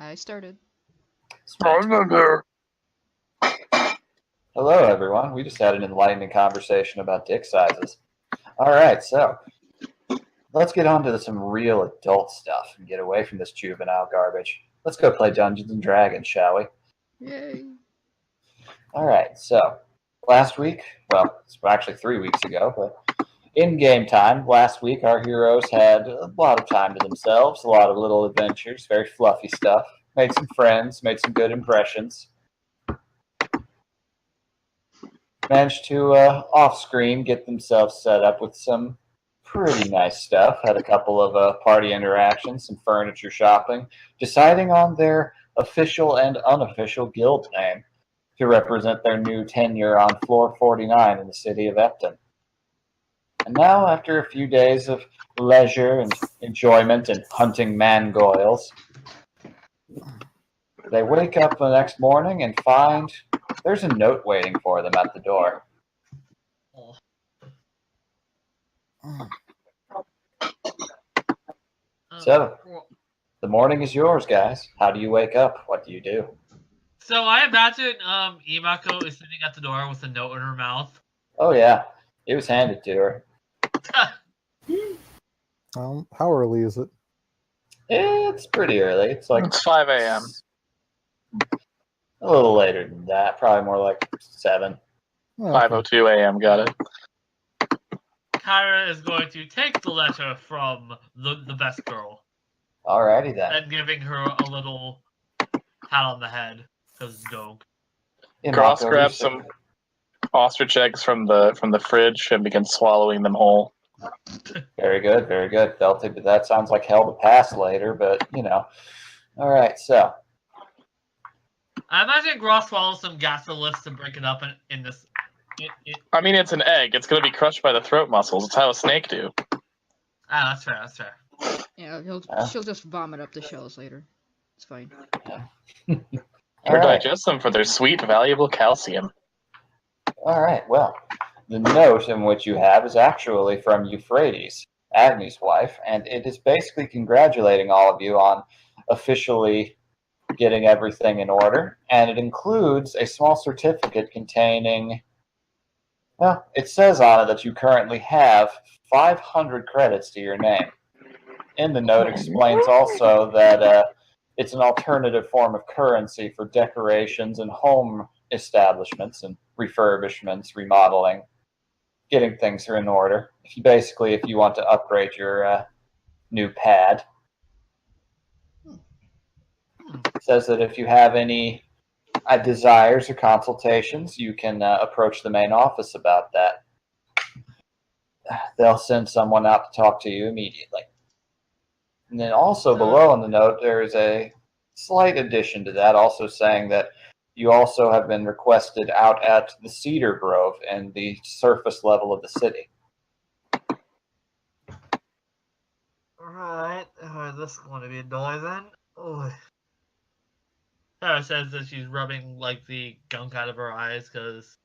I started. Hello, everyone. We just had an enlightening conversation about dick sizes. All right, so let's get on to some real adult stuff and get away from this juvenile garbage. Let's go play Dungeons and Dragons, shall we? Yay. All right, so last week, well, it's actually 3 weeks ago, but in game time, last week our heroes had a lot of time to themselves, a lot of little adventures, very fluffy stuff. Made some friends, made some good impressions. Managed to, off-screen, get themselves set up with some pretty nice stuff. Had a couple of party interactions, some furniture shopping, deciding on their official and unofficial guild name to represent their new tenure on floor 49 in the city of Epton. And now, after a few days of leisure and enjoyment and hunting mangoyles, they wake up the next morning and find there's a note waiting for them at the door. So, the morning is yours, guys. How do you wake up? What do you do? So I imagine Imako is sitting at the door with a note in her mouth. Oh yeah, it was handed to her. How early is it? It's pretty early. It's 5 a.m. A little later than that. Probably more like 7. Oh, okay. 5:02 a.m. Got it. Kyra is going to take the letter from the best girl Alrighty then. and giving her a little pat on the head because dog. Gross grabs some ostrich eggs from the fridge and begins swallowing them whole. Very good, very good. Belty, that sounds like hell to pass later, but you know. Alright, so. I imagine Gross swallows some gasoliths to break it up in this. I mean, it's an egg. It's going to be crushed by the throat muscles. It's how a snake do. That's fair. That's fair. Yeah, she'll just vomit up the shells later. It's fine. Or digest them for their sweet, valuable calcium. Alright, well, the note in which you have is actually from Euphrates, Agni's wife, and it is basically congratulating all of you on officially getting everything in order, and it includes a small certificate containing, well, it says on it that you currently have 500 credits to your name. In the note explains also that it's an alternative form of currency for decorations and home establishments and refurbishments, remodeling, getting things in order. If you want to upgrade your new pad. It says that if you have any desires or consultations, you can approach the main office about that. They'll send someone out to talk to you immediately. And then also below in the note, there is a slight addition to that, also saying that you also have been requested out at the Cedar Grove and the surface level of the city. Alright. This is going to be a noise then. Oh. Sarah says that she's rubbing like the gunk out of her eyes because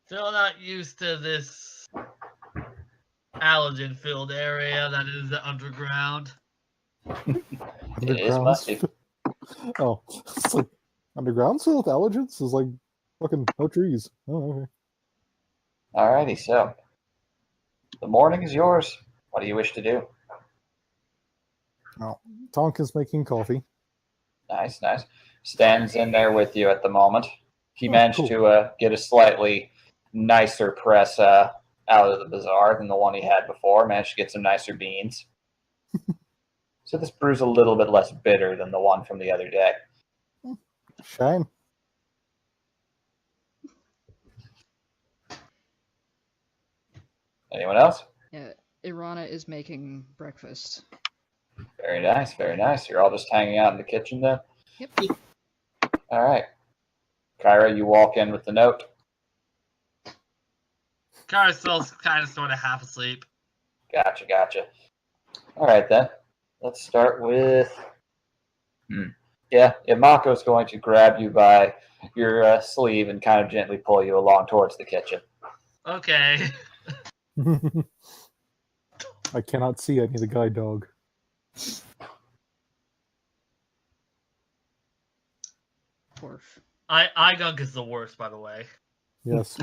still not used to this allergen-filled area that is the underground. It is musty. Oh, it's like underground still with allergens? It's like fucking no trees. Oh, okay. Alrighty, so the morning is yours. What do you wish to do? Oh, Tonka's making coffee. Nice, nice. Stan's in there with you at the moment. He managed to get a slightly nicer press out of the bazaar than the one he had before. Managed to get some nicer beans. So this brew's a little bit less bitter than the one from the other day. Shame. Anyone else? Yeah, Irana is making breakfast. Very nice, very nice. You're all just hanging out in the kitchen then? Yep. All right. Kyra, you walk in with the note. Kyra's still kind of sort of half asleep. Gotcha. All right, then. Let's start with... Yeah, Mako's going to grab you by your sleeve and kind of gently pull you along towards the kitchen. Okay. I cannot see any of the guide dog. course. Eye gunk is the worst, by the way. Yes.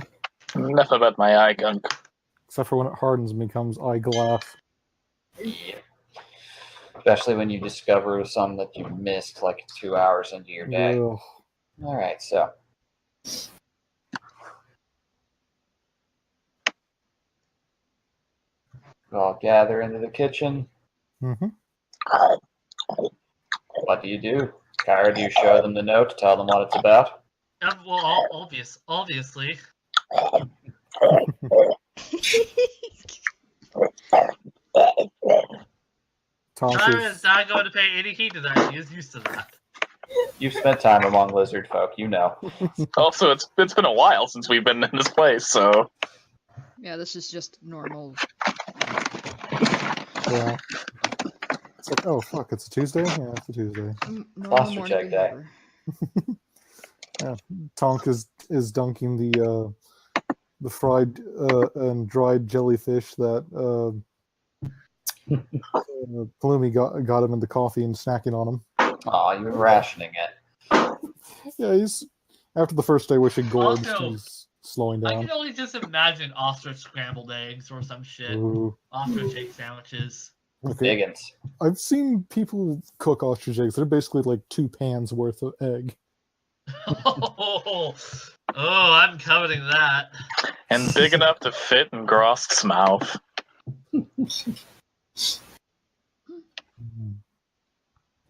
Enough about my eye gunk. Except for when it hardens and becomes eyeglass. Yeah. Especially when you discover some that you missed like 2 hours into your day. Ugh. All right, so. We all gather into the kitchen. Mhm. What do you do? Kyra, do you show them the note to tell them what it's about? Well, obviously. Tonk Kyra is is not going to pay any heed to that. She is used to that. You've spent time among lizard folk, you know. Also, it's been a while since we've been in this place, so Yeah, this is just normal. yeah. It's like, oh fuck, it's a Tuesday? Yeah, it's a Tuesday. Normal Foster morning check day. behavior. Tonk is dunking the fried and dried jellyfish that Palumi got him in the coffee and snacking on him. Aw, you've been rationing it. Yeah, he's after the first day wishing gorged, Also, he's slowing I down. can only just imagine ostrich scrambled eggs or some shit. Ooh. Ostrich egg sandwiches. Okay. Biggins. I've seen people cook ostrich eggs. They're basically like 2 pans worth of egg. Oh, I'm coveting that. and big enough to fit in Grosk's mouth.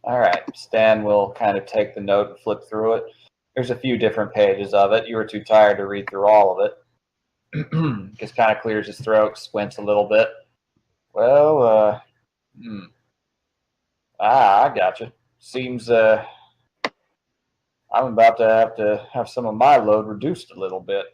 All right, Stan will kind of take the note and flip through it. There's a few different pages of it. You were too tired to read through all of it. Just kind of clears his throat, squints a little bit. Well, I gotcha. Seems I'm about to have some of my load reduced a little bit.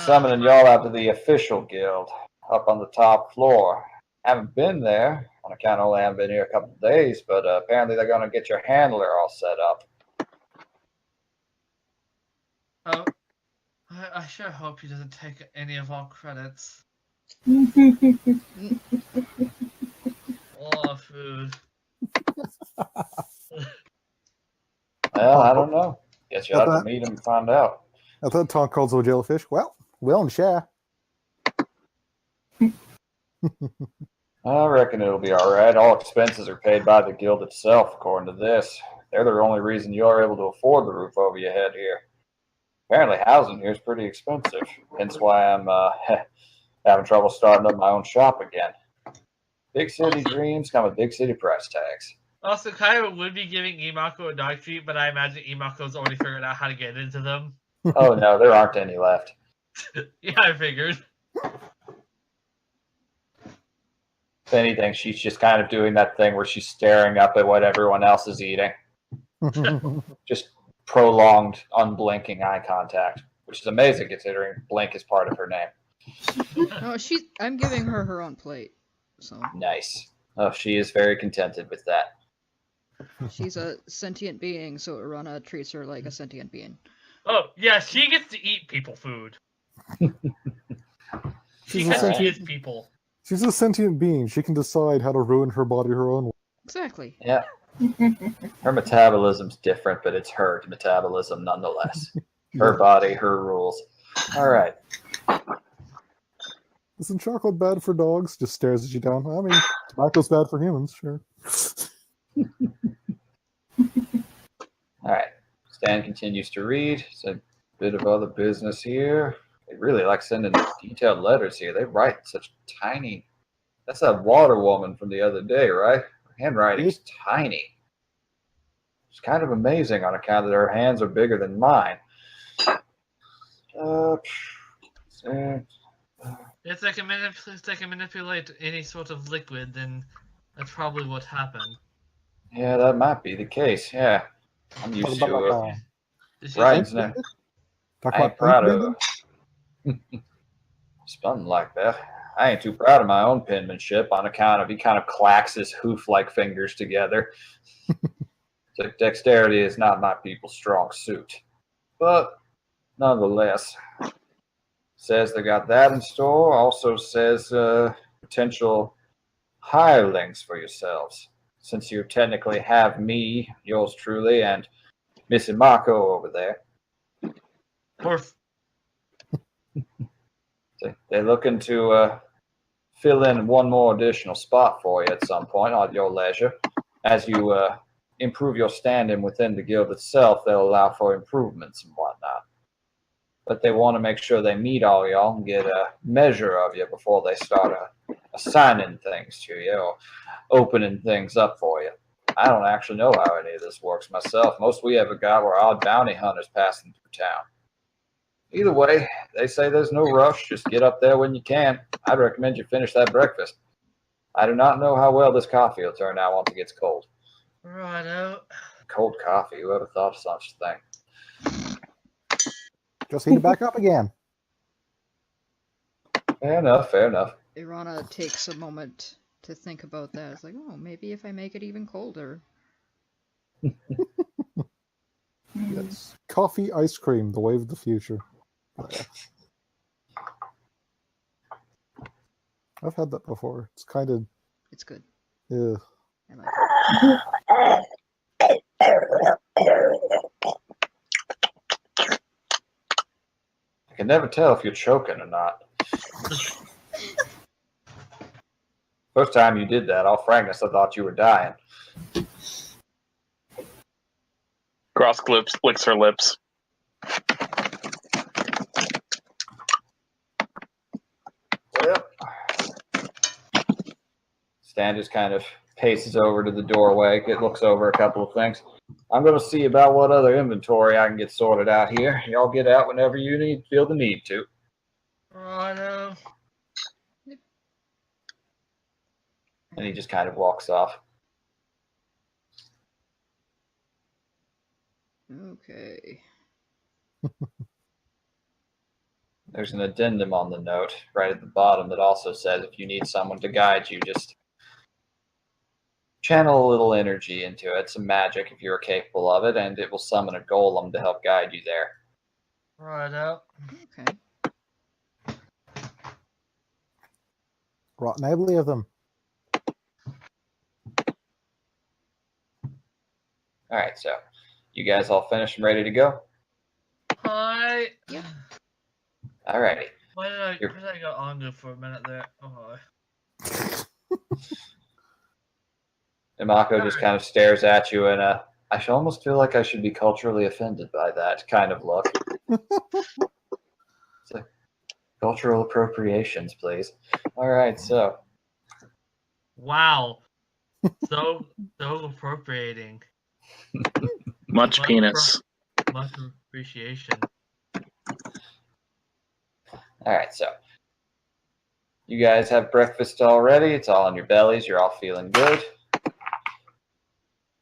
Summoning y'all out to the official guild up on the top floor. Haven't been there on account only haven't been here a couple of days, but apparently they're going to get your handler all set up. Oh, I sure hope he doesn't take any of our credits. Oh, food. Well, I don't know. Guess you'll have to meet him and find out. I thought Tonk calls a jellyfish. Well, and share. I reckon it'll be all right. All expenses are paid by the guild itself, according to this. They're the only reason you're able to afford the roof over your head here. Apparently, housing here is pretty expensive. Hence why I'm having trouble starting up my own shop again. Big city dreams come with big city price tags. Also, Kyra would be giving Imako a dog treat, but I imagine Imako's already figured out how to get into them. Oh no, there aren't any left. Yeah, I figured. If anything, she's just kind of doing that thing where she's staring up at what everyone else is eating. Just prolonged, unblinking eye contact, which is amazing considering blink is part of her name. No, I'm giving her own plate. So Nice. Oh, she is very contented with that. she's a sentient being, so Urana treats her like a sentient being. Oh, yeah, she gets to eat people food. She She's a gets to sentient- eat people. She's a sentient being. She can decide how to ruin her body her own way. Exactly. Yeah. Her metabolism's different, but it's her metabolism nonetheless. Her body, her rules. All right. Isn't chocolate bad for dogs? Just stares at you down. I mean, tobacco's bad for humans, sure. All right. Stan continues to read. It's a bit of other business here. They really like sending detailed letters here. They write such tiny. That's that water woman from the other day, right? Her handwriting's tiny. It's kind of amazing on account that her hands are bigger than mine. If they can manipulate any sort of liquid, then that's probably what happened. Yeah, that might be the case. Yeah. I'm used to writing's now. I ain't proud of something like that. I ain't too proud of my own penmanship on account of he kind of clacks his hoof-like fingers together. So dexterity is not my people's strong suit. But nonetheless, says they got that in store. Also says potential hirelings for yourselves. Since you technically have me, yours truly, and Missing Marco over there. They're looking to fill in one more additional spot for you at some point at your leisure. As you improve your standing within the guild itself, they'll allow for improvements and whatnot. But they want to make sure they meet all y'all and get a measure of you before they start assigning things to you or opening things up for you. I don't actually know how any of this works myself. Most we ever got were odd bounty hunters passing through town. Either way, they say there's no rush. Just get up there when you can. I'd recommend you finish that breakfast. I do not know how well this coffee will turn out once it gets cold. Righto. Cold coffee, whoever thought of such a thing? Just heat it back up again. Fair enough, fair enough. Irana takes a moment to think about that. It's like, oh, maybe if I make it even colder. Yes. Coffee, ice cream, the wave of the future. I've had that before. It's kind of... It's good. Yeah. I like it. I can never tell if you're choking or not. First time you did that, all frankness, I thought you were dying. Grosk licks her lips. Well, Stan just kind of paces over to the doorway. It looks over a couple of things. I'm going to see about what other inventory I can get sorted out here. Y'all get out whenever you feel the need to. Righto. And he just kind of walks off. Okay. There's an addendum on the note right at the bottom that also says if you need someone to guide you, just channel a little energy into it, some magic if you're capable of it, and it will summon a golem to help guide you there. Righto. Okay. Rotten ugly of them. All right, so you guys all finished and ready to go? Hi. Yep. All righty. Why did I go on for a minute there? Oh. And Mako just kind of stares at you in a, I should almost feel like I should be culturally offended by that kind of look. It's like, cultural appropriations, please. All right, so. Wow. So appropriating. Much penis. Much appreciation. All right, so. You guys have breakfast already. It's all on your bellies. You're all feeling good.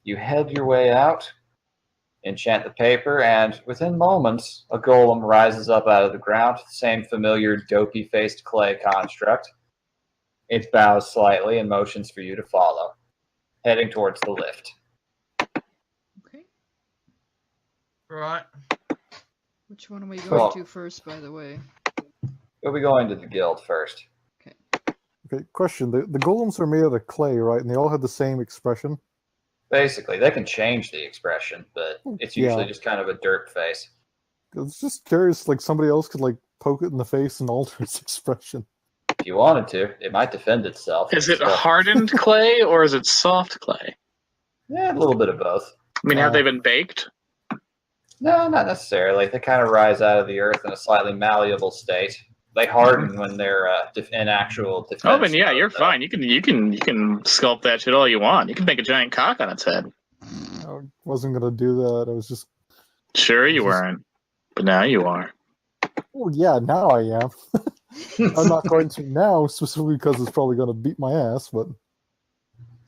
You head your way out, enchant the paper, and within moments, a golem rises up out of the ground, the same familiar dopey-faced clay construct. It bows slightly and motions for you to follow, heading towards the lift. Okay. Right. Which one are we going Well- to first, by the way? You'll be going to the guild first. Okay, question. The golems are made out of clay, right? And they all have the same expression? Basically, they can change the expression, but it's usually just kind of a dirt face. I was just curious, like somebody else could like poke it in the face and alter its expression. If you wanted to, it might defend itself. Is it So, hardened clay or is it soft clay? yeah, a little bit of both. I mean, have they been baked? No, not necessarily. They kind of rise out of the earth in a slightly malleable state. They harden when they're in actual defense. Oh, then yeah, mode, you're though. fine. You can sculpt that shit all you want. You can make a giant cock on its head. I wasn't gonna do that. I was just, Sure, you weren't, but now you are. oh yeah, now I am. I'm not going to now, specifically because it's probably gonna beat my ass, but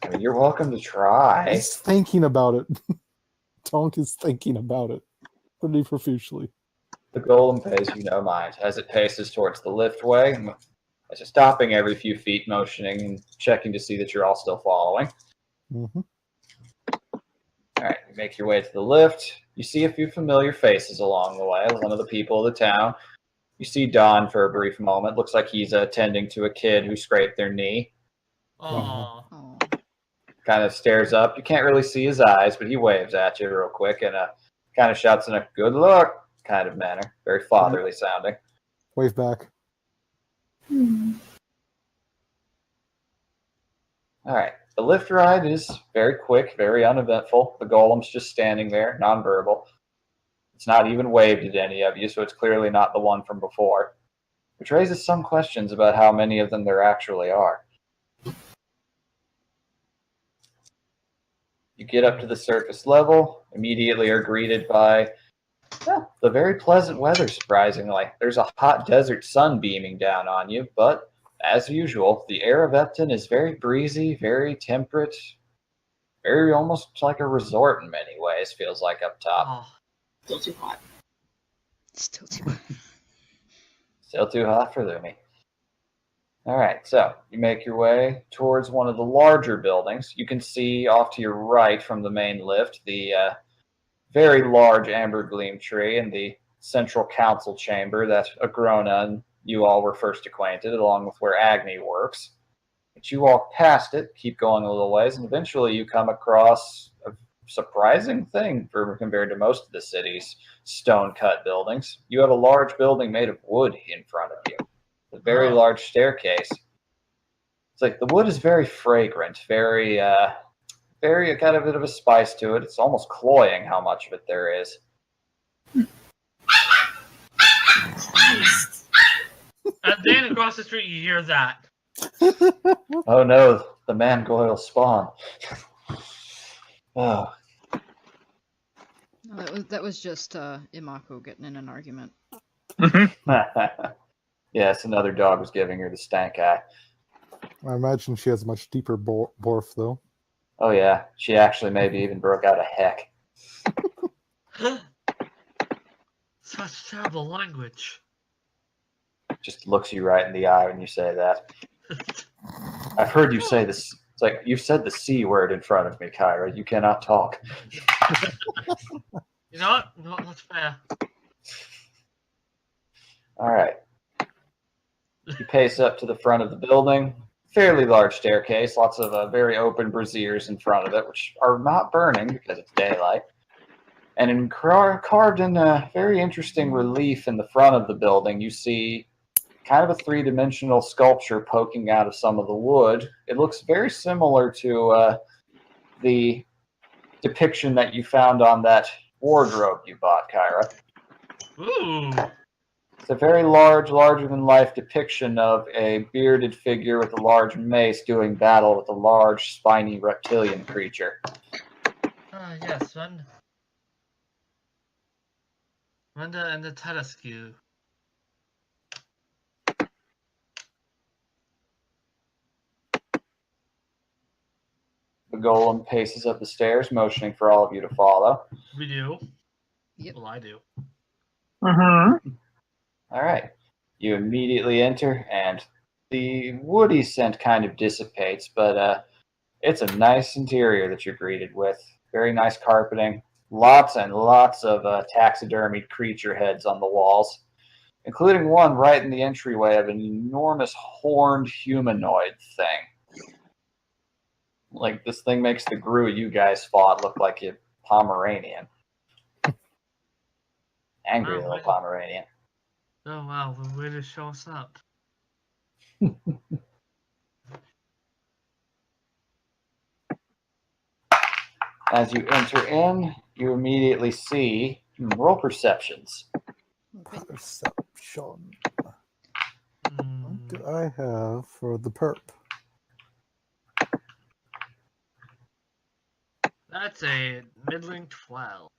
I mean, you're welcome to try. he's thinking about it. Tonk is thinking about it pretty profusely. The golem pays you no mind as it paces towards the liftway, as it's stopping every few feet, motioning and checking to see that you're all still following. Mm-hmm. All right, you make your way to the lift. You see a few familiar faces along the way. One of the people of the town. You see Don for a brief moment. Looks like he's attending to a kid who scraped their knee. Oh. Oh. Kind of stares up. You can't really see his eyes, but he waves at you real quick and kind of shouts in a good luck kind of manner. Very fatherly sounding. Wave back. All right. The lift ride is very quick, very uneventful. The golem's just standing there, nonverbal. It's not even waved at any of you, so it's clearly not the one from before, which raises some questions about how many of them there actually are. You get up to the surface level, immediately are greeted by the very pleasant weather, surprisingly. There's a hot desert sun beaming down on you, but as usual, the air of Epton is very breezy, very temperate, very almost like a resort in many ways, feels like up top. Oh, Still too hot. Still too. Still too hot for Lumi. All right, so you make your way towards one of the larger buildings. You can see off to your right from the main lift the very large amber gleam tree in the central council chamber that Agrona and you all were first acquainted, along with where Agni works. But you walk past it, keep going a little ways, and eventually you come across a surprising thing compared to most of the city's stone-cut buildings. You have a large building made of wood in front of you. A very large staircase. It's like the wood is very fragrant, very kind of a bit of a spice to it. It's almost cloying how much of it there is. and then across the street, you hear that. Oh no, the Mangoyle spawn. Oh, No, that was just Imako getting in an argument. yes, another dog was giving her the stank eye. I imagine she has much deeper borf, though. Oh yeah, she actually maybe even broke out a heck. Such terrible language. Just looks you right in the eye when you say that. I've heard you say this. It's like you've said the C word in front of me, Kyra. You cannot talk. You know what? No, that's fair. All right. You pace up to the front of the building. Fairly large staircase, lots of very open braziers in front of it, which are not burning because it's daylight. And carved in a very interesting relief in the front of the building, you see kind of a three-dimensional sculpture poking out of some of the wood. It looks very similar to the depiction that you found on that wardrobe you bought, Kyra. Ooh. It's a very large, larger-than-life depiction of a bearded figure with a large mace doing battle with a large, spiny reptilian creature. Yes, Renda and the Teleskew. The golem paces up the stairs, motioning for all of you to follow. We do. Yep. Well, I do. Mm-hmm. All right. You immediately enter, and the woody scent kind of dissipates, but it's a nice interior that you're greeted with. Very nice carpeting. Lots and lots of taxidermied creature heads on the walls, including one right in the entryway of an enormous horned humanoid thing. Like, this thing makes the Gru you guys fought look like a Pomeranian. Angry Oh, little my- Pomeranian. Oh, wow, the way to show us up. As you enter in, you immediately see roll perceptions. Okay. Perception. Hmm. What do I have for the perp? That's a middling 12.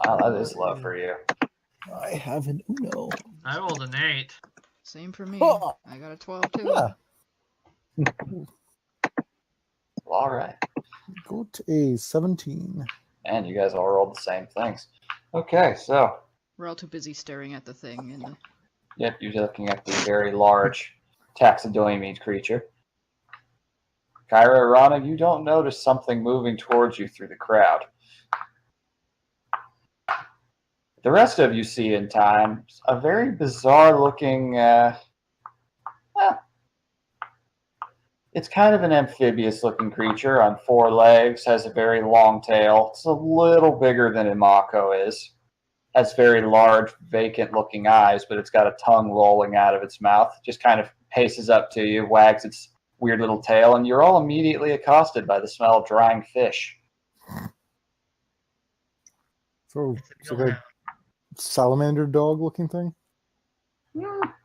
Wow, that is low for you. I have an Uno. I rolled an 8. Same for me. Oh. I got a 12 too. Yeah. All right. Go to a 17. And you guys all rolled the same things. Okay, so, We're all too busy staring at the thing in the. yep, you're looking at the very large taxidermied creature. Kyra, Rana, you don't notice something moving towards you through the crowd. The rest of you see in time a very bizarre looking It's kind of an amphibious-looking creature on 4 legs, has a very long tail. It's a little bigger than Imako is. Has very large, vacant-looking eyes, but it's got a tongue rolling out of its mouth. Just kind of paces up to you, wags its weird little tail, and you're all immediately accosted by the smell of drying fish. So It's it's a like a salamander dog looking thing.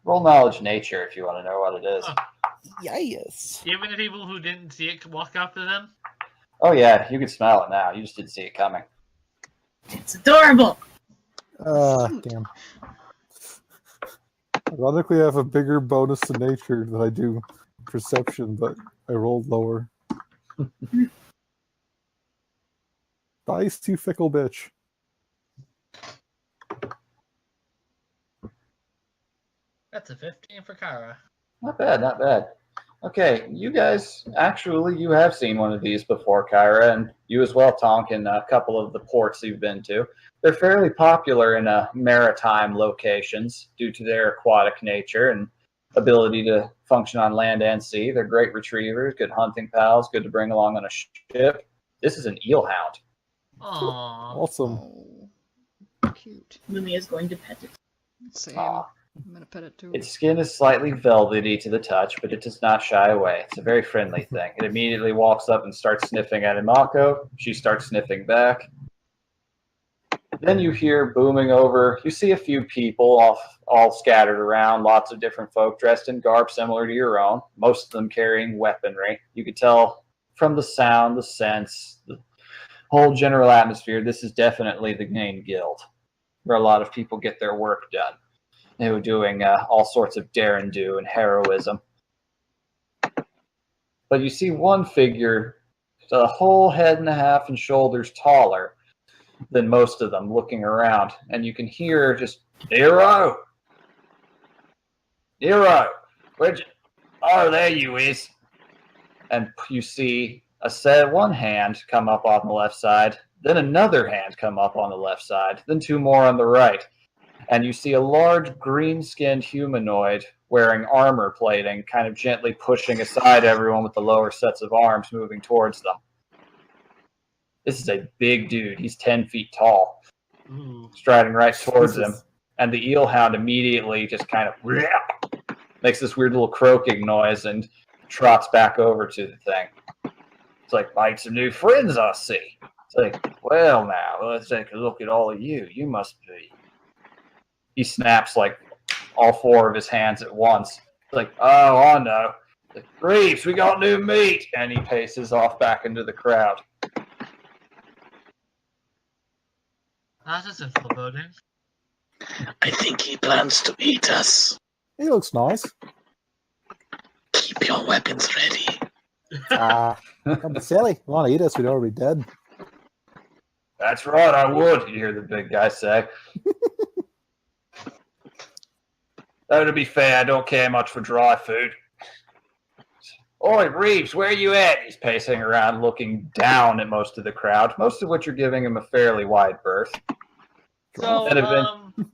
Roll knowledge nature if you want to know what it is. Huh. Yes. Even the people who didn't see it could walk up to them. Oh yeah, you can smell it now. You just didn't see it coming. It's adorable. Damn. Ironically, I have a bigger bonus to nature than I do perception, but I rolled lower. Dice, you fickle bitch. That's a 15 for Kara. Not bad, not bad. Okay, you guys, actually, you have seen one of these before, Kyra, and you as well, Tonk, in a couple of the ports you've been to. They're fairly popular in maritime locations due to their aquatic nature and ability to function on land and sea. They're great retrievers, good hunting pals, good to bring along on a ship. This is an eel hound. Aww. Awesome. Oh, cute. Lumi is going to pet it. Same. Aw. I'm gonna pet it too. Its skin is slightly velvety to the touch, but it does not shy away. It's a very friendly thing. It immediately walks up and starts sniffing at Imako. She starts sniffing back. Then you hear booming over. You see a few people all scattered around, lots of different folk dressed in garb similar to your own, most of them carrying weaponry. You could tell from the sound, the sense, the whole general atmosphere, this is definitely the main guild, where a lot of people get their work done. They were doing all sorts of dare and do and heroism. But you see one figure, a whole head and a half and shoulders taller than most of them, looking around, and you can hear just, Nero! Nero! Where'd you... Oh, there you is! And you see one hand come up on the left side, then another hand come up on the left side, then 2 more on the right. And you see a large green-skinned humanoid wearing armor plating, kind of gently pushing aside everyone with the lower sets of arms moving towards them. This is a big dude. He's 10 feet tall, striding right towards him. And the eel hound immediately just kind of makes this weird little croaking noise and trots back over to the thing. It's like, "Made some new friends, I see." It's like, "Well, now, let's take a look at all of you. You must be..." He snaps like all 4 of his hands at once. It's like, "Oh, I know. Like, Reeves, we got new meat." And he paces off back into the crowd. That's just foreboding. I think he plans to eat us. He looks nice. Keep your weapons ready. Don't be silly. You want to eat us? We'd already dead. "That's right, I would," you hear the big guy say. Though to be fair, I don't care much for dry food. "Oi, Reeves, where you at?" He's pacing around looking down at most of the crowd, most of which are giving him a fairly wide berth. So, And event-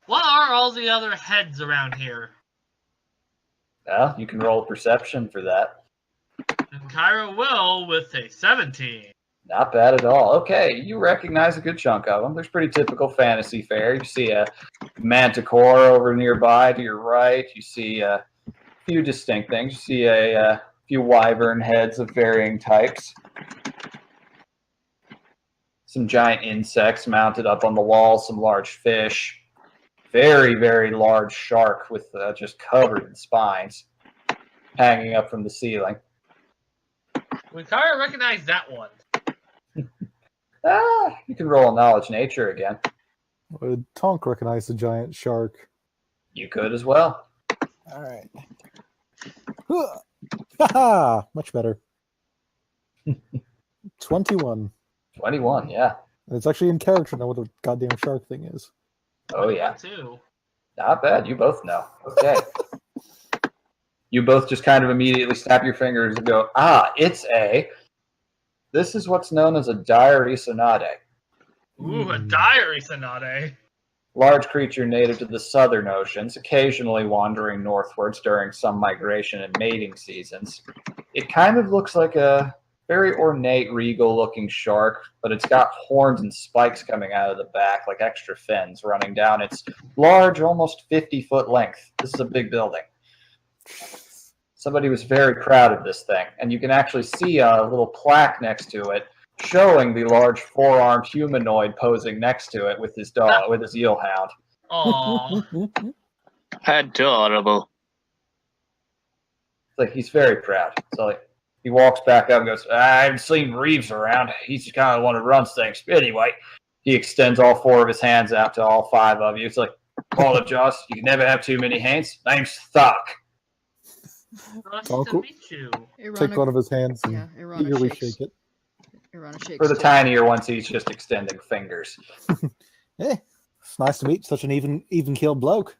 what are all the other heads around here? Well, you can roll perception for that. And Kyra will with a 17. Not bad at all. Okay, you recognize a good chunk of them. There's pretty typical fantasy fare. You see a manticore over nearby to your right. You see a few distinct things. You see a few wyvern heads of varying types. Some giant insects mounted up on the wall. Some large fish. Very, very large shark with just covered in spines hanging up from the ceiling. Would Kyra recognize that one? You can roll a knowledge nature again. Would Tonk recognize the giant shark? You could as well. All right. Haha! Much better. 21. 21, yeah. And it's actually in character now what the goddamn shark thing is. Oh, yeah. Too. Not bad. You both know. Okay. You both just kind of immediately snap your fingers and go, this is what's known as a diary sonade. Ooh, a diary sonate. large creature native to the southern oceans, occasionally wandering northwards during some migration and mating seasons. It kind of looks like a very ornate, regal-looking shark, but it's got horns and spikes coming out of the back, like extra fins, running down its large, almost 50-foot length. This is a big building. Somebody was very proud of this thing, and you can actually see a little plaque next to it showing the large four-armed humanoid posing next to it with his dog, with his eelhound. Aww. Adorable. It's like he's very proud. So like he walks back up and goes, I haven't seen Reeves around. He's just kind of the one who runs things. But anyway, he extends all four of his hands out to all five of you. It's like, apologize, you can never have too many hands. Name's Thuck. Nice Oh, to cool. meet you. Take one of his hands and Yeah, Irana eagerly shakes. shake it. Irana shakes. For the too. tinier ones, he's just extending fingers. Hey, it's nice to meet such an even-keeled bloke.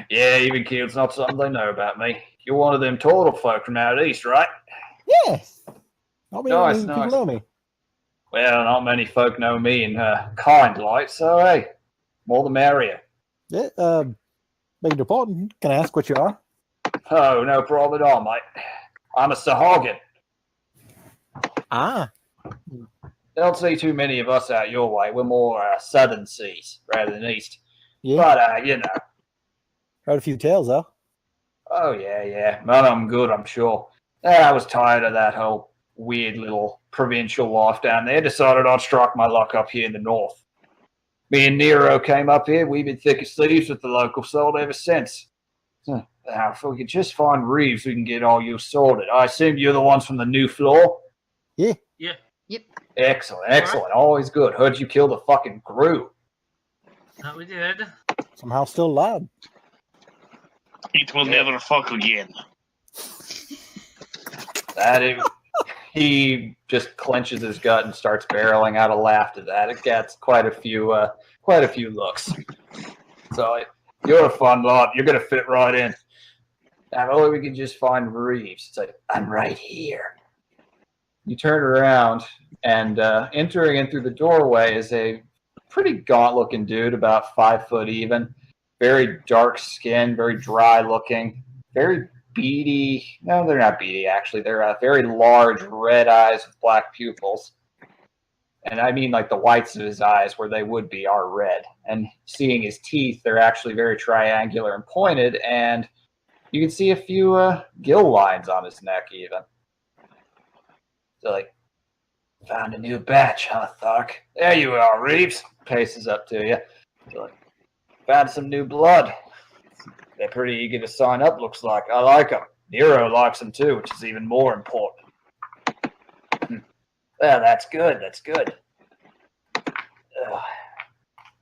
Yeah, even killed's not something they know about me. You're one of them turtle folk from out east, right? Yeah. Not many Nice, people nice. know me. Well, not many folk know me in kind light, so hey, more the merrier. Yeah, begging your pardon, can I ask what you are? Oh, no problem at all, mate. I'm a Sahagin. Ah. Don't see too many of us out your way. We're more southern seas rather than east. Yeah. But, you know. Heard a few tales, though. Oh, yeah. None of them good, I'm sure. I was tired of that whole weird little provincial life down there. Decided I'd strike my luck up here in the north. Me and Nero came up here. We've been thick as thieves with the local salt ever since. Now, if we could just find Reeves, we can get all you sorted. I assume you're the ones from the new floor? Yeah. Yep. Excellent. Always good. Heard you killed a fucking Gru. That we did. Somehow still alive. It will never fuck again. He just clenches his gut and starts barreling out a laugh to that. It gets quite a few looks. So you're a fun lot. You're gonna fit right in. Now, if only we can just find Reeves. It's like, I'm right here. You turn around, and entering in through the doorway is a pretty gaunt-looking dude, about 5 foot even. Very dark skin, very dry-looking, very beady. No, they're not beady, actually. They're very large red eyes with black pupils. And I mean like the whites of his eyes, where they would be, are red. And seeing his teeth, they're actually very triangular and pointed, and you can see a few gill lines on his neck even. So like, found a new batch, huh, Thuck? There you are, Reeves. Paces up to you. So like, found some new blood. They're pretty eager to sign up, looks like. I like them. Nero likes them too, which is even more important. Well, that's good.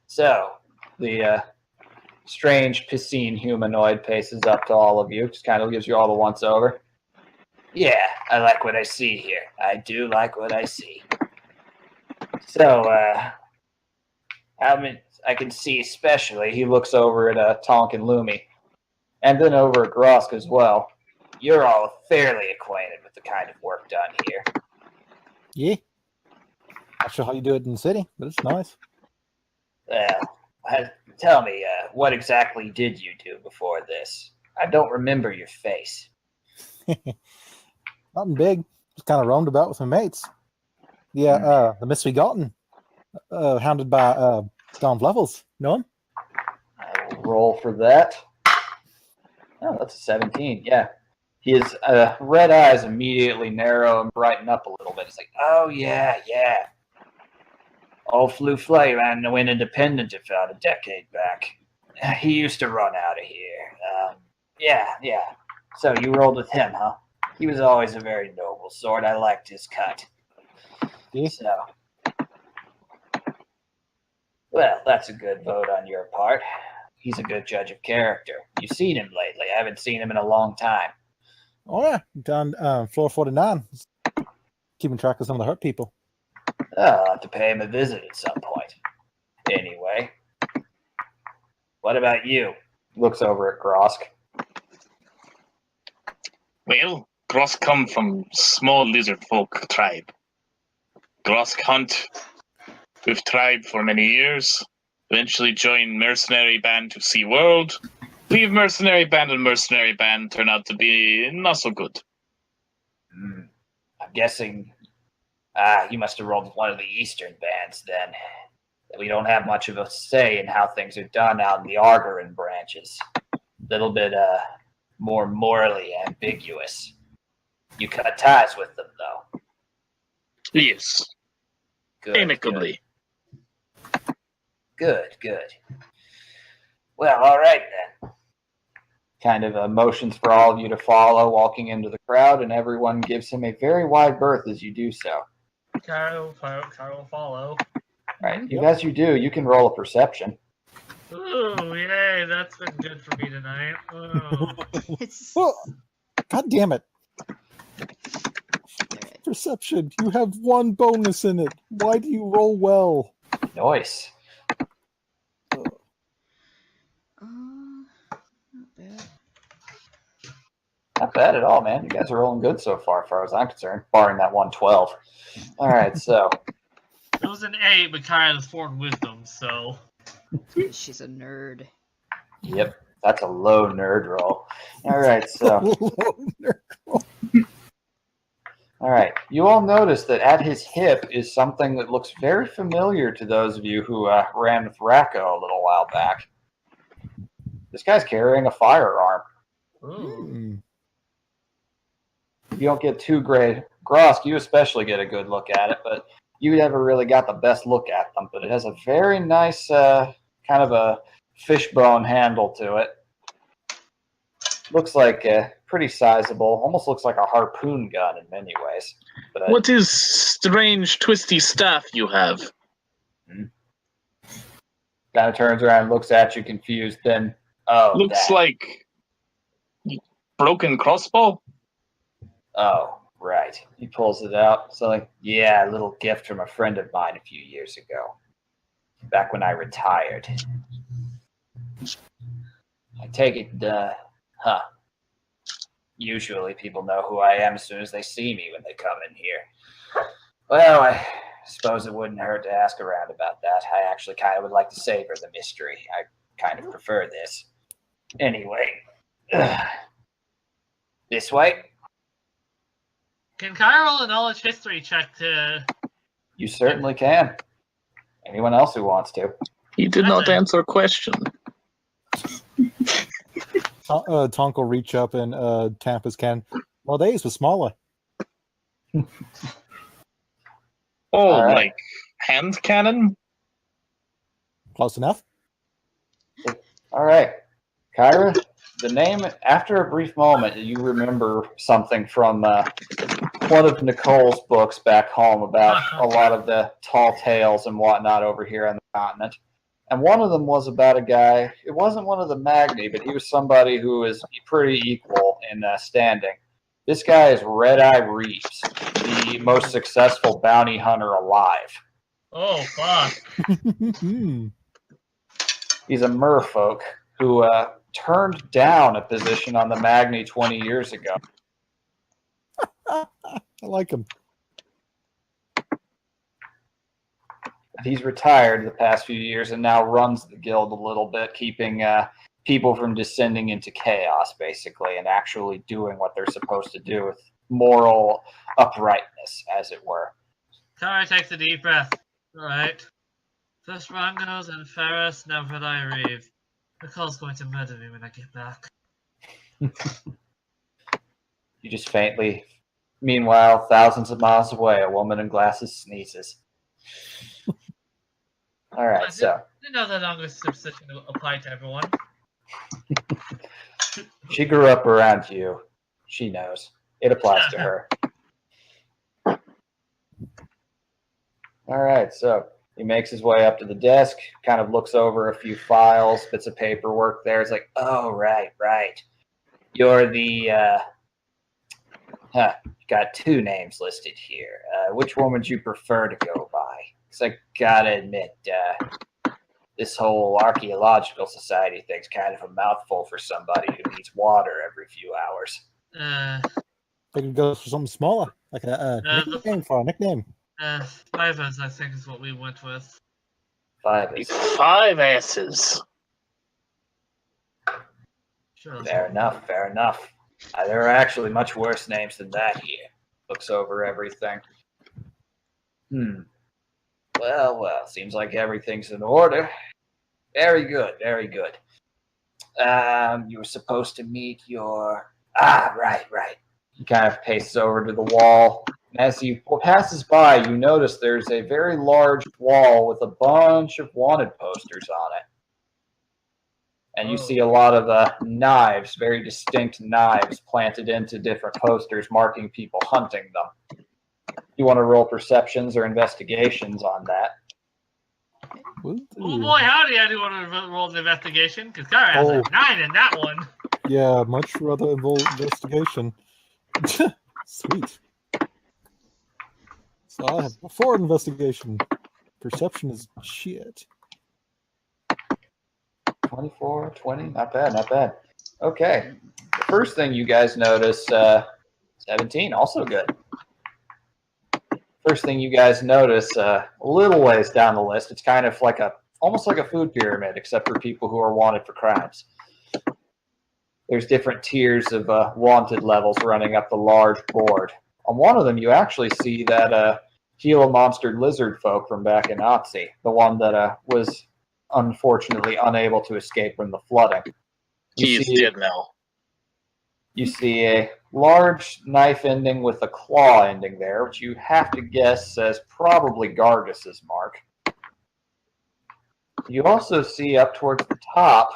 So, the strange piscine humanoid paces up to all of you, just kind of gives you all the once-over. Yeah, I like what I see here. I do like what I see. So, I can see especially, he looks over at Tonk and Lumi, and then over at Grosk as well. You're all fairly acquainted with the kind of work done here. Yeah. Not sure how you do it in the city, but it's nice. Tell me, what exactly did you do before this? I don't remember your face. Nothing big. Just kind of roamed about with my mates. Yeah, the Misbegotten. Hounded by Don Levels. Know him? I will roll for that. Oh, that's a 17. Yeah. His red eyes immediately narrow and brighten up a little bit. It's like, oh, yeah. Old Fluflay went independent about a decade back. He used to run out of here. Yeah. So you rolled with him, huh? He was always a very noble sort. I liked his cut. Yeah. So, well, that's a good vote on your part. He's a good judge of character. You've seen him lately. I haven't seen him in a long time. Oh, yeah. Down floor 49. Keeping track of some of the hurt people. I'll have to pay him a visit at some point. Anyway, what about you? Looks over at Grosk. Well, Grosk come from small lizard folk tribe. Grosk hunt with tribe for many years. Eventually join mercenary band to see world. Leave mercenary band and mercenary band turn out to be not so good. I'm guessing you must have rolled with one of the Eastern bands then. We don't have much of a say in how things are done out in the Argerin branches. A little bit more morally ambiguous. You cut ties with them, though. Yes. Good. Amicably. Good. Well, all right then. Kind of motions for all of you to follow, walking into the crowd, and everyone gives him a very wide berth as you do so. Kyle will follow. Right. You do. You can roll a perception. Ooh, yay, that's been good for me tonight. Ooh. Oh, God damn it. Perception. You have one bonus in it. Why do you roll well? Nice. Not bad. Not bad at all, man. You guys are rolling good so far as I'm concerned, barring that 112. All right, so. It was an 8, but Kyle has 4 in wisdom, so. She's a nerd. Yep, that's a low nerd roll. All right, so. All right, you all notice that at his hip is something that looks very familiar to those of you who ran with Racco a little while back. This guy's carrying a firearm. Ooh. You don't get too great. Grosk, you especially get a good look at it, but you never really got the best look at them. But it has a very nice kind of a fishbone handle to it. Looks like pretty sizable. Almost looks like a harpoon gun in many ways. But What is strange twisty staff you have? Kind of turns around and looks at you confused. Then, looks that. like broken crossbow. Oh, right. He pulls it out. So, like, yeah, a little gift from a friend of mine a few years ago. Back when I retired. I take it, Usually people know who I am as soon as they see me when they come in here. Well, I suppose it wouldn't hurt to ask around about that. I actually kind of would like to savor the mystery. I kind of prefer this. Anyway. This way? Can Kyle roll a knowledge history check to... You certainly can. Anyone else who wants to. He did not answer a question. Tonk will reach up and tap his can. Well, these were smaller. Oh, right. like hand cannon? Close enough. All right. Kyra, the name, after a brief moment, you remember something from one of Nicole's books back home about a lot of the tall tales and whatnot over here on the continent. And one of them was about a guy, it wasn't one of the Magni, but he was somebody who was pretty equal in standing. This guy is Red-Eye Reeves, the most successful bounty hunter alive. Oh, fuck. He's a merfolk who turned down a position on the Magni 20 years ago. I like him. He's retired the past few years and now runs the guild a little bit, keeping people from descending into chaos, basically, and actually doing what they're supposed to do with moral uprightness, as it were. Kyle takes a deep breath. Alright. First Rangos and Ferris, now Red-Eye Reeve. Nicole's going to murder me when I get back. You just faintly... Meanwhile, thousands of miles away, a woman in glasses sneezes. All right, so... I didn't know that longest superstition applied to everyone. She grew up around you. She knows. It applies to her. All right, so he makes his way up to the desk, kind of looks over a few files, bits of paperwork there. It's like, oh, right. You're the... got 2 names listed here. Which one would you prefer to go by? Because I gotta admit, this whole archaeological society thing's kind of a mouthful for somebody who needs water every few hours. They could go for something smaller, like a nickname for a nickname. Fivers, I think, is what we went with. 5 aces. 5 aces. Sure, that's Fair enough, fair enough. There are actually much worse names than that here. Looks over everything. Well, seems like everything's in order. Very good, very good. You were supposed to meet your... right. He kind of paces over to the wall. As he passes by, you notice there's a very large wall with a bunch of wanted posters on it. And you see a lot of knives, very distinct knives, planted into different posters marking people hunting them. You want to roll perceptions or investigations on that? Oh boy, howdy, I do want to roll an investigation, because Kara has a 9 in that one. Yeah, much rather involve investigation. Sweet. So I have a 4 investigation. Perception is shit. 24, 20, not bad. Okay. The first thing you guys notice, 17, also good. First thing you guys notice, a little ways down the list, it's kind of like almost like a food pyramid, except for people who are wanted for crimes. There's different tiers of wanted levels running up the large board. On one of them, you actually see that Gila monster lizard folk from back in Otzi, the one that was unfortunately unable to escape from the flooding. He's dead now. You see a large knife ending with a claw ending there, which you have to guess says probably Gargus's mark. You also see up towards the top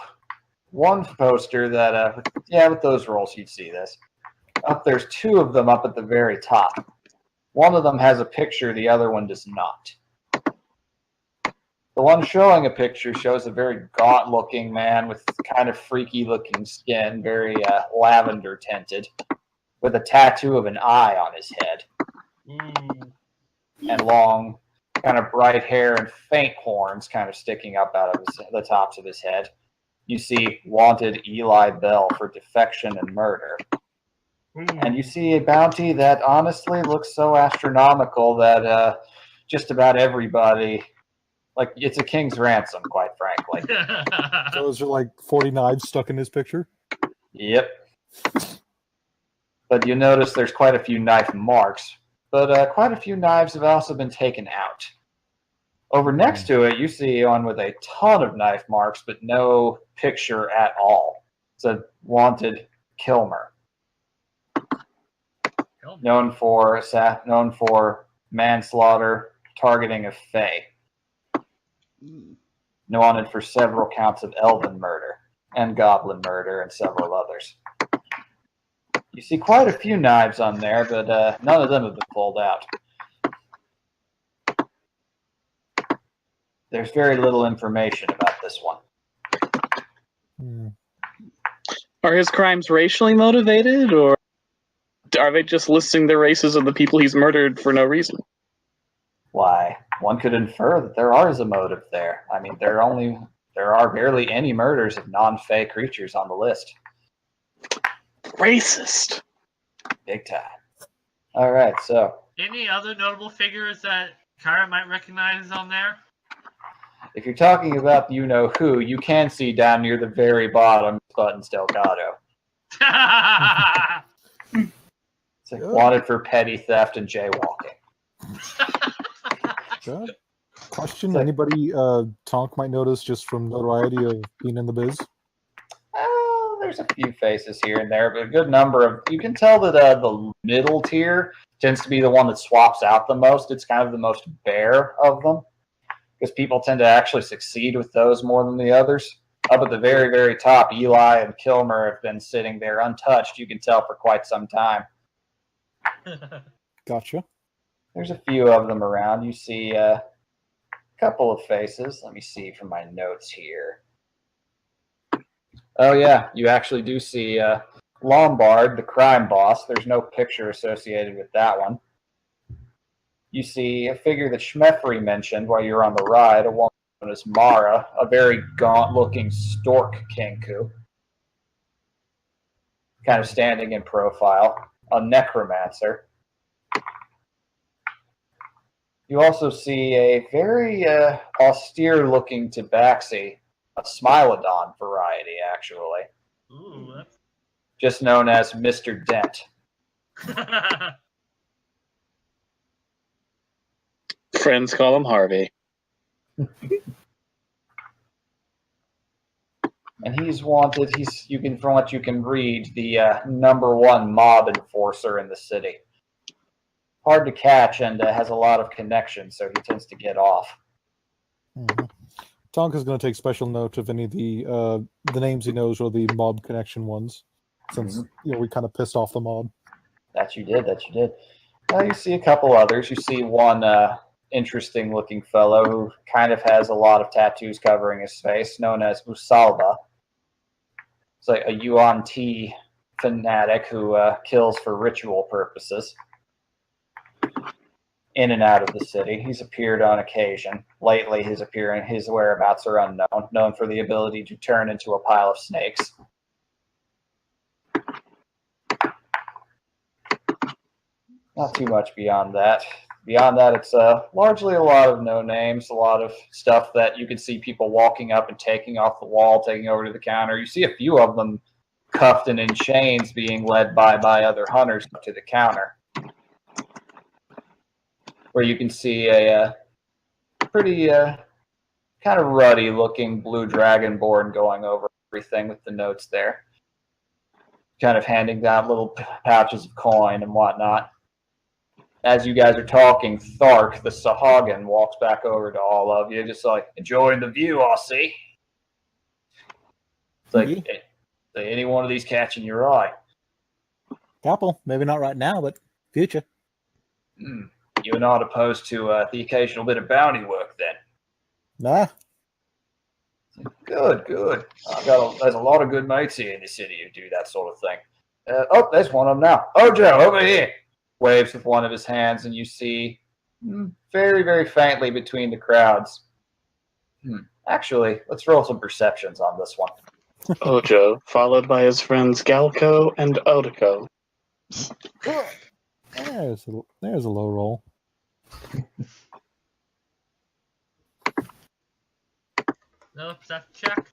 one poster that, with those rolls you'd see this. There's 2 of them up at the very top. One of them has a picture, the other one does not. The one showing a picture shows a very gaunt-looking man with kind of freaky-looking skin, very lavender-tinted, with a tattoo of an eye on his head. And long, kind of bright hair and faint horns kind of sticking up out of the tops of his head. You see wanted Eli Bell for defection and murder. And you see a bounty that honestly looks so astronomical that just about everybody... Like, it's a king's ransom, quite frankly. So those are like 40 knives stuck in his picture? Yep. But you notice there's quite a few knife marks, but quite a few knives have also been taken out. Over next to it, you see one with a ton of knife marks, but no picture at all. It's a wanted Kilmer. Known for manslaughter, targeting of Fae. Wanted for several counts of elven murder and goblin murder and several others. You see quite a few knives on there, but none of them have been pulled out. There's very little information about this one. Are his crimes racially motivated, or are they just listing the races of the people he's murdered for no reason? Why, one could infer that there is a motive there. I mean, there are barely any murders of non-Fae creatures on the list. Racist. Big time. All right, so Any other notable figures that Kara might recognize on there? if you're talking about you-know-who, you can see down near the very bottom Buttons Delgado. It's like wanted for petty theft and jaywalking. Question, anybody Tonk might notice just from notoriety of being in the biz? There's a few faces here and there, but a good number of... You can tell that the middle tier tends to be the one that swaps out the most. It's kind of the most bare of them, because people tend to actually succeed with those more than the others. Up at the very, very top, Eli and Kilmer have been sitting there untouched, you can tell, for quite some time. Gotcha. There's a few of them around. You see a couple of faces. Let me see from my notes here. Oh, yeah, you actually do see Lombard, the crime boss. There's no picture associated with that one. You see a figure that Schmeffrey mentioned while you were on the ride, a woman known as Mara, a very gaunt-looking stork Kenku, kind of standing in profile. A necromancer. You also see a very austere-looking tabaxi, a Smilodon variety, actually, Ooh, that's... just known as Mr. Dent. Friends call him Harvey. And he's wanted. From what you can read, the #1 mob enforcer in the city. Hard to catch and has a lot of connections, so he tends to get off. Mm-hmm. Tonka's going to take special note of any of the names he knows are the mob connection ones, since we kind of pissed off the mob. That you did. You see a couple others. You see one interesting-looking fellow who kind of has a lot of tattoos covering his face, known as Usalba. It's like a Yuan Ti fanatic who kills for ritual purposes. In and out of the city. He's appeared on occasion. Lately, his whereabouts are unknown, known for the ability to turn into a pile of snakes. Not too much beyond that. Beyond that, it's largely a lot of no names, a lot of stuff that you can see people walking up and taking off the wall, taking over to the counter. You see a few of them cuffed and in chains being led by other hunters to the counter, where you can see a pretty kind of ruddy-looking blue dragonborn going over everything with the notes there, kind of handing out little pouches of coin and whatnot. As you guys are talking, Thark, the Sahagin, walks back over to all of you, just like, enjoying the view, I see. It's like, hey, any one of these catching your eye? Couple, maybe not right now, but future. You're not opposed to the occasional bit of bounty work, then? Nah. Good. There's a lot of good mates here in the city who do that sort of thing. There's one of them now. Ojo, over here! Waves with one of his hands, and you see very, very faintly between the crowds. Actually, let's roll some perceptions on this one. Ojo, followed by his friends Galco and Odiko. There's a low roll. No, perception check.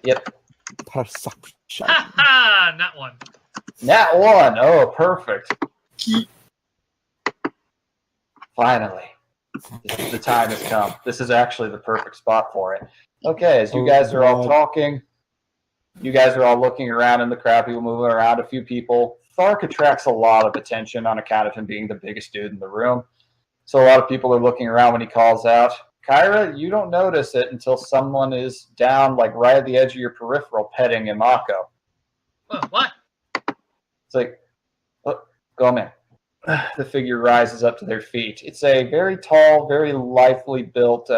Yep. Perception. Ha ha! Not one. Nat 1. Oh, perfect. Finally. The time has come. This is actually the perfect spot for it. Okay, as you guys are all talking, you guys are all looking around in the crowd, people moving around, a few people. Thark attracts a lot of attention on account of him being the biggest dude in the room. So a lot of people are looking around when he calls out. Kyra, you don't notice it until someone is down, like right at the edge of your peripheral, petting Imako. What? It's like, come in. The figure rises up to their feet. It's a very tall, very lithely built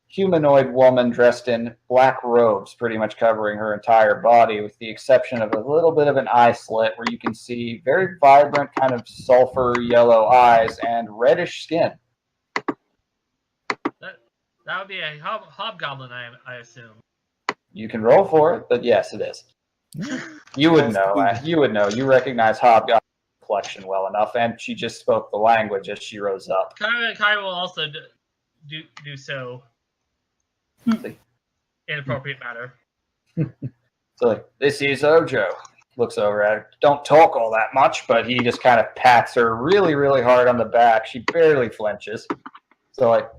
humanoid woman dressed in black robes, pretty much covering her entire body, with the exception of a little bit of an eye slit where you can see very vibrant, kind of sulfur yellow eyes and reddish skin. That would be a hobgoblin, I assume. You can roll for it, but yes, it is. You would know. You would know. You recognize hobgoblin complexion well enough, and she just spoke the language as she rose up. Kyra will also do so in appropriate manner. So, like, this is Ojo. Looks over at her. Don't talk all that much, but he just kind of pats her really, really hard on the back. She barely flinches. So, like,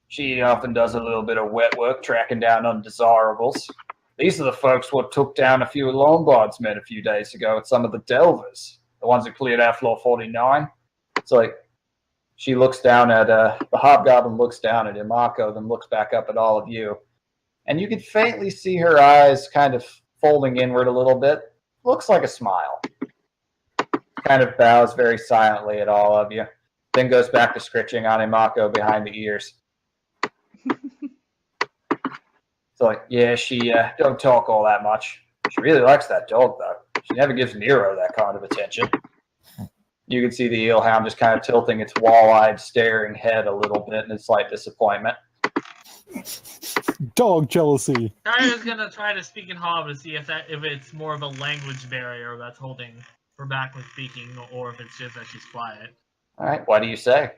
she often does a little bit of wet work tracking down undesirables. These are the folks what took down a few of Lombard's men a few days ago at some of the Delvers. The ones who cleared out floor 49. So, like, she looks down at, the hobgoblin looks down at Imako, then looks back up at all of you. And you can faintly see her eyes kind of folding inward a little bit. Looks like a smile. Kind of bows very silently at all of you. Then goes back to scritching on Imako behind the ears. So, like, yeah, she don't talk all that much. She really likes that dog, though. She never gives Nero that kind of attention. You can see the eelhound just kind of tilting its wall-eyed, staring head a little bit in its slight disappointment. Dog jealousy. Kyra's gonna try to speak in Hob to see if it's more of a language barrier that's holding her back with speaking, or if it's just that she's quiet. All right, what do you say?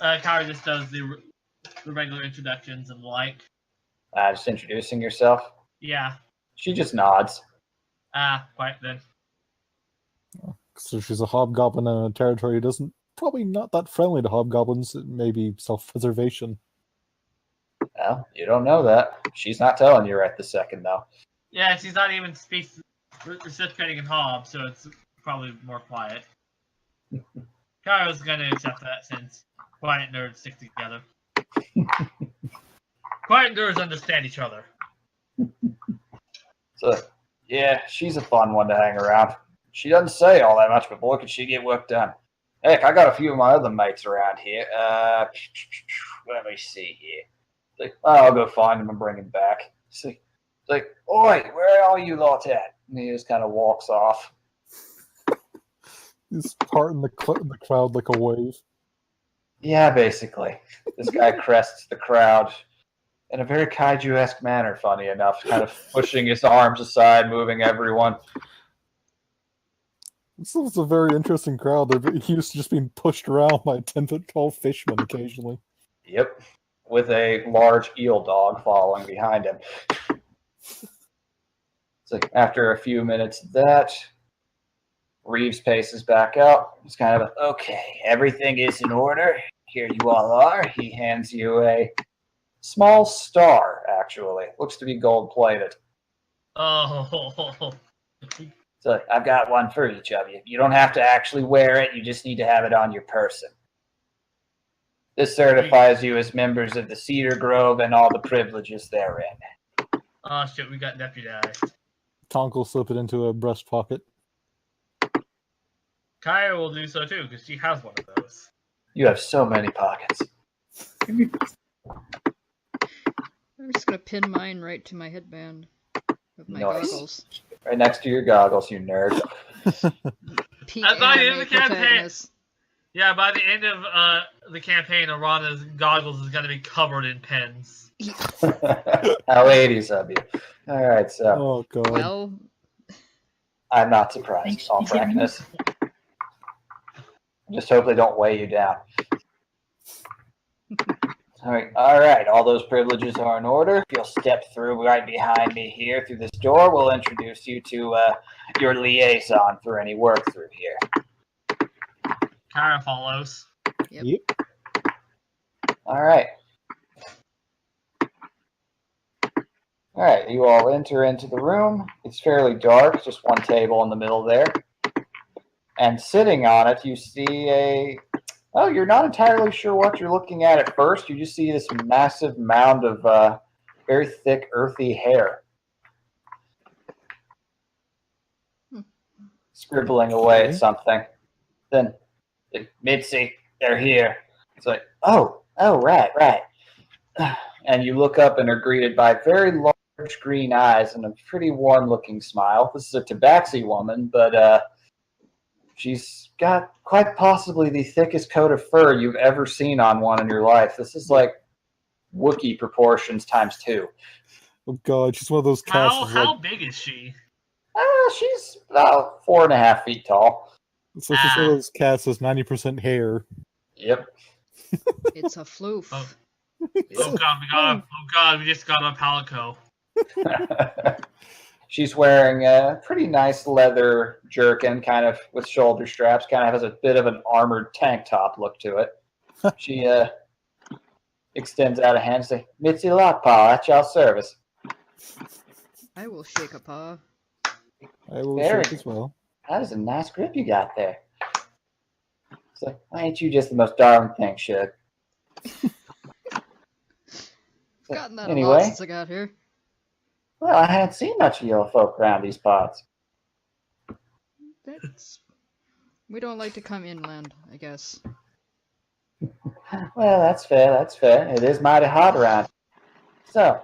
Kyra just does the regular introductions and the like. Just introducing yourself. Yeah. She just nods. Quite then. So she's a hobgoblin in a territory that isn't probably not that friendly to hobgoblins. Maybe self-preservation. Well, you don't know that. She's not telling you right this second, though. Yeah, she's not even reciprocating in Hob, so it's probably more quiet. Kyra's gonna accept that since quiet nerds stick together. Quiet nerds understand each other. So, yeah, she's a fun one to hang around. She doesn't say all that much, but boy, can she get work done. Heck, I got a few of my other mates around here. Let me see here. Like, I'll go find them and bring him back. It's like, oi, where are you lot at? And he just kind of walks off. He's parting the crowd like a wave. Yeah, basically. This guy crests the crowd in a very kaiju-esque manner, funny enough, kind of pushing his arms aside, moving everyone. This is a very interesting crowd. They're used to just being pushed around by 10-foot-tall fishmen occasionally. Yep. With a large eel dog following behind him. It's like after a few minutes of that, Reeves paces back out. He's kind of okay, everything is in order. Here you all are. He hands you a small star, actually. Looks to be gold-plated. Oh. So I've got one for each of you. You don't have to actually wear it. You just need to have it on your person. This certifies you as members of the Cedar Grove and all the privileges therein. Oh shit, we got deputized. Tonk will slip it into a breast pocket. Kyra will do so too, because she has one of those. You have so many pockets. I'm just gonna pin mine right to my headband with my Nice. goggles. Right next to your goggles, you nerd. Peak At the end of anime the campaign- protagonist. Yeah, by the end of the campaign, Arana's goggles is going to be covered in pens. How 80s of you. All right, so Oh god. Well, I'm not surprised, all frankness. Just hope they don't weigh you down. All right, all those privileges are in order. If you'll step through right behind me here through this door, we'll introduce you to your liaison for any work through here. Kyra follows. Yep. All right. All right, you all enter into the room. It's fairly dark, just one table in the middle there. And sitting on it, you see you're not entirely sure what you're looking at first. You just see this massive mound of very thick, earthy hair. Scribbling away at something. Then, Mitzi, they're here. It's like, oh, right. And you look up and are greeted by very large green eyes and a pretty warm-looking smile. This is a Tabaxi woman, but she's got quite possibly the thickest coat of fur you've ever seen on one in your life. This is like Wookiee proportions times 2. Oh god, she's one of those cats. How big is she? She's about 4.5 feet tall. So she's one of those cats that's 90% hair. Yep. it's a floof. Oh. Oh god, we just got a Palico. She's wearing a pretty nice leather jerkin, kind of with shoulder straps, kind of has a bit of an armored tank top look to it. She extends out a hand and says, Mitzi Lockpaw, at y'all's service. I will shake a paw. I will Very shake as well. That is a nice grip you got there. So, why ain't you just the most darling thing, Shug? Gotten that a Anyway. lot since I got here. Well, I hadn't seen much of your folk around these parts. We don't like to come inland, I guess. Well, that's fair. It is mighty hot around. So,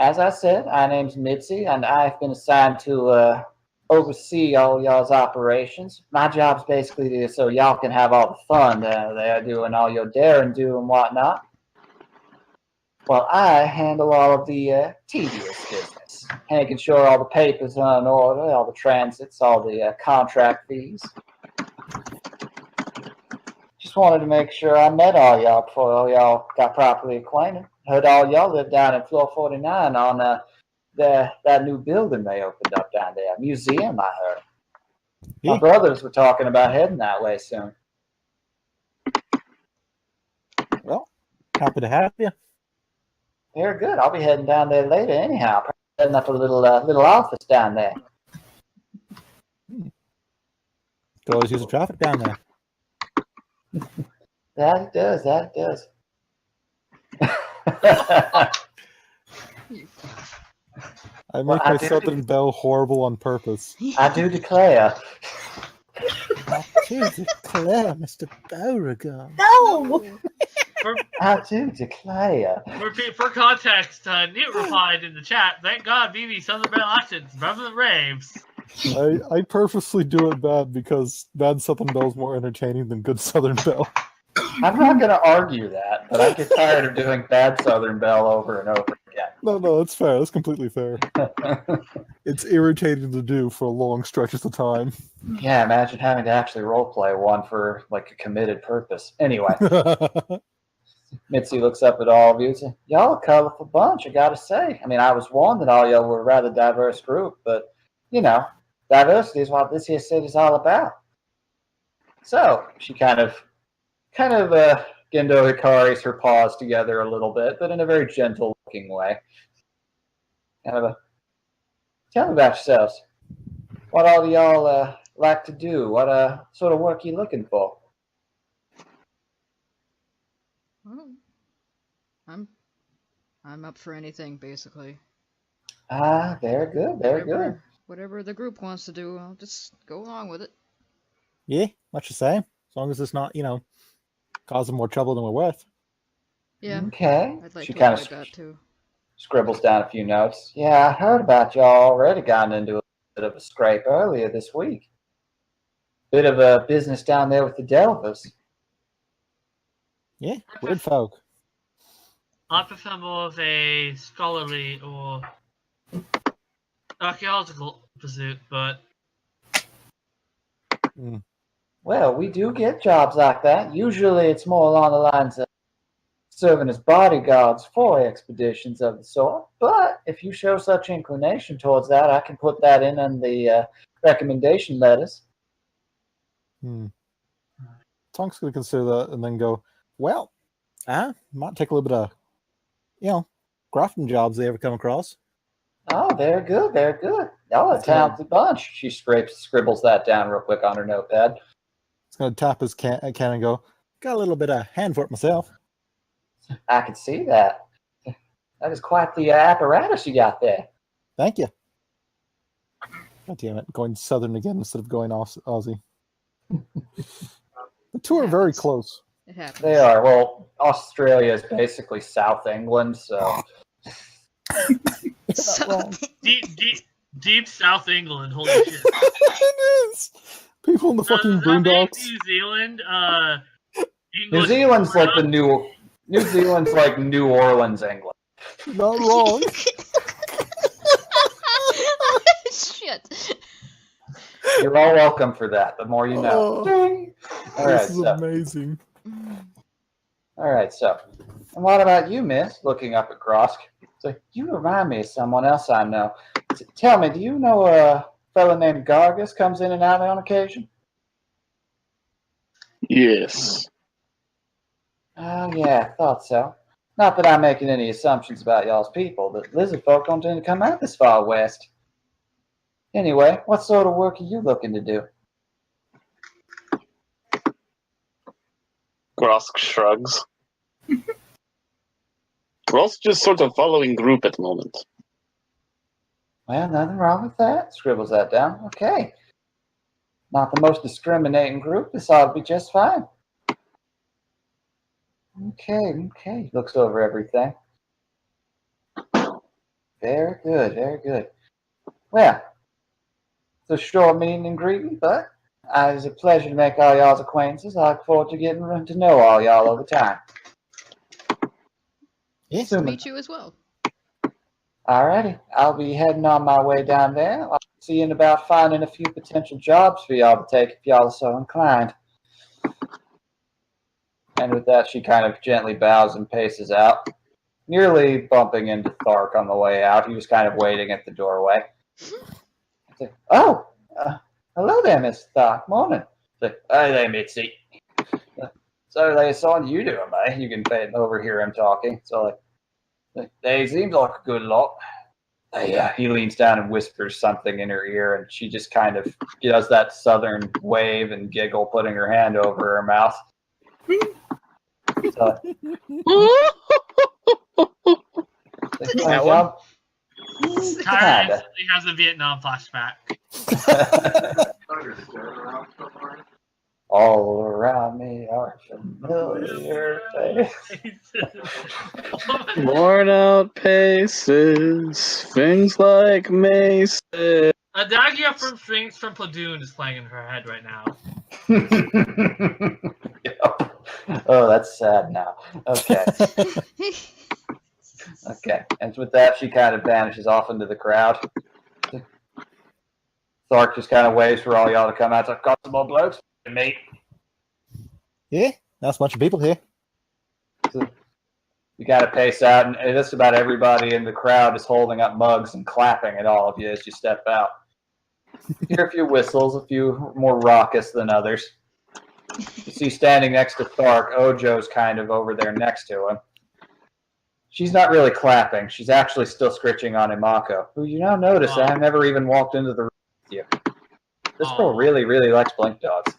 as I said, my name's Mitzi, and I've been assigned to oversee all y'all's operations. My job's basically so y'all can have all the fun they're doing all your daring do and whatnot. Well, I handle all of the tedious business, making sure all the papers are in order, all the transits, all the contract fees. Just wanted to make sure I met all y'all before all y'all got properly acquainted. Heard all y'all live down in floor 49 on that new building they opened up down there. Museum, I heard. My Yeah. brothers were talking about heading that way soon. Well, happy to have you. Very good. I'll be heading down there later anyhow. Probably setting up a little office down there. Could always use the traffic down there. That it does. That it does. I make Well, I my do- Southern Belle horrible on purpose. I do declare. I do declare, Mr. Beauregard. No! I do declare. For context, Newt replied in the chat, "Thank God, BB Southern Belle accents, better than raves." I purposely do it bad because bad Southern Belle's more entertaining than good Southern Belle. I'm not going to argue that, but I get tired of doing bad Southern Belle over and over No, that's fair. That's completely fair. again. It's doing to do for long stretches of time. Yeah, imagine having to actually roleplay one for like a committed purpose. Anyway, Mitzi looks up at all of you and says, "Y'all a colorful bunch, I gotta say. I mean, I was warned that all y'all were a rather diverse group, but, you know, diversity is what this here city's all about." So, she kind of Gendo Hikaris her paws together a little bit, but in a very gentle-looking way. Tell me about yourselves. What all do y'all like to do? What sort of work you looking for? Well, I'm up for anything, basically. Ah, very good, very good. Whatever the group wants to do, I'll just go along with it. Yeah, much the same. As long as it's not, causing more trouble than we're worth. Yeah, Okay. I'd like She to kind avoid of that too. scribbles down a few notes. Yeah, I heard about y'all already gotten into a bit of a scrape earlier this week. Bit of a business down there with the Delvers. Yeah, weird folk. I prefer more of a scholarly or archaeological pursuit, but Well, we do get jobs like that. Usually it's more along the lines of serving as bodyguards for expeditions of the sort. But if you show such inclination towards that, I can put that in on the recommendation letters. Tonk's going to consider that and then go, well, might take a little bit of, grafting jobs they ever come across. Oh, very good, very good. Y'all a talented bunch. She scribbles that down real quick on her notepad. He's going to tap his can and go, got a little bit of hand for it myself. I can see that. That is quite the apparatus you got there. Thank you. God damn it, going Southern again instead of going Aussie. The two are very close. It happens. They are. Well, Australia is basically South England, so You're not wrong. deep South England. Holy shit! It is. People in the fucking Does that make boondocks. New Zealand, New English Zealand's like New Zealand's like New Orleans, England. Not wrong. Shit. You're all welcome for that. The more you know. All right, This is amazing. All right, so, and what about you, miss? Looking up at Grosk. So, you remind me of someone else I know. Tell me, do you know a fellow named Gargus comes in and out on occasion? Yes. Oh, yeah, thought so. Not that I'm making any assumptions about y'all's people, but lizard folk don't tend to come out this far west. Anyway, what sort of work are you looking to do? Grosk shrugs. We're also just sort of following group at the moment. Well, nothing wrong with that. Scribbles that down. Okay. Not the most discriminating group. This ought to be just fine. Okay. Looks over everything. Very good, very good. Well, it's a short meeting and greeting, but it was a pleasure to make all y'all's acquaintances. I look forward to getting to know all y'all over time. Yeah. Nice to meet you as well. Alrighty, I'll be heading on my way down there. I'll see you in about finding a few potential jobs for y'all to take if y'all are so inclined. And with that, she kind of gently bows and paces out, nearly bumping into Thark on the way out. He was kind of waiting at the doorway. It's like, oh, hello there, Miss Thark. Morning. It's like, hey there, Mitzi. So they assigned you to him, eh? You can overhear him talking. So they seems like a good lot. He leans down and whispers something in her ear, and she just kind of does that southern wave and giggle, putting her hand over her mouth. So, That one? Kara Kinda. instantly has a Vietnam flashback. All around me are familiar faces. Worn out paces, things like maces. Adagia from Strings from Platoon is playing in her head right now. Yep. Oh, that's sad now. Okay. Okay. And with that, she kind of vanishes off into the crowd. Thark just kind of waves for all y'all to come out. I've got some more blokes. Mate. Yeah, that's a bunch of people here. So you got to pace out, and just about everybody in the crowd is holding up mugs and clapping at all of you as you step out. You hear a few whistles, a few more raucous than others. You see standing next to Thark, Ojo's kind of over there next to him. She's not really clapping. She's actually still scritching on Imako, who you now notice I never even walked into the room with you. This girl really, really likes Blink Dogs.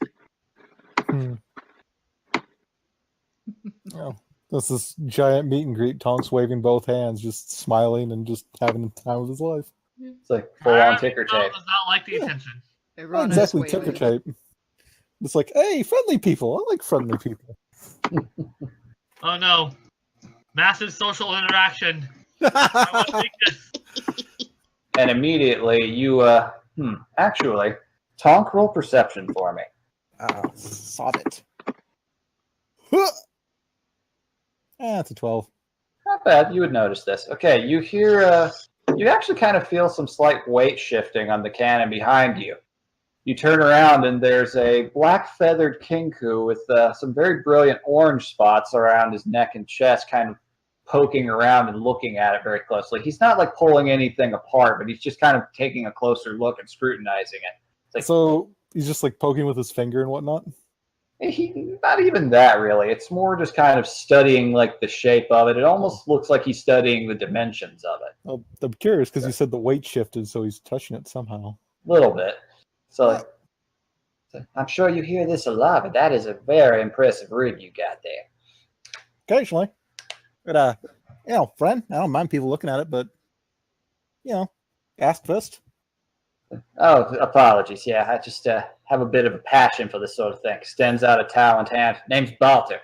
Oh, this is giant meet and greet. Tonks waving both hands, just smiling and just having the time of his life. It's like full-on ticker tape. Does not like the attention. Not Everyone exactly is ticker waving. tape. It's like, hey, friendly people. I like friendly people. Oh no. Massive social interaction. I want to take this. And immediately you, actually, Tonk, roll perception for me. Sod it. That's a 12. Not bad. You would notice this. Okay, you hear, you actually kind of feel some slight weight shifting on the cannon behind you. You turn around and there's a black-feathered kinku with some very brilliant orange spots around his neck and chest, kind of poking around and looking at it very closely. He's not like pulling anything apart, but he's just kind of taking a closer look and scrutinizing it. Like, So he's just like poking with his finger and whatnot? not even that really. It's more just kind of studying like the shape of it. It almost looks like he's studying the dimensions of it. Oh, I'm curious because you said the weight shifted, so he's touching it somehow. A little bit. So I'm sure you hear this a lot, but that is a very impressive rig you got there. Occasionally. But, friend, I don't mind people looking at it, but, ask first. Oh, apologies. Yeah, I just have a bit of a passion for this sort of thing. Extends out a talent hand. Name's Balter.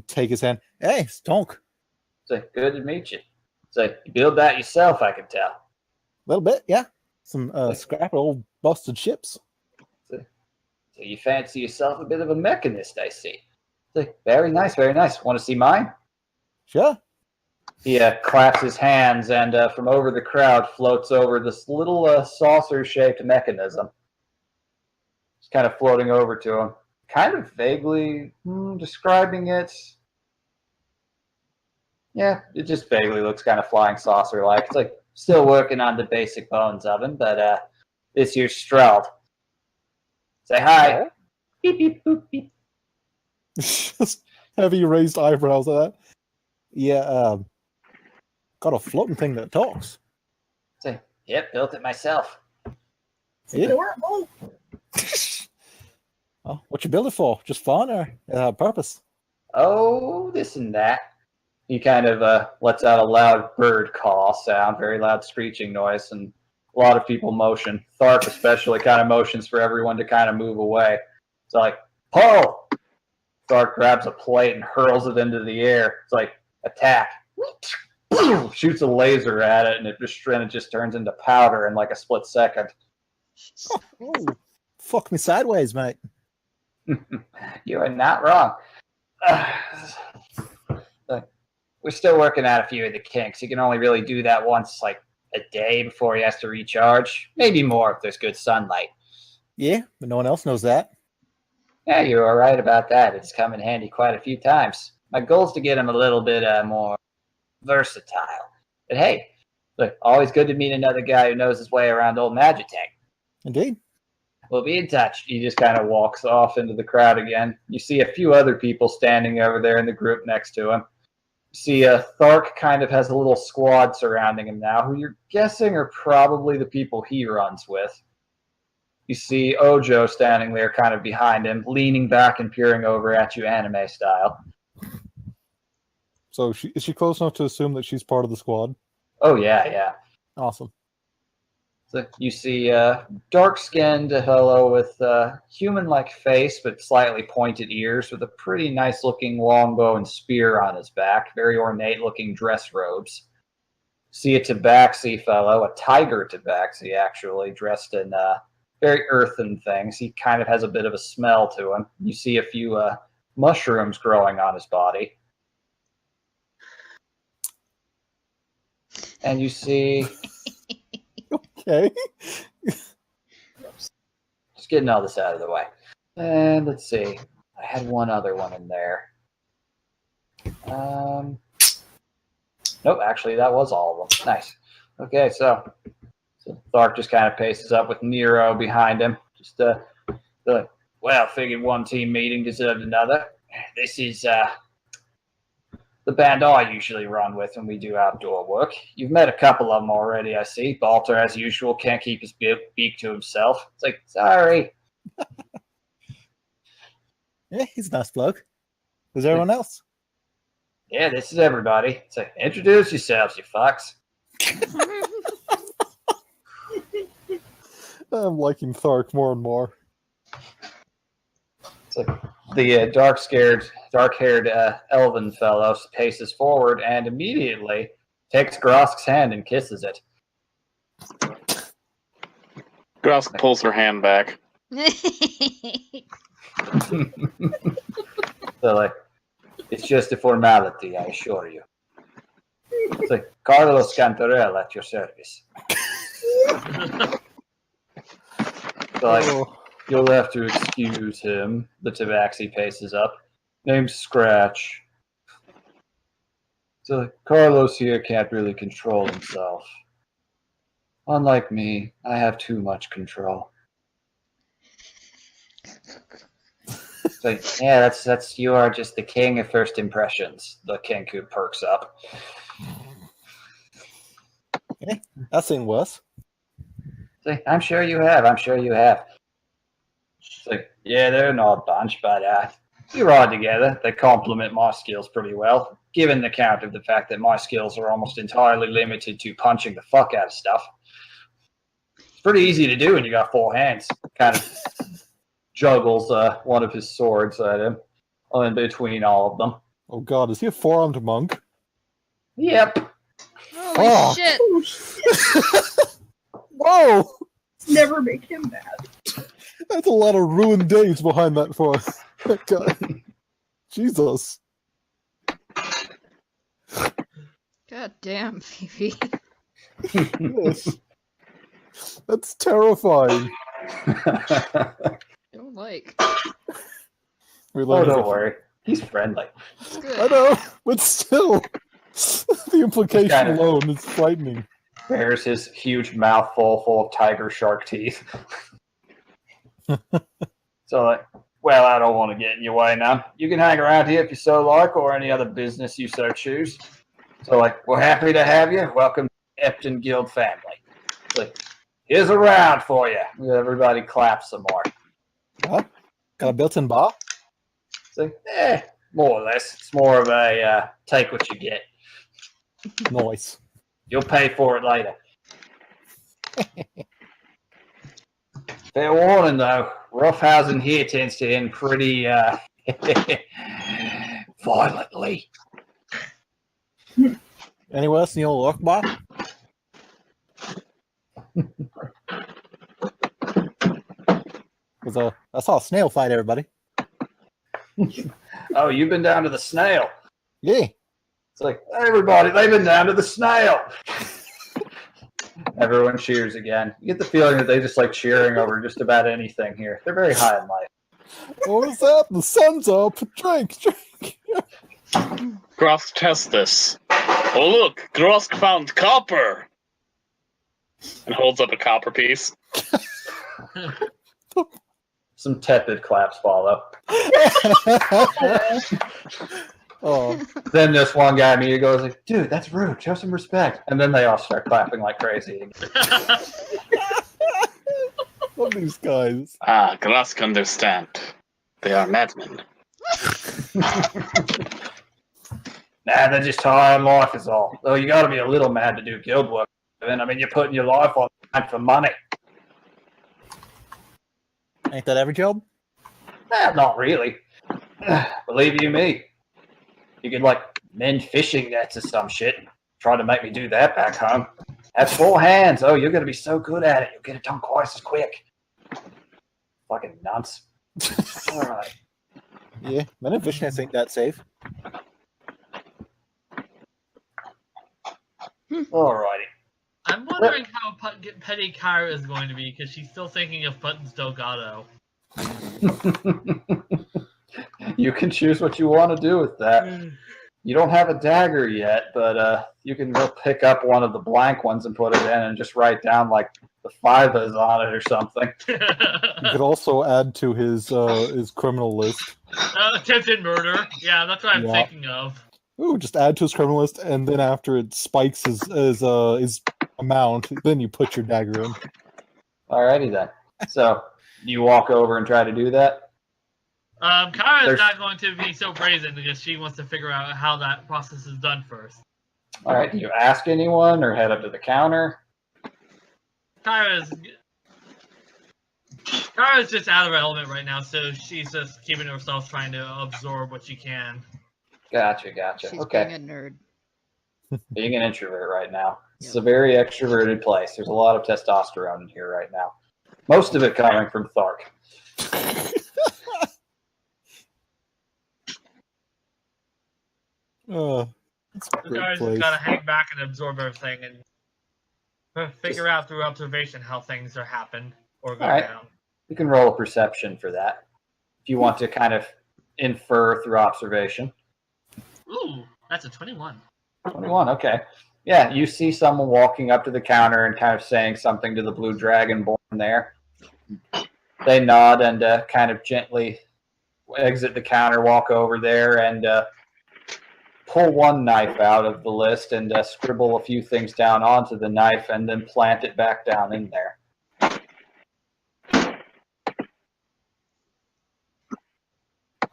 Take his hand. Hey, Stonk. So good to meet you. So you build that yourself, I can tell. A little bit, yeah. Some scrap old busted ships. So you fancy yourself a bit of a mechanist, I see. So, very nice, very nice. Want to see mine? Sure. He claps his hands, and from over the crowd floats over this little saucer-shaped mechanism. Just kind of floating over to him. Kind of vaguely describing it. Yeah, it just vaguely looks kind of flying saucer-like. It's like still working on the basic bones of him, but this here's Streld. Say hi. Beep, beep, boop, beep. Just heavy raised eyebrows at that. Yeah, got a floating thing that talks. Say, yep, built it myself. Yeah. Adorable. Oh, what you build it for? Just fun or purpose? Oh, this and that. He kind of lets out a loud bird call sound, very loud screeching noise, and a lot of people motion. Tharp especially kind of motions for everyone to kind of move away. It's like, pull! Tharp grabs a plate and hurls it into the air. It's like, attack. Shoots a laser at it, and it just turns into powder in like a split second. Oh, fuck me sideways, mate. You are not wrong. We're still working out a few of the kinks. You can only really do that once, like, a day before he has to recharge. Maybe more if there's good sunlight. Yeah, but no one else knows that. Yeah, you're all right about that. It's come in handy quite a few times. My goal's to get him a little bit more versatile. But hey, look, always good to meet another guy who knows his way around old Magitech. Indeed. We'll be in touch. He just kind of walks off into the crowd again. You see a few other people standing over there in the group next to him. You see Thark kind of has a little squad surrounding him now, who you're guessing are probably the people he runs with. You see Ojo standing there kind of behind him, leaning back and peering over at you anime style. So is she close enough to assume that she's part of the squad? Oh, yeah. Awesome. So you see a dark-skinned fellow with a human-like face but slightly pointed ears with a pretty nice-looking longbow and spear on his back. Very ornate-looking dress robes. See a tabaxi fellow, a tiger tabaxi actually, dressed in very earthen things. He kind of has a bit of a smell to him. You see a few mushrooms growing on his body. And you see... Okay. Just getting all this out of the way. And let's see. I had one other one in there. Nope, actually that was all of them. Nice. Okay, so Thark just kind of paces up with Nero behind him. Just well, figured one team meeting deserved another. This is the band I usually run with when we do outdoor work. You've met a couple of them already, I see. Balter, as usual, can't keep his beak to himself. It's like, sorry. Yeah, he's a nice bloke. Who's everyone else? Yeah, this is everybody. It's like, introduce yourselves, you fucks. I'm liking Thark more and more. It's like the dark-haired elven fellow paces forward and immediately takes Grosk's hand and kisses it. Grosk pulls her hand back. So, like, it's just a formality, I assure you. It's like, Carlos Cantarell at your service. So, like, you'll have to excuse him. The tabaxi paces up. Name's Scratch. So, like, Carlos here can't really control himself. Unlike me, I have too much control. So, yeah, that's you are just the king of first impressions. The Kenku perks up. Okay, I've seen worse. So, I'm sure you have. It's like, yeah, they're an odd bunch, but we ride together. They complement my skills pretty well, given the account of the fact that my skills are almost entirely limited to punching the fuck out of stuff. It's pretty easy to do when you got 4 hands. Kind of juggles one of his swords at him in between all of them. Oh god, is he a 4-armed monk? Yep. Holy shit! Oh, shit. Whoa! Never make him mad. That's a lot of ruined days behind that for that guy. Jesus. God damn, Phoebe. Yes. That's terrifying. Don't like. We Oh, learned don't it. worry. He's friendly. It's I good. know, but still, the implication Kind of- alone is frightening. There's his huge mouth full of tiger shark teeth. So, like, well, I don't want to get in your way now. You can hang around here if you so like, or any other business you so choose. So, like, we're happy to have you. Welcome to the Epton Guild family. Like, here's a round for you. Everybody claps some more. Huh? Got a built-in bar? It's like, more or less. It's more of a take what you get. Nice. You'll pay for it later. Fair warning, though. Roughhousing here tends to end pretty violently. Anywhere else in the old Orc bar? I saw a snail fight, everybody. Oh, you've been down to the snail. Yeah. It's like, everybody, they've been down to the snail. Everyone cheers again. You get the feeling that they just like cheering over just about anything here. They're very high in life. What was that? The sun's up. Drink. Grosk, test this. Oh look, Grosk found copper! And holds up a copper piece. Some tepid claps follow. Oh, Then this one guy immediately goes like, "Dude, that's rude. Show some respect." And then they all start clapping like crazy. love these guys. Ah, Grosk understand. They are madmen. Nah, they're just tired of life is all. Though you gotta be a little mad to do guild work. I mean, you're putting your life on the line for money. Ain't that every job? Not really. Believe you me. You could, like, mend fishing nets or some shit. Try to make me do that back home. Have 4 hands. Oh, you're gonna be so good at it. You'll get it done twice as quick. Fucking nuts. Alright. Yeah, mending fish nets ain't that safe. Alrighty. I'm wondering how petty Kyra is going to be because she's still thinking of Buttons Delgado. You can choose what you want to do with that. You don't have a dagger yet, but you can go pick up one of the blank ones and put it in and just write down like the fivas on it or something. You could also add to his criminal list. Attempted murder. Yeah, that's what I'm Yeah. thinking of. Ooh, just add to his criminal list, and then after it spikes his amount, then you put your dagger in. Alrighty then. So you walk over and try to do that. Kyra is There's- not going to be so brazen because she wants to figure out how that process is done first. Alright, do you ask anyone or head up to the counter? Kyra's just out of her element right now, so she's just keeping herself trying to absorb what she can. Gotcha. She's Okay. being a nerd. Being an introvert right now. It's a very extroverted place. There's a lot of testosterone in here right now. Most of it coming from Thark. It's a great Kyra's just place. gotta hang back and absorb everything and figure out through observation how things are happen or go Alright. down. You can roll a perception for that. If you want to kind of infer through observation. Ooh, that's a 21. 21, okay. Yeah, you see someone walking up to the counter and kind of saying something to the blue dragonborn there. They nod and kind of gently exit the counter, walk over there, and pull one knife out of the list and scribble a few things down onto the knife and then plant it back down in there.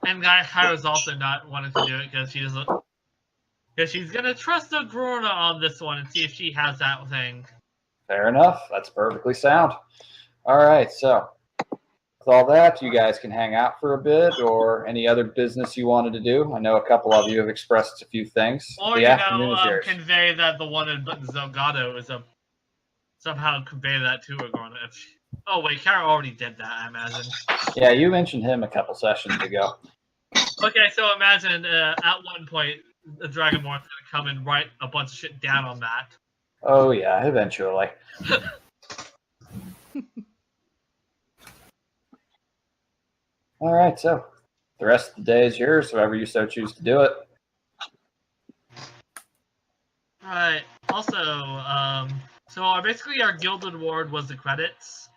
And Kyra's also not wanting to do it because she doesn't. Because she's gonna trust Agrona on this one and see if she has that thing. Fair enough. That's perfectly sound. All right, so with all that, you guys can hang out for a bit or any other business you wanted to do. I know a couple of you have expressed a few things. Or, The you afternoon know, is yours. convey that the one in Zelgado is a. Somehow convey that to Agrona. Oh, wait, Kyra already did that, I imagine. Yeah, you mentioned him a couple sessions ago. Okay, so imagine at one point the Dragonborn's gonna come and write a bunch of shit down on that. Oh, yeah, eventually. All right, so the rest of the day is yours, however you so choose to do it. Alright, also, so basically our guild reward was the credits.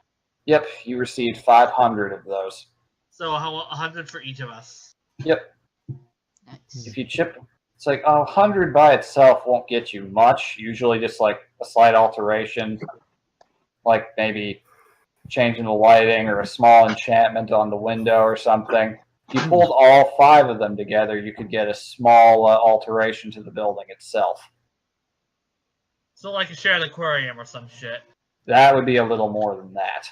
Yep, you received 500 of those. So 100 for each of us. Yep. Nice. If you chip, it's like 100 by itself won't get you much. Usually just like a slight alteration, like maybe changing the lighting or a small enchantment on the window or something. If you pulled all 5 of them together, you could get a small alteration to the building itself. So like a shared aquarium or some shit. That would be a little more than that.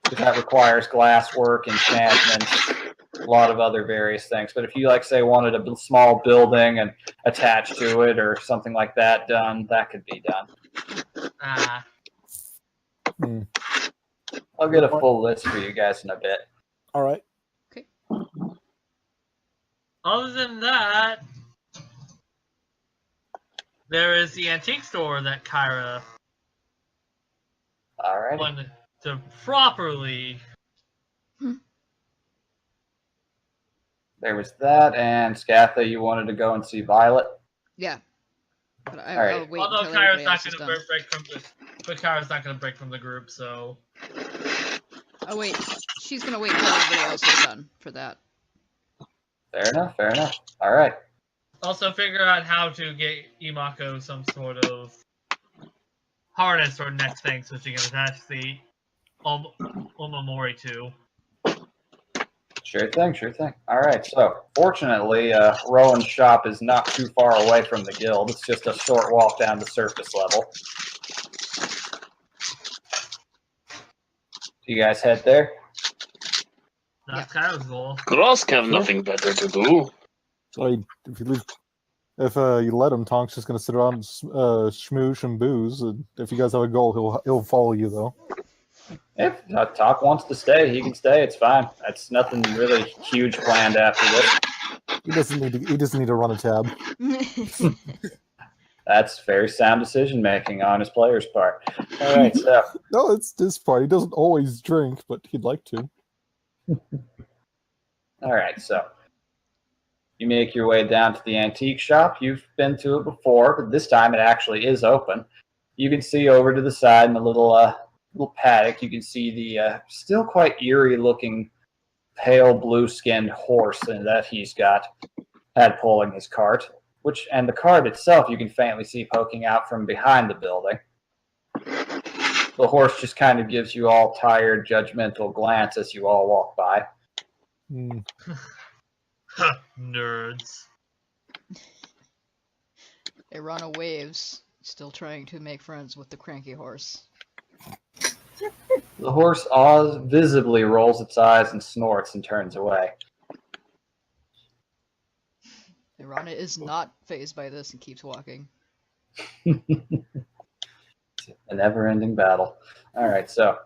Because that requires glass work, enchantments, a lot of other various things. But if you, like, say, wanted a small building and attached to it or something like that done, that could be done. I'll get a full list for you guys in a bit. All right. Other than that, there is the antique store that Kyra All right. wanted to properly There was that, and Scatha, you wanted to go and see Violet? Yeah. But All right. I'll wait Although until Kyra's everybody not else is going to done. break from but Kyra's not going to break from the group, so Oh wait, she's gonna wait until everybody else is done for that. Fair enough, fair enough. All right. also figure out how to get Imako some sort of harness or neck thing so she can attach the Omamori to. Sure thing, sure thing. All right, so fortunately, Rowan's shop is not too far away from the guild. It's just a short walk down to surface level. Do you guys head there? That's Kyra's goal. Grosk have nothing better to do. So if you let him, Tonk's just gonna sit around and schmoosh and booze. And if you guys have a goal, he'll follow you though. If Talk wants to stay, he can stay. It's fine. That's nothing really huge planned after this. He doesn't need to run a tab. That's very sound decision making on his player's part. All right, so No, it's his part. He doesn't always drink, but he'd like to. all right, so you make your way down to the antique shop. You've been to it before, but this time it actually is open. You can see over to the side in a little paddock. You can see the still quite eerie-looking, pale blue-skinned horse that he's had pulling his cart. And the cart itself, you can faintly see poking out from behind the building. The horse just kind of gives you all tired, judgmental glance as you all walk by. Hmm. Nerds. Irana waves, still trying to make friends with the cranky horse. The horse visibly rolls its eyes and snorts and turns away. Irana is not fazed by this and keeps walking. A never-ending battle. All right, so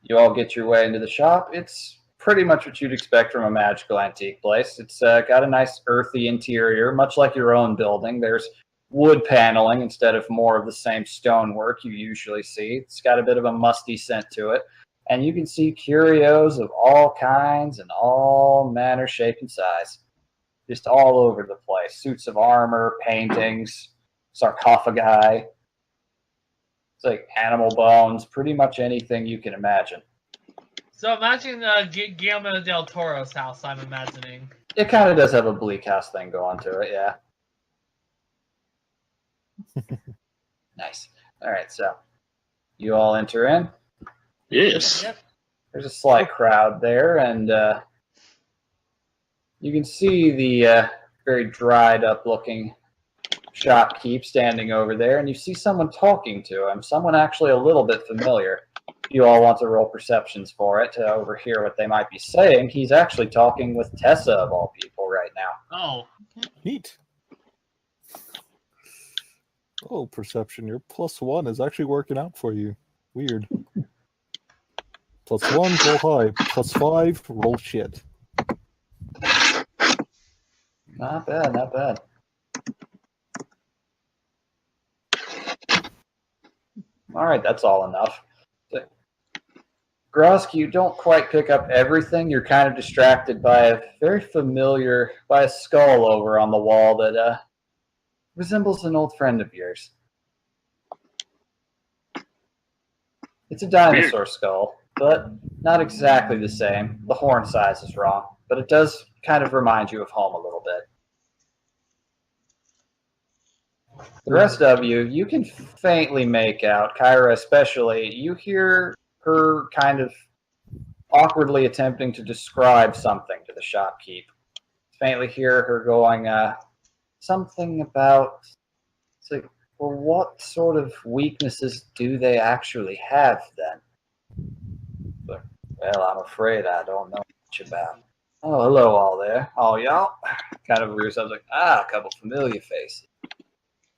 you all get your way into the shop. It's pretty much what you'd expect from a magical antique place. It's got a nice earthy interior, much like your own building. There's wood paneling instead of more of the same stonework you usually see. It's got a bit of a musty scent to it. And you can see curios of all kinds and all manner, shape, and size. Just all over the place. Suits of armor, paintings, sarcophagi. It's like animal bones, pretty much anything you can imagine. So imagine Guillermo del Toro's house, I'm imagining. It kind of does have a bleak house thing going to it, yeah. Nice. All right, so you all enter in. Yes. Yep. There's a slight crowd there, and you can see the very dried up looking shopkeep standing over there, and you see someone talking to him, someone actually a little bit familiar. You all want to roll perceptions for it to overhear what they might be saying. He's actually talking with Tessa, of all people, right now. Oh, Neat. Oh, perception. Your +1 is actually working out for you. Weird. +1, roll high. +5, roll shit. Not bad, not bad. All right, that's all enough. Grosk, you don't quite pick up everything. You're kind of distracted by a skull over on the wall that resembles an old friend of yours. It's a dinosaur skull, but not exactly the same. The horn size is wrong, but it does kind of remind you of home a little bit. The rest of you can faintly make out, Kyra especially, you hear her kind of awkwardly attempting to describe something to the shopkeep. Faintly hear her going, something about, it's like, well, what sort of weaknesses do they actually have then? But, well, I'm afraid I don't know much about. Oh, hello all there. All y'all. Kind of rears up like, a couple familiar faces.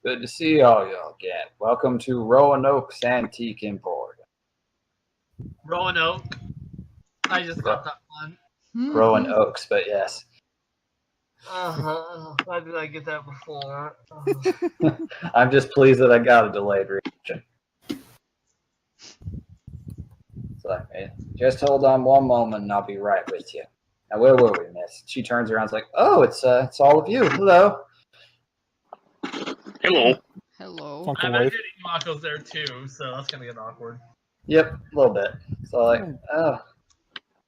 Good to see all y'all again. Welcome to Roanoke's Antique Emporium. Roanoke. I just got that one. Roanoke's, but yes. Why did I get that before? I'm just pleased that I got a delayed reaction. So, hey, just hold on one moment and I'll be right with you. Now, where were we, miss? She turns around and is like, oh, it's all of you. Hello. Hello. Hello. Uncle I'm Wife. getting Mako's there too, so that's gonna get awkward. Yep, a little bit. So like, oh,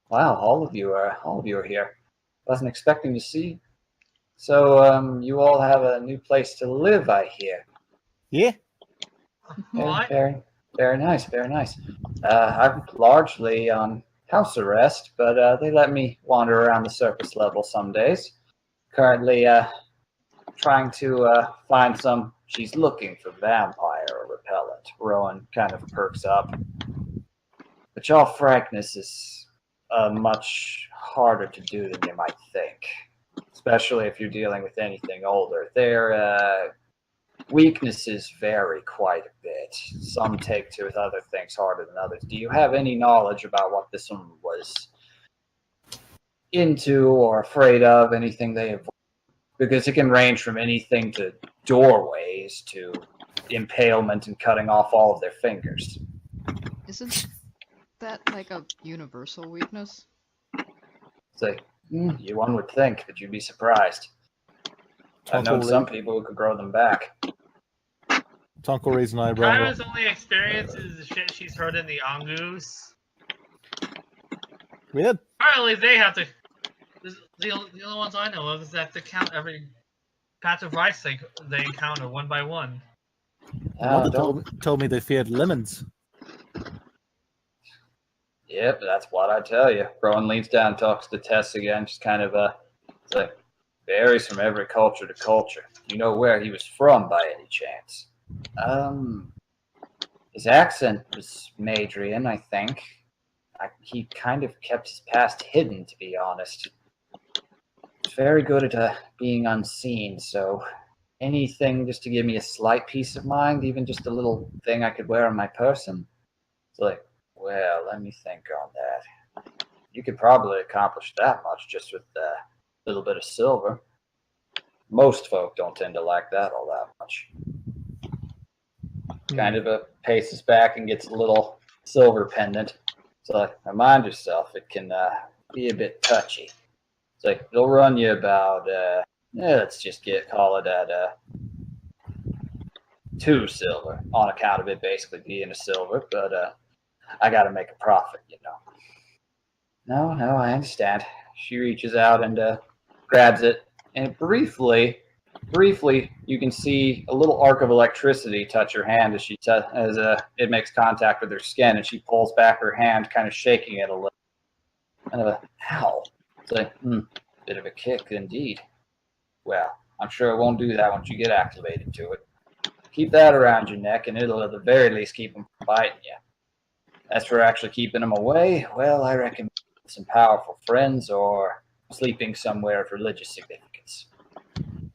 wow, all of you are here. Wasn't expecting to see. So, you all have a new place to live, I hear. Yeah. What? Very, very nice, very nice. I'm largely on house arrest, but they let me wander around the surface level some days. Currently, trying to find some. She's looking for vampire repellent. Rowan kind of perks up. But y'all frankness is much harder to do than you might think, especially if you're dealing with anything older. Their weaknesses vary quite a bit. Some take to with other things harder than others. Do you have any knowledge about what this one was into or afraid of? Anything they avoid? Because it can range from anything to doorways to impalement and cutting off all of their fingers. Isn't that like a universal weakness? It's like, you one would think, but you'd be surprised. I've known some people who could grow them back. Tonko raised an eyebrow. Kyra's only experience is the shit she's heard in the Angus. Weird. Apparently, they have to. The only ones I know of is that they count every patch of rice they encounter one by one. Mother Don't. told me they feared lemons. Yep, that's what I tell you. Rowan leans down and talks to Tess again. Just kind of, it's like, varies from every culture to culture. You know where he was from by any chance? His accent was Madrian, I think. He kind of kept his past hidden, to be honest. He's very good at being unseen, so anything just to give me a slight peace of mind, even just a little thing I could wear on my person. It's like, well, let me think on that. You could probably accomplish that much just with a little bit of silver. Most folk don't tend to like that all that much. Kind of paces back and gets a little silver pendant. So like, remind yourself, it can be a bit touchy. It's like, it'll run you about, let's just call it at 2 silver on account of it basically being a silver, but I got to make a profit, you know. No, I understand. She reaches out and grabs it, and briefly, you can see a little arc of electricity touch her hand as it makes contact with her skin, and she pulls back her hand, kind of shaking it a little. Kind of a ow. It's like, bit of a kick indeed. Well, I'm sure it won't do that once you get activated to it. Keep that around your neck, and it'll at the very least keep them from biting you. As for actually keeping them away, well, I recommend some powerful friends or sleeping somewhere of religious significance.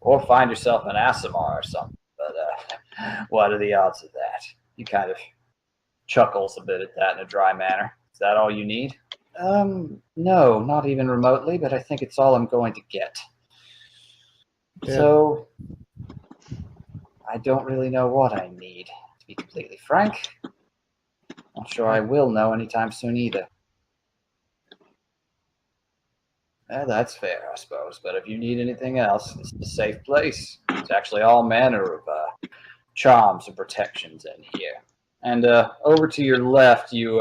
Or find yourself an Aasimar or something. But what are the odds of that? He kind of chuckles a bit at that in a dry manner. Is that all you need? No, not even remotely, but I think it's all I'm going to get. Yeah. So, I don't really know what I need, to be completely frank. Not sure I will know anytime soon either. That's fair, I suppose. But if you need anything else, it's a safe place. It's actually all manner of charms and protections in here. And over to your left, you...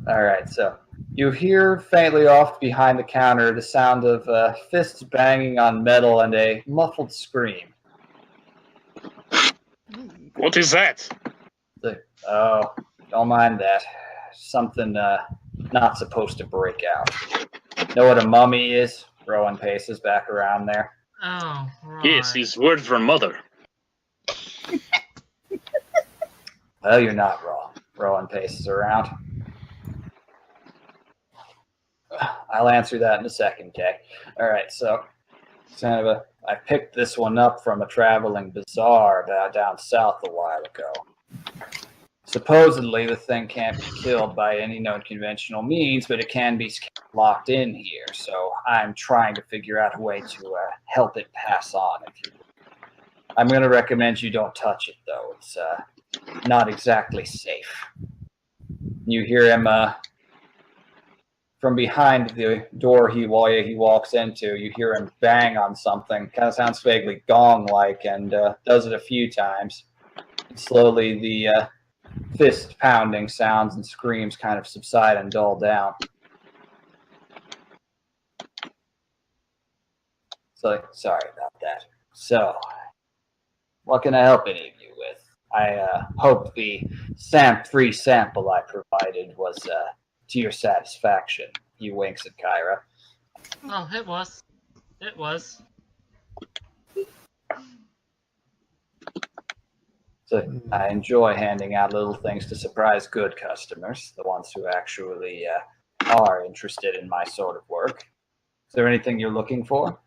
All right, so you hear faintly off behind the counter the sound of fists banging on metal and a muffled scream. What is that? Oh, don't mind that. Something not supposed to break out. Know what a mummy is? Rowan paces back around there. Oh, right. Yes, his word for mother. Well, you're not wrong. Rowan paces around. I'll answer that in a second, Kay. All right, so I picked this one up from a traveling bazaar down south a while ago. Supposedly, the thing can't be killed by any known conventional means, but it can be locked in here. So I'm trying to figure out a way to help it pass on. If you I'm going to recommend you don't touch it, though. It's not exactly safe. You hear him from behind the door he walks into. You hear him bang on something. Kind of sounds vaguely gong-like, and does it a few times. And slowly, the fist pounding sounds and screams kind of subside and dull down. So sorry about that. So, what can I help any of you with? I hope the free sample I provided was to your satisfaction. He winks at Kyra. Oh, it was. It was. So I enjoy handing out little things to surprise good customers, the ones who actually are interested in my sort of work. Is there anything you're looking for?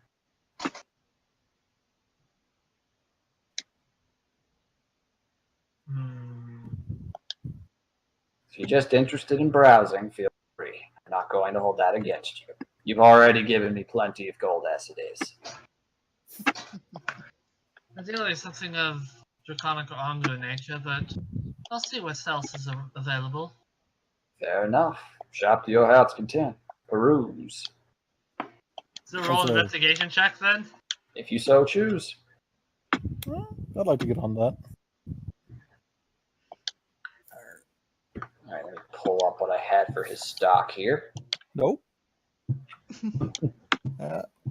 If you're just interested in browsing, feel free. I'm not going to hold that against you. You've already given me plenty of gold as it is. Ideally, something of draconic or Ongu nature, but I'll see what else is available. Fair enough. Shop to your heart's content. Peruse. So roll an Okay. investigation check then? If you so choose. I'd like to get on that. All right, let me pull up what I had for his stock here. Nope.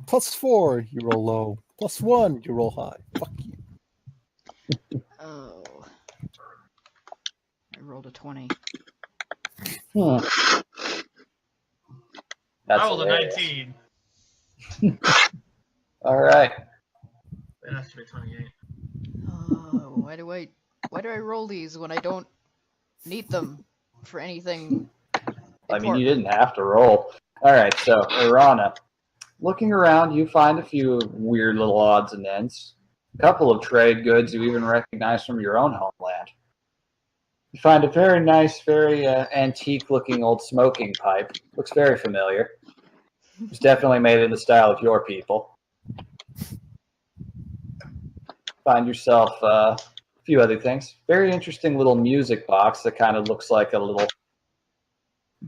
+4, you roll low. +1, you roll high. Fuck you. Oh. I rolled a 20. That's I rolled a hilarious. 19. All right. It has to be 28. Oh, why do I roll these when I don't need them for anything? I mean, you didn't have to roll. All right, so Irana, looking around, you find a few weird little odds and ends. A couple of trade goods you even recognize from your own homeland. You find a very nice, very antique-looking old smoking pipe. Looks very familiar. It's definitely made in the style of your people. Find yourself a few other things. Very interesting little music box that kind of looks like a little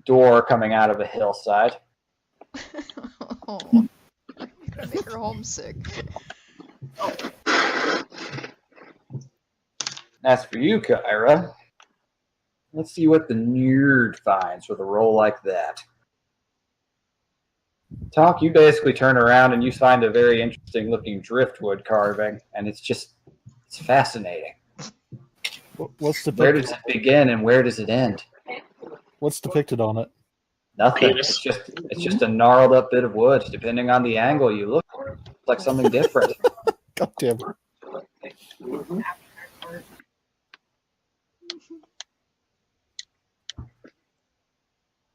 door coming out of a hillside. Oh, you're gonna make her homesick. As for you, Kyra, let's see what the nerd finds with a roll like that. Talk, you basically turn around and you find a very interesting looking driftwood carving, and it's fascinating. What's Where depicted? does it begin and where does it end? What's depicted on it? Nothing. Penis. It's just a gnarled up bit of wood. Depending on the angle you look, it's like something different. God damn it.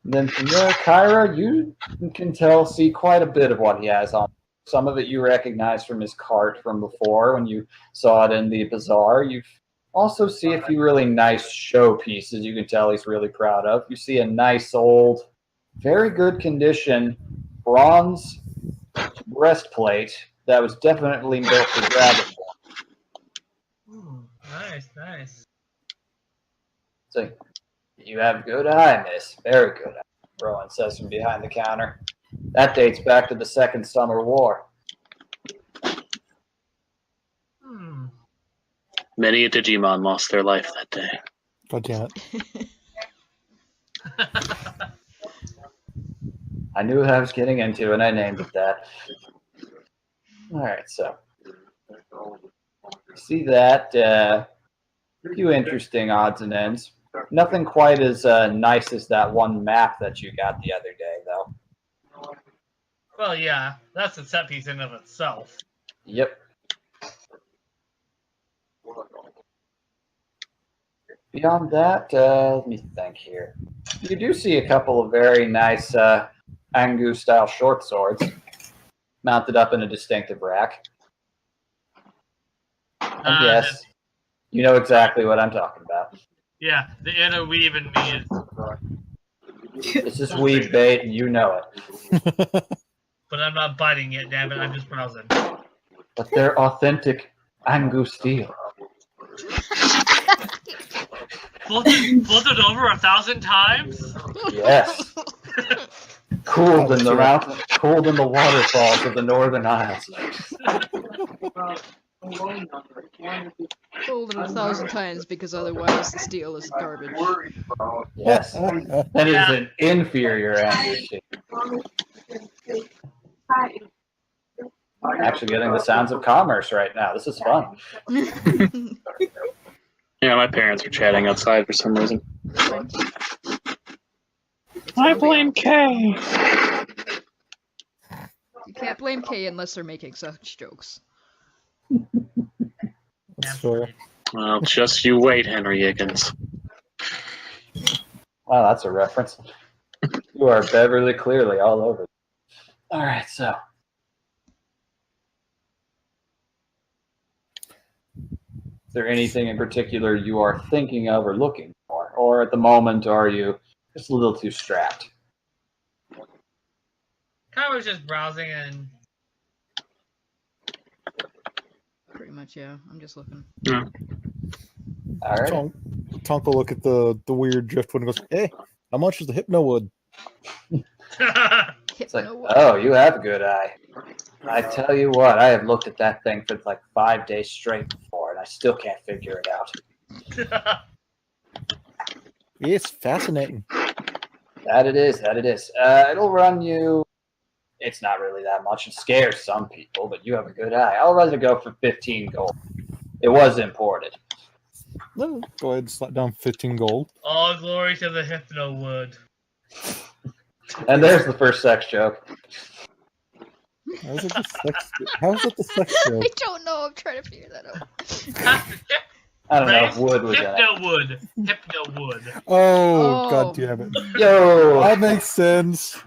Then from there, Kyra, you can see quite a bit of what he has on. Some of it you recognize from his cart from before when you saw it in the bazaar. You also see a few really nice showpieces you can tell he's really proud of. You see a nice old, very good condition bronze breastplate that was definitely built for dragon. Ooh, nice. So, you have good eye, miss. Very good eye, Rowan says from behind the counter. That dates back to the Second Summer War. Many a Digimon lost their life that day. God damn it. I knew what I was getting into, and I named it that. All right, so see that. A few interesting odds and ends. Nothing quite as nice as that one map that you got the other day, though. Well, yeah, that's a set piece in of itself. Yep. Beyond that, let me think here. You do see a couple of very nice Angu-style short swords mounted up in a distinctive rack. And yes, you know exactly what I'm talking about. Yeah, the inner weave in me is. This is weed bait, and you know it. But I'm not biting it, damn it, I'm just browsing. But they're authentic Angus steel. Floated over 1,000 times? Yes. Cooled in the waterfalls of the Northern Isles. Fold it 1,000 times because otherwise the steel is garbage. Yes. That is an inferior Angus steel. I'm actually getting the sounds of commerce right now. This is fun. Yeah, my parents are chatting outside for some reason. Fine. It's I ambiance. blame Kay. You can't blame Kay unless they're making such jokes. That's fair. Well, just you wait, Henry Higgins. Wow, that's a reference. You are Beverly Clearly all over. All right, so. Is there anything in particular you are thinking of or looking for? Or at the moment, are you just a little too strapped? Kai was just browsing and Pretty much, yeah. I'm just looking. All right. Tonk will look at the weird driftwood and goes, "Hey, how much is the hypno wood?" It's like, oh, you have a good eye. I tell you what, I have looked at that thing for like 5 days straight before, and I still can't figure it out. It's fascinating. That it is. It'll run you. It's not really that much. It scares some people, but you have a good eye. I'll let it go for 15 gold. It was imported. No, go ahead and slap down 15 gold. All glory to the Hypno Wood. And there's the first sex joke. How's it the sex joke? I don't know. I'm trying to figure that out. I don't know if wood was in it. Hypno Wood. Hypno Wood. Oh, Oh. god damn it. Yo! That makes sense.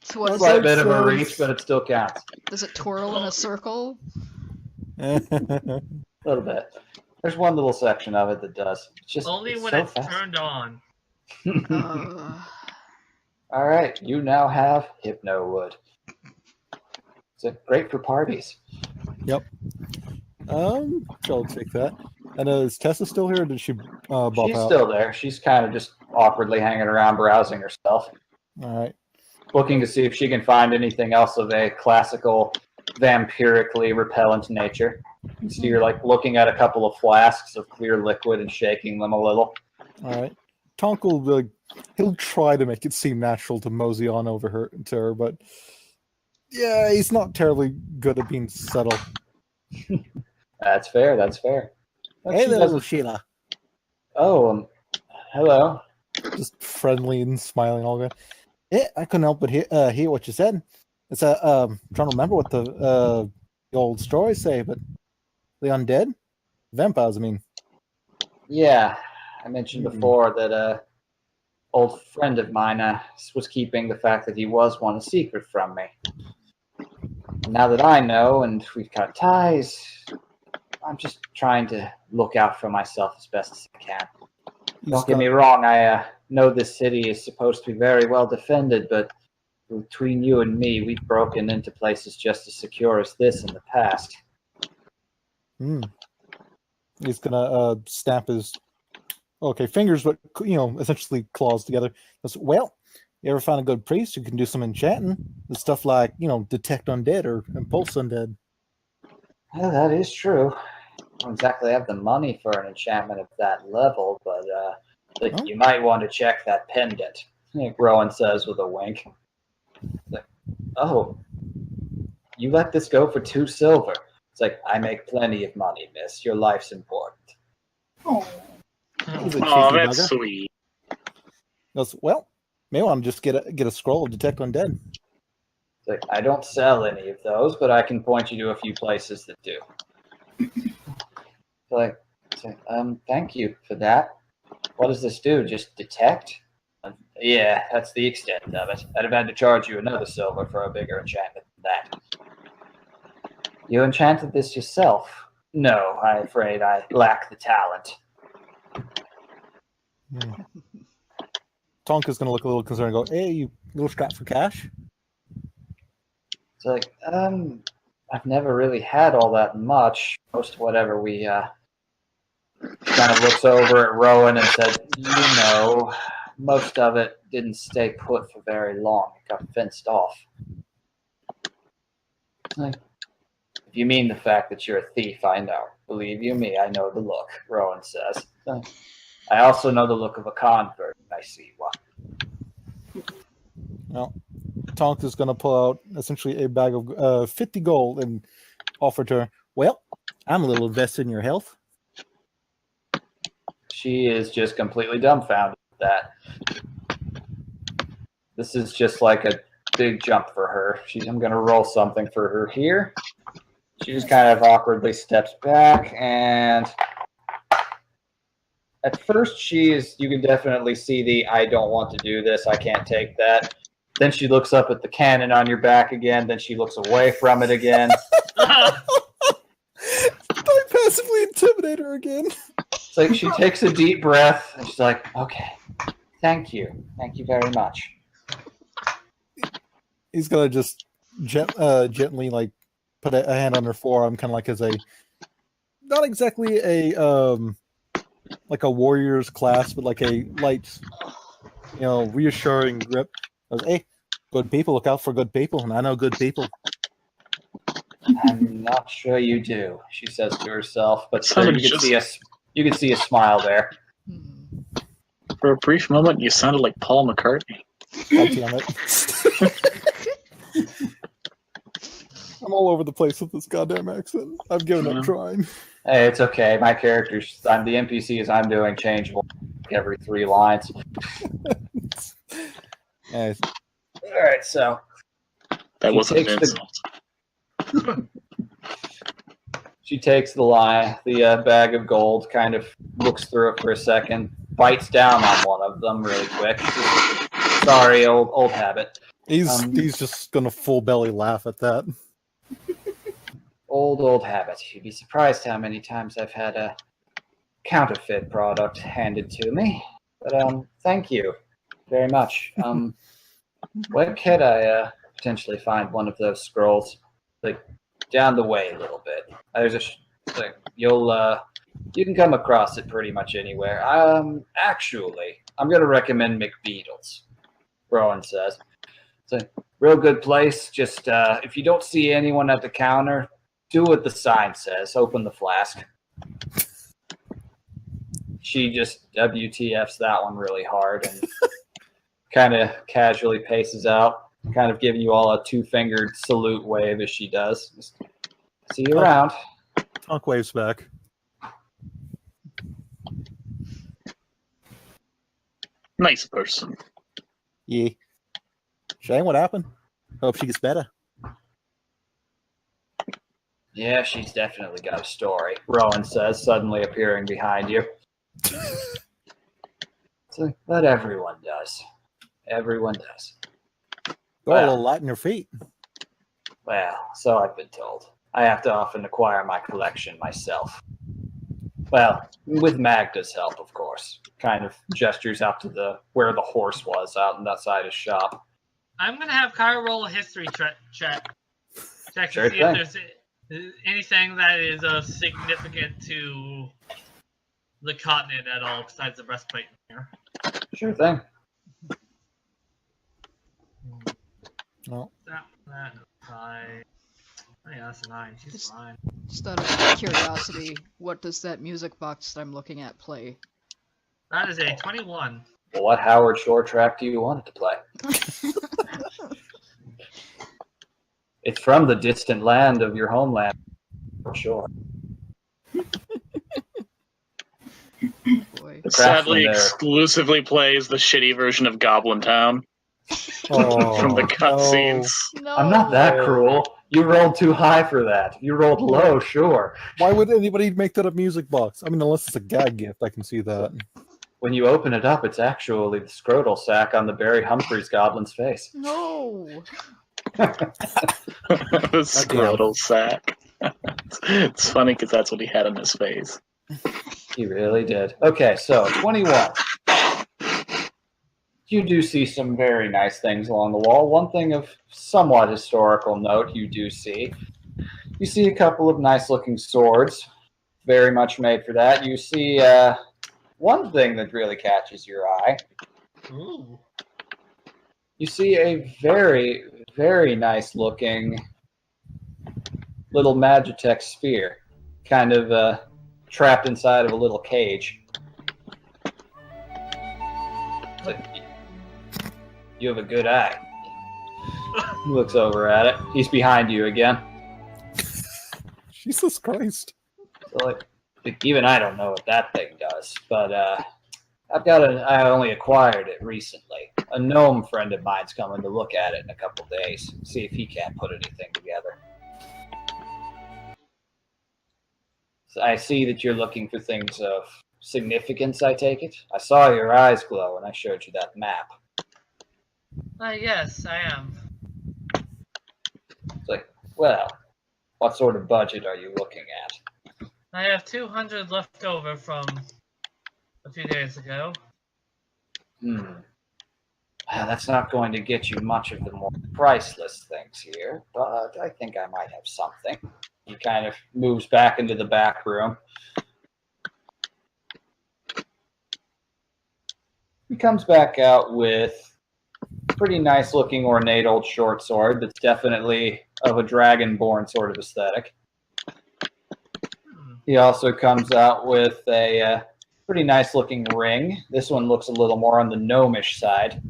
So what is Slight it? bit of a sense. reach, but it still counts. Does it twirl in a circle? A little bit. There's one little section of it that does. It's just Only it's when so it's fast. turned on. All right, you now have Hypno Wood. It's great for parties. I'll take that. And is Tessa still here, or did she bop She's out? still there. She's kind of just awkwardly hanging around, browsing herself, All right. looking to see if she can find anything else of a classical, vampirically repellent nature. You see her like looking at a couple of flasks of clear liquid and shaking them a little. All right. Tonk will he'll try to make it seem natural to mosey on over to her, but yeah, he's not terribly good at being subtle. That's fair. But Hey she there, doesn't- little Sheila. Oh, hello. Just friendly and smiling all good. Yeah, I couldn't help but hear what you said. It's trying to remember what the old stories say, but the undead, vampires. I mean, Yeah, I mentioned before that a old friend of mine was keeping the fact that he was one a secret from me. Now that I know and we've got ties, I'm just trying to look out for myself as best as I can. Don't get me wrong, I know this city is supposed to be very well defended, but between you and me, we've broken into places just as secure as this in the past. He's gonna snap his fingers, but essentially claws together. He goes, well, you ever find a good priest who can do some enchanting? The stuff like detect undead or impulse undead. Well, that is true. I don't exactly have the money for an enchantment of that level, but you might want to check that pendant, Rowan says with a wink. Like, oh, you let this go for 2 silver. It's like, I make plenty of money, miss. Your life's important. He's a Oh, cheeky that's bugger. sweet. He goes, well, maybe I'll just get a scroll of detect undead. It's like, I don't sell any of those, but I can point you to a few places that do. Thank you for that. What does this do? Just detect? Yeah, that's the extent of it. I'd have had to charge you another silver for a bigger enchantment than that. You enchanted this yourself? No, I'm afraid I lack the talent. Tonka's gonna look a little concerned and go, hey, you little strapped for cash? It's like, I've never really had all that much. Most of whatever we kind of looks over at Rowan and said, most of it didn't stay put for very long. It got fenced off. Like, if you mean the fact that you're a thief, I know. Believe you me, I know the look, Rowan says. I also know the look of a convert. I see one. Well, Tonk is going to pull out essentially a bag of 50 gold and offer to her. Well, I'm a little invested in your health. She is just completely dumbfounded at that. This is just like a big jump for her. I'm going to roll something for her here. She just kind of awkwardly steps back, and at first you can definitely see the I don't want to do this, I can't take that. Then she looks up at the cannon on your back again, then she looks away from it again. I passively intimidate her again. It's like she takes a deep breath, and she's like, okay, thank you very much. He's going to just gently like put a hand on her forearm, kind of like as a, not exactly a like a warrior's clasp, but like a light, reassuring grip. Goes, hey, good people, look out for good people, and I know good people. I'm not sure you do, she says to herself, but Someone you can see a smile there. For a brief moment, you sounded like Paul McCartney. God damn it. I'm all over the place with this goddamn accent. I've given up trying. Hey, it's okay. My characters, the NPCs I'm doing changeable every 3 lines. Nice. All right, so That She wasn't an takes insult. she takes the bag of gold, kind of looks through it for a second, bites down on one of them really quick. Sorry, old habit. He's just gonna full belly laugh at that. Old habit. You'd be surprised how many times I've had a counterfeit product handed to me. But thank you very much. Where could I potentially find one of those scrolls? Like down the way a little bit. There's you can come across it pretty much anywhere. Actually, I'm gonna recommend McBeadle's. Rowan says it's a real good place. Just if you don't see anyone at the counter, do what the sign says. Open the flask. She just WTFs that one really hard and kind of casually paces out, kind of giving you all a 2-fingered salute wave as she does. Just, see you around. Tonk waves back. Nice person. Yeah. Shane, what happened? Hope she gets better. Yeah, she's definitely got a story, Rowan says, suddenly appearing behind you. So, but everyone does. Everyone does. Got a little light in your feet. Well, so I've been told. I have to often acquire my collection myself. Well, with Magda's help, of course. Kind of gestures out to where the horse was, out in that side of shop. I'm gonna have Kyle roll a history check Sure to see thing. if there's anything that is significant to the continent at all besides the breastplate in here. Sure thing. No. That five. Oh yeah, that's a 9. She's Just- fine. Just out of curiosity, what does that music box that I'm looking at play? That is a 21. Well, what Howard Shore track do you want it to play? It's from the distant land of your homeland, for sure. Boy. It sadly there. exclusively plays the shitty version of Goblin Town Oh, from the no. cutscenes. No. I'm not that cruel. You rolled too high for that. If you rolled low, sure. Why would anybody make that a music box? I mean, unless it's a gag gift, I can see that. When you open it up, it's actually the scrotal sack on the Barry Humphries goblin's face. No. The scrotal sack. It's funny because that's what he had on his face. He really did. Okay, so 21. You do see some very nice things along the wall. One thing of somewhat historical note you do see You see a couple of nice-looking swords, very much made for that. You see one thing that really catches your eye. Ooh. You see a very, very nice-looking little Magitech sphere, kind of trapped inside of a little cage. It's like, you have a good eye. He looks over at it. He's behind you again. Jesus Christ. So like, even I don't know what that thing does, but I only acquired it recently. A gnome friend of mine's coming to look at it in a couple days, see if he can't put anything together. So I see that you're looking for things of significance, I take it? I saw your eyes glow when I showed you that map. Yes, I am. It's like, well, what sort of budget are you looking at? I have 200 left over from a few days ago. That's not going to get you much of the more priceless things here, but I think I might have something. He kind of moves back into the back room. He comes back out with a pretty nice looking ornate old short sword that's definitely of a dragonborn sort of aesthetic. He also comes out with a pretty nice looking ring. This one looks a little more on the gnomish side.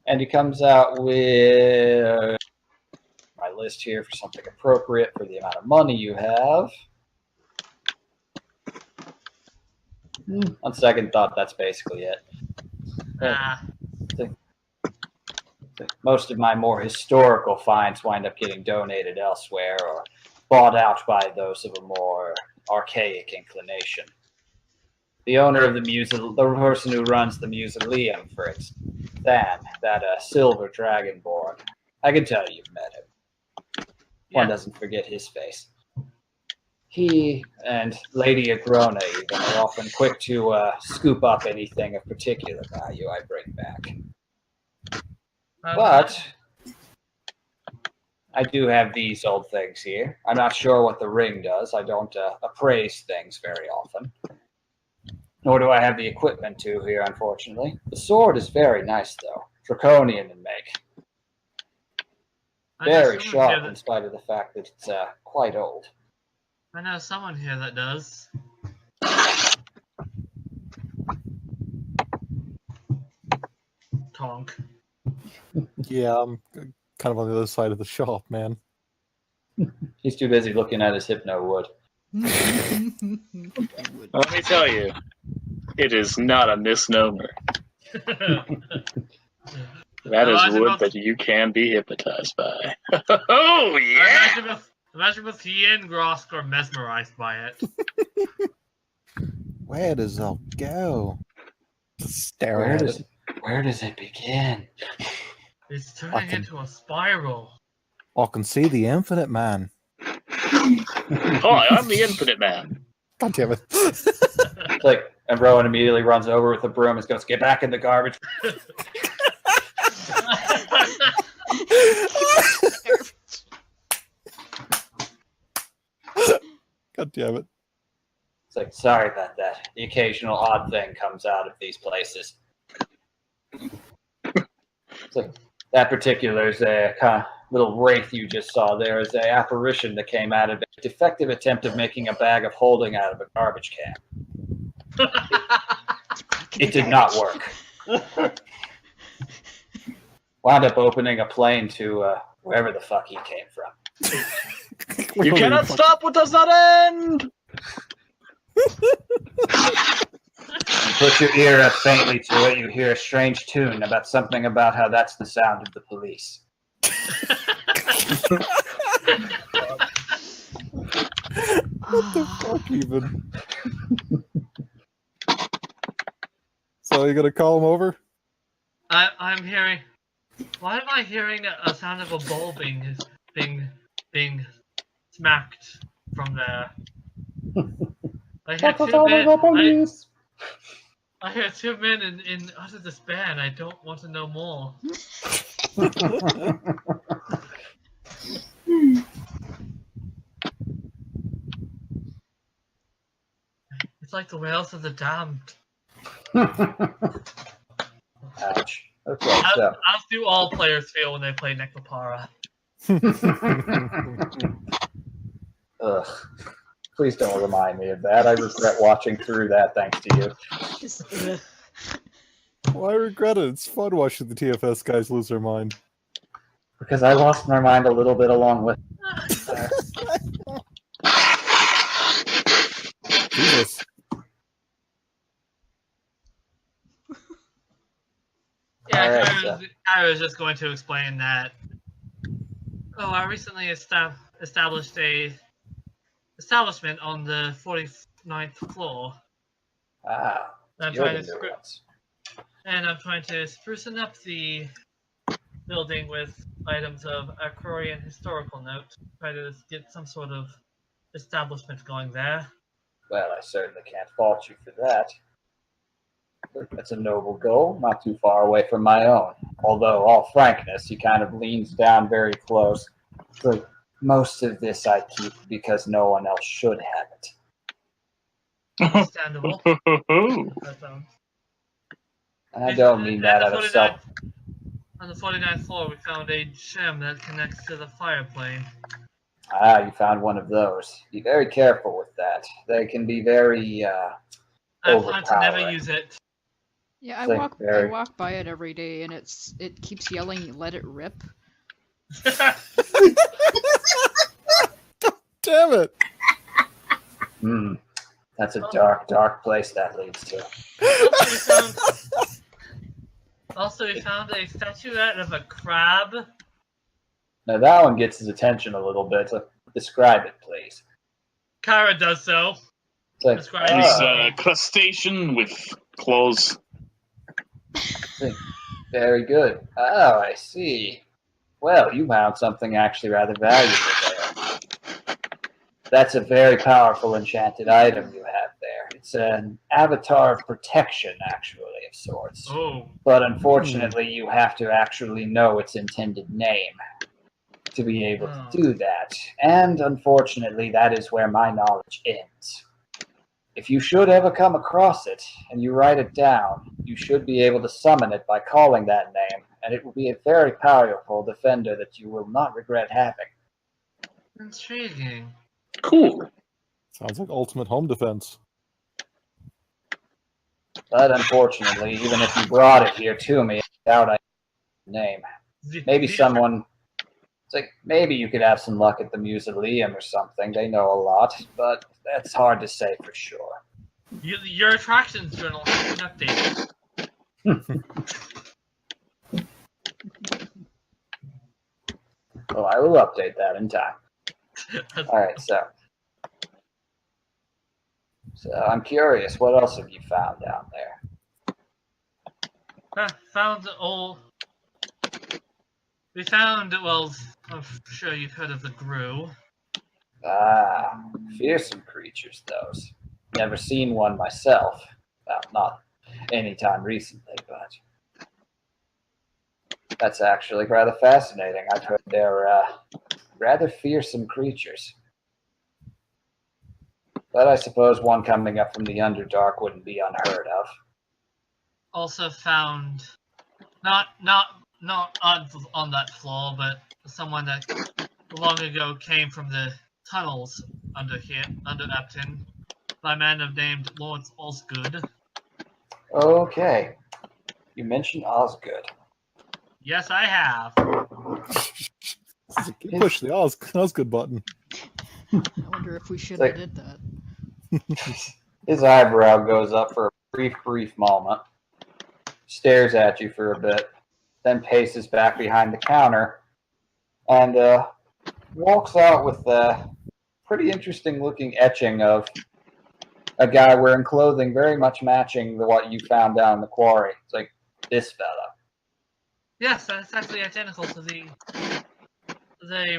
And he comes out with my list here for something appropriate for the amount of money you have. On second thought, that's basically it. Most of my more historical finds wind up getting donated elsewhere or bought out by those of a more archaic inclination. The owner of the person who runs the mausoleum, for instance, Than, that silver dragonborn. I can tell you've met him. One doesn't forget his face. He and Lady Agrona even are often quick to scoop up anything of particular value I bring back. But I do have these old things here. I'm not sure what the ring does. I don't appraise things very often. Nor do I have the equipment to here, unfortunately. The sword is very nice, though. Draconian in make. Very sharp, in spite of the fact that it's quite old. I know someone here that does. Tonk. Yeah, I'm kind of on the other side of the shop, man. He's too busy looking at his hypno wood. Let me tell you, it is not a misnomer. That is wood that you can be hypnotized by. Oh, yeah! Imagine if he and Grosk are mesmerized by it. Where does it go? Just staring at it. Where does it begin? It's turning into a spiral. I can see the Infinite Man. Hi, I'm the Infinite Man. God damn it. It's like, and Rowan immediately runs over with a broom and goes, "Get back in the garbage." God damn it. It's like, sorry about that. The occasional odd thing comes out of these places. It's like, that particular is a kind of little wraith you just saw there is an apparition that came out of a defective attempt of making a bag of holding out of a garbage can. It did not work. Wound up opening a plane to wherever the fuck he came from. You cannot stop what does not end! You put your ear up faintly to it, you hear a strange tune about something about how that's the sound of the police. What the fuck even? So you gonna call him over? I'm hearing. Why am I hearing a sound of a bowl being smacked from there? I hear two men in utter despair, and I don't want to know more. It's like the whales of the damned. Ouch. Okay, so. As do all players feel when they play Necropara. Ugh. Please don't remind me of that. I regret watching through that thanks to you. Just, ugh. Well, I regret it. It's fun watching the TFS guys lose their mind. Because I lost my mind a little bit along with Jesus. Yeah, Alright, I was just going to explain that. Oh, I recently established a establishment on the 49th floor. Ah, I'm you're trying the to new ones. I'm trying to sprucing up the building with items of Aquarian historical note. Try to get some sort of establishment going there. Well, I certainly can't fault you for that. That's a noble goal, not too far away from my own. Although, all frankness, he kind of leans down very close. It's like, most of this I keep because no one else should have it. Understandable. That sounds- And I don't mean that out of self. On the 49th floor, we found a gem that connects to the fire plane. Ah, you found one of those. Be very careful with that. They can be very, I plan to never overpowering. use it. Yeah, I It's like walk very- I walk by it every day, and it keeps yelling, "Let it rip." Damn it! Hmm. That's a dark, dark place that leads to. Also, we found a statuette of a crab. Now that one gets his attention a little bit. So describe it, please. Kara does so. It's like, Describe It is ah, a crustacean with claws. very good. Oh, I see. Well, you found something actually rather valuable there. That's a very powerful enchanted item you have there. It's an avatar of protection, actually, of sorts. Oh, But unfortunately, you have to actually know its intended name to be able to do that. And unfortunately, that is where my knowledge ends. If you should ever come across it and you write it down, you should be able to summon it by calling that name, and it will be a very powerful defender that you will not regret having. intriguing. Cool. Sounds like ultimate home defense. But unfortunately, even if you brought it here to me, I doubt I know the name. Maybe someone. It's like maybe you could have some luck at the Mausoleum or something. They know a lot, but that's hard to say for sure. Your attractions journal has been updated. Well, I will update that in time. All right, so I'm curious, what else have you found down there? Found old. We found, well, I'm sure you've heard of the Gru. Ah, fearsome creatures, those. Never seen one myself. Well, not anytime recently, but that's actually rather fascinating. I've heard they're rather fearsome creatures. But I suppose one coming up from the Underdark wouldn't be unheard of. Also found, not on that floor, but someone that long ago came from the tunnels under Epton, by a man named Lawrence Osgood. Okay. You mentioned Osgood. Yes, I have. Push the Osgood button. I wonder if we should like- have did that. His eyebrow goes up for a brief moment, stares at you for a bit, then paces back behind the counter, and walks out with a pretty interesting looking etching of a guy wearing clothing very much matching what you found down in the quarry. It's like, this fella. Yes, that's actually identical to the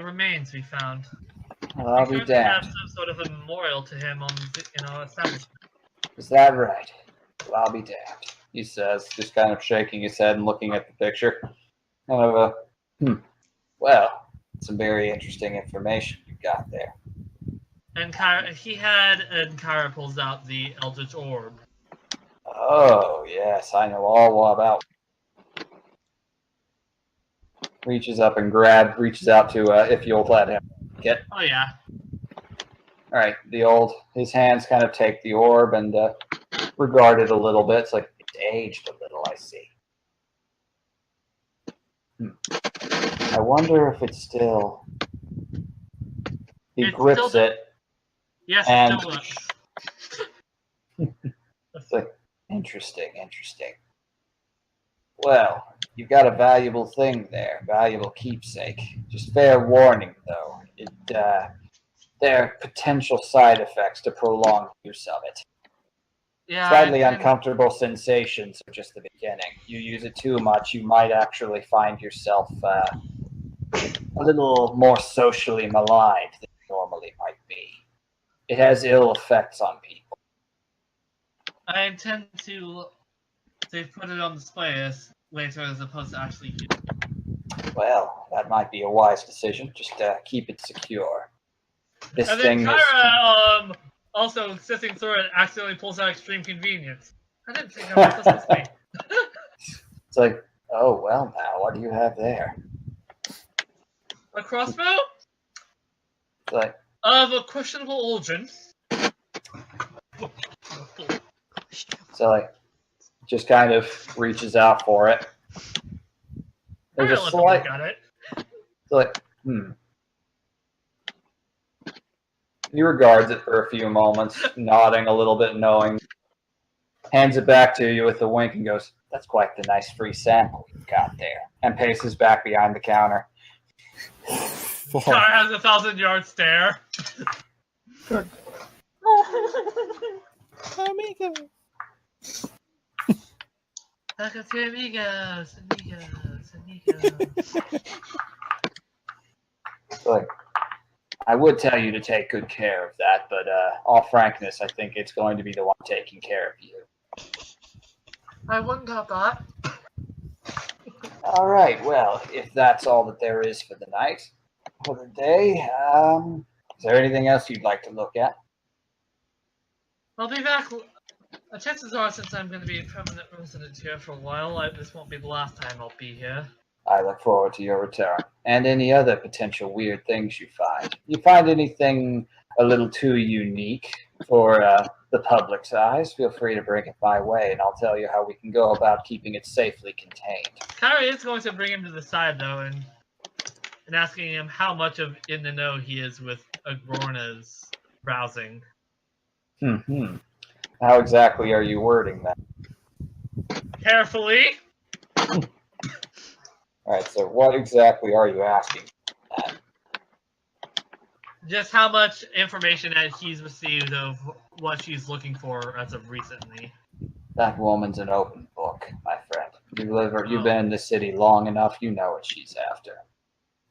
remains we found. Well, I'll We be currently have damned. some sort of a memorial to him in our establishment. Is that right? Well, I'll be damned, he says, just kind of shaking his head and looking at the picture. Kind of well, some very interesting information you got there. And Kyra pulls out the Eldritch Orb. Oh, yes, I know all about. Reaches up and reaches out to if you'll let him get. Oh yeah. All right, his hands kind of take the orb and regard it a little bit. It's like it's aged a little, I see. I wonder if it's still. He It's grips still- it. Yes, And- still looks. It's like interesting. Well, you've got a valuable thing there, valuable keepsake. Just fair warning, though. There are potential side effects to prolonged use of it. Yeah. Slightly and- uncomfortable sensations are just the beginning. You use it too much, you might actually find yourself a little more socially maligned than you normally might be. It has ill effects on people. I intend to put it on display later as opposed to actually use it. Well, that might be a wise decision. Just keep it secure. This And then thing is. Kyra, also sifting through it, accidentally pulls out Extreme Convenience. I didn't think I was supposed to be. It's like, oh well, now what do you have there? A crossbow It's like, of a questionable origin. so like, just kind of reaches out for it. There's a Kyra lets him slight, look at it. it's like, He regards it for a few moments, nodding a little bit, knowing. Hands it back to you with a wink and goes, "That's quite the nice free sample you've got there," and paces back behind the counter. Fuck. Kyra has a 1,000-yard stare. Amigo. Look at your amigos. Like, I would tell you to take good care of that, but all frankness, I think it's going to be the one taking care of you. I wouldn't have that. All right, well, if that's all that there is for the night, for the day, is there anything else you'd like to look at? I'll be back. Chances are, since I'm going to be a permanent resident here for a while, this won't be the last time I'll be here. I look forward to your return, and any other potential weird things you find. You find anything a little too unique for the public's eyes, feel free to bring it my way, and I'll tell you how we can go about keeping it safely contained. Kyra is going to bring him to the side, though, and asking him how much of in the know he is with Agrorna's browsing. Hmm. How exactly are you wording that? Carefully. All right, so what exactly are you asking? Just how much information that he's received of what she's looking for as of recently. That woman's an open book, my friend. You've been in the city long enough, you know what she's after.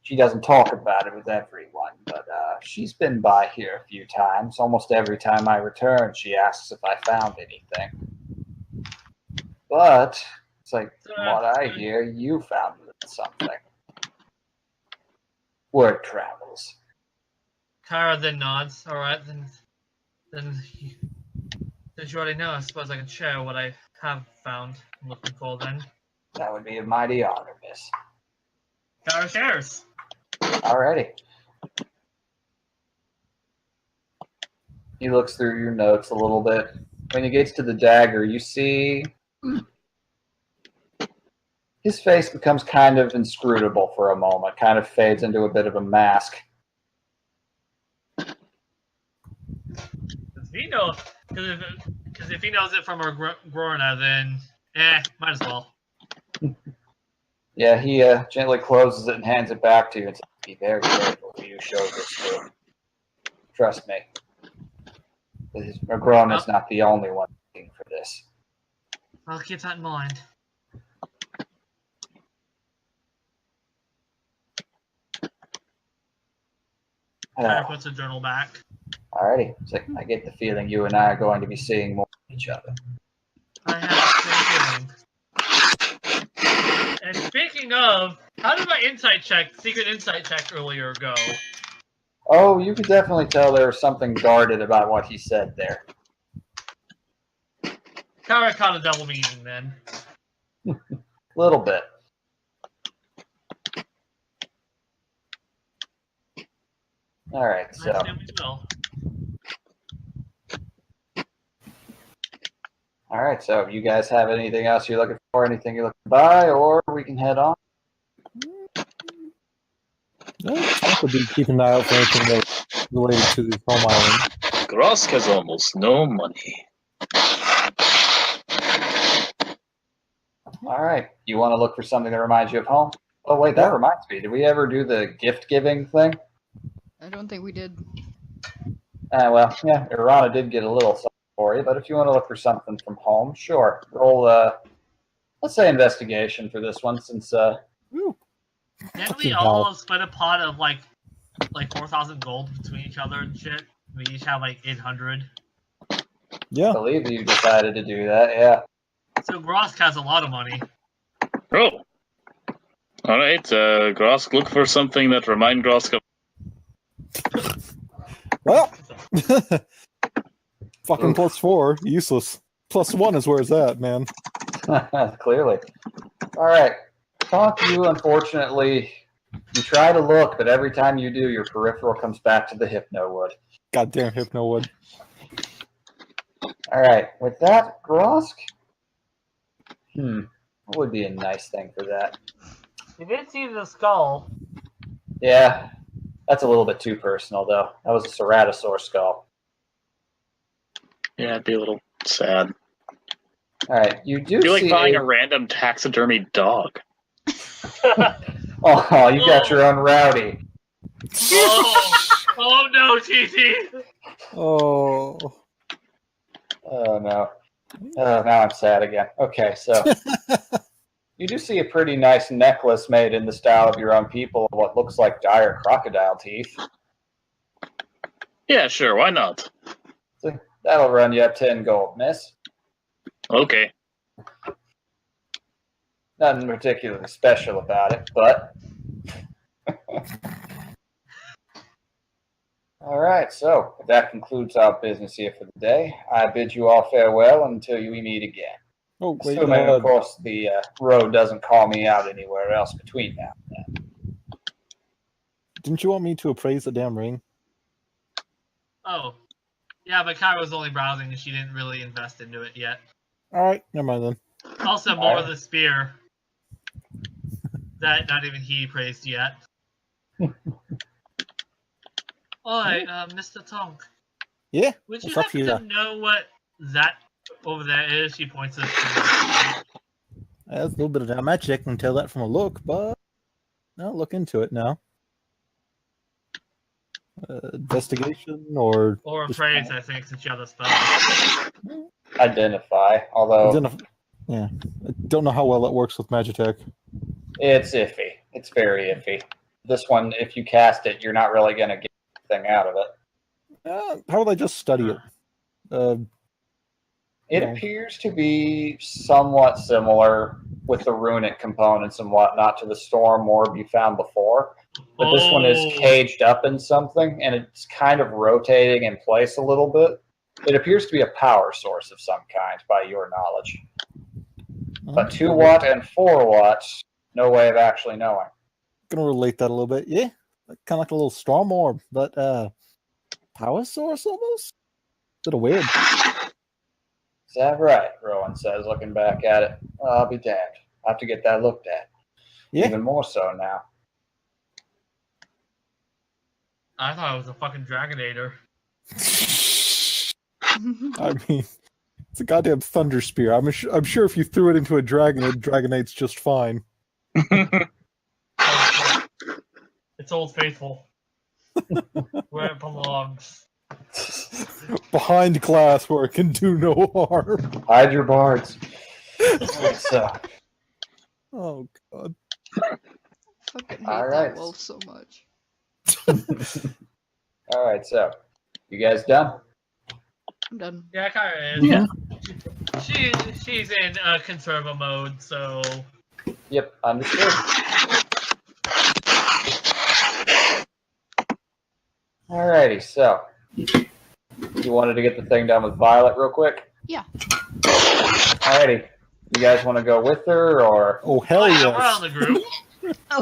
She doesn't talk about it with everyone, but she's been by here a few times. Almost every time I return, she asks if I found anything. But it's like, from what I hear, you found a little something. Word travels. Kyra then nods. Alright, then since you already know, I suppose I can share what I have found and looking for then. That would be a mighty honor, miss. Kyra shares. Alrighty. He looks through your notes a little bit. When he gets to the dagger, you see his face becomes kind of inscrutable for a moment, kind of fades into a bit of a mask. Because if he knows it from Agrorna, then might as well. Yeah, he gently closes it and hands it back to you and says, "Be very careful who you show this to. Trust me. Agrorna's not the only one looking for this." I'll keep that in mind. Kyra puts the journal back. Alrighty. It's like, I get the feeling you and I are going to be seeing more of each other. I have the same feeling. And speaking of, how did my secret insight check earlier go? Oh, you could definitely tell there was something guarded about what he said there. Kara caught a double meaning then. Little bit. All right, I so assume we will. you guys have anything else you're looking for? Anything you're looking to buy, or we can head on? I could be keeping an eye out for anything that related to the home island. Grosk has almost no money. All right, you want to look for something that reminds you of home? Oh wait, that Yeah. reminds me. Did we ever do the gift giving thing? I don't think we did. Well, yeah, Irana did get a little something for you, but if you want to look for something from home, sure. Roll, let's say investigation for this one, since Ooh. Didn't Fucking we all hell. split a pot of like 4,000 gold between each other and shit? We each have like 800. I Yeah. believe you decided to do that. Yeah. So Grosk has a lot of money. Oh. Alright, Grosk, look for something that remind Grosk of... Well, fucking +4, useless. +1 is where it's at, man. Clearly. All right. Talk to you, unfortunately, you try to look, but every time you do, your peripheral comes back to the Hypnowood. Goddamn Hypnowood. All right. With that, Grosk? What would be a nice thing for that? You did see the skull. Yeah. That's a little bit too personal, though. That was a Ceratosaur skull. Yeah, it'd be a little sad. All right. You do It'd be like see buying a random taxidermy dog. Oh, you got your own Rowdy. Oh no, TT! Oh. Oh, no. Oh, now I'm sad again. Okay, so you do see a pretty nice necklace made in the style of your own people of what looks like dire crocodile teeth. Yeah, sure, why not? That'll run you up 10 gold, miss. Okay. Nothing particularly special about it, but... All right, so that concludes our business here for the day. I bid you all farewell until we meet again. Oh, wait. Assuming, of course, the road doesn't call me out anywhere else between now and then. Didn't you want me to appraise the damn ring? Oh. Yeah, but Kyra was only browsing and she didn't really invest into it yet. Alright, never mind then. Also, more of the spear. That not even he praised yet. Alright, Mr. Tonk. Yeah? Would you What's up happen here? to know what that over there is? She points us to. That's a little bit of damn magic. I can tell that from a look, but I'll look into it now. Investigation or Or just- praise, I think, since you have the spell. Identify, although yeah, I don't know how well that works with Magitech. it's iffy. It's very iffy. This one, if you cast it, you're not really going to get anything out of it. How would I just study it? It Yeah. appears to be somewhat similar with the runic components and whatnot to the storm orb you found before. But this one is Oh. caged up in something, and it's kind of rotating in place a little bit. It appears to be a power source of some kind, by your knowledge. But 2 watt and 4 watts, no way of actually knowing. Gonna relate that a little bit. Yeah, kind of like a little storm orb, but power source almost. Bit of weird. Is that right? Rowan says, looking back at it. Well, I'll be damned. I'll have to get that looked at. Yeah. Even more so now. I thought it was a fucking Dragonator. I mean, it's a goddamn thunder spear. I'm sure if you threw it into a dragon, it dragonates just fine. It's Old Faithful. Where it belongs. Behind glass where it can do no harm. Hide your bards. So, Oh god. Fucking hate All that right. wolf so much. all right, so you guys done? I'm done. Yeah, Kyra is. Yeah. She's in conserva mode, so Yep, understood. Alrighty, so you wanted to get the thing done with Violet real quick? Yeah. Alrighty. You guys want to go with her, or Oh hell yeah, we're yes! on the group. Oh,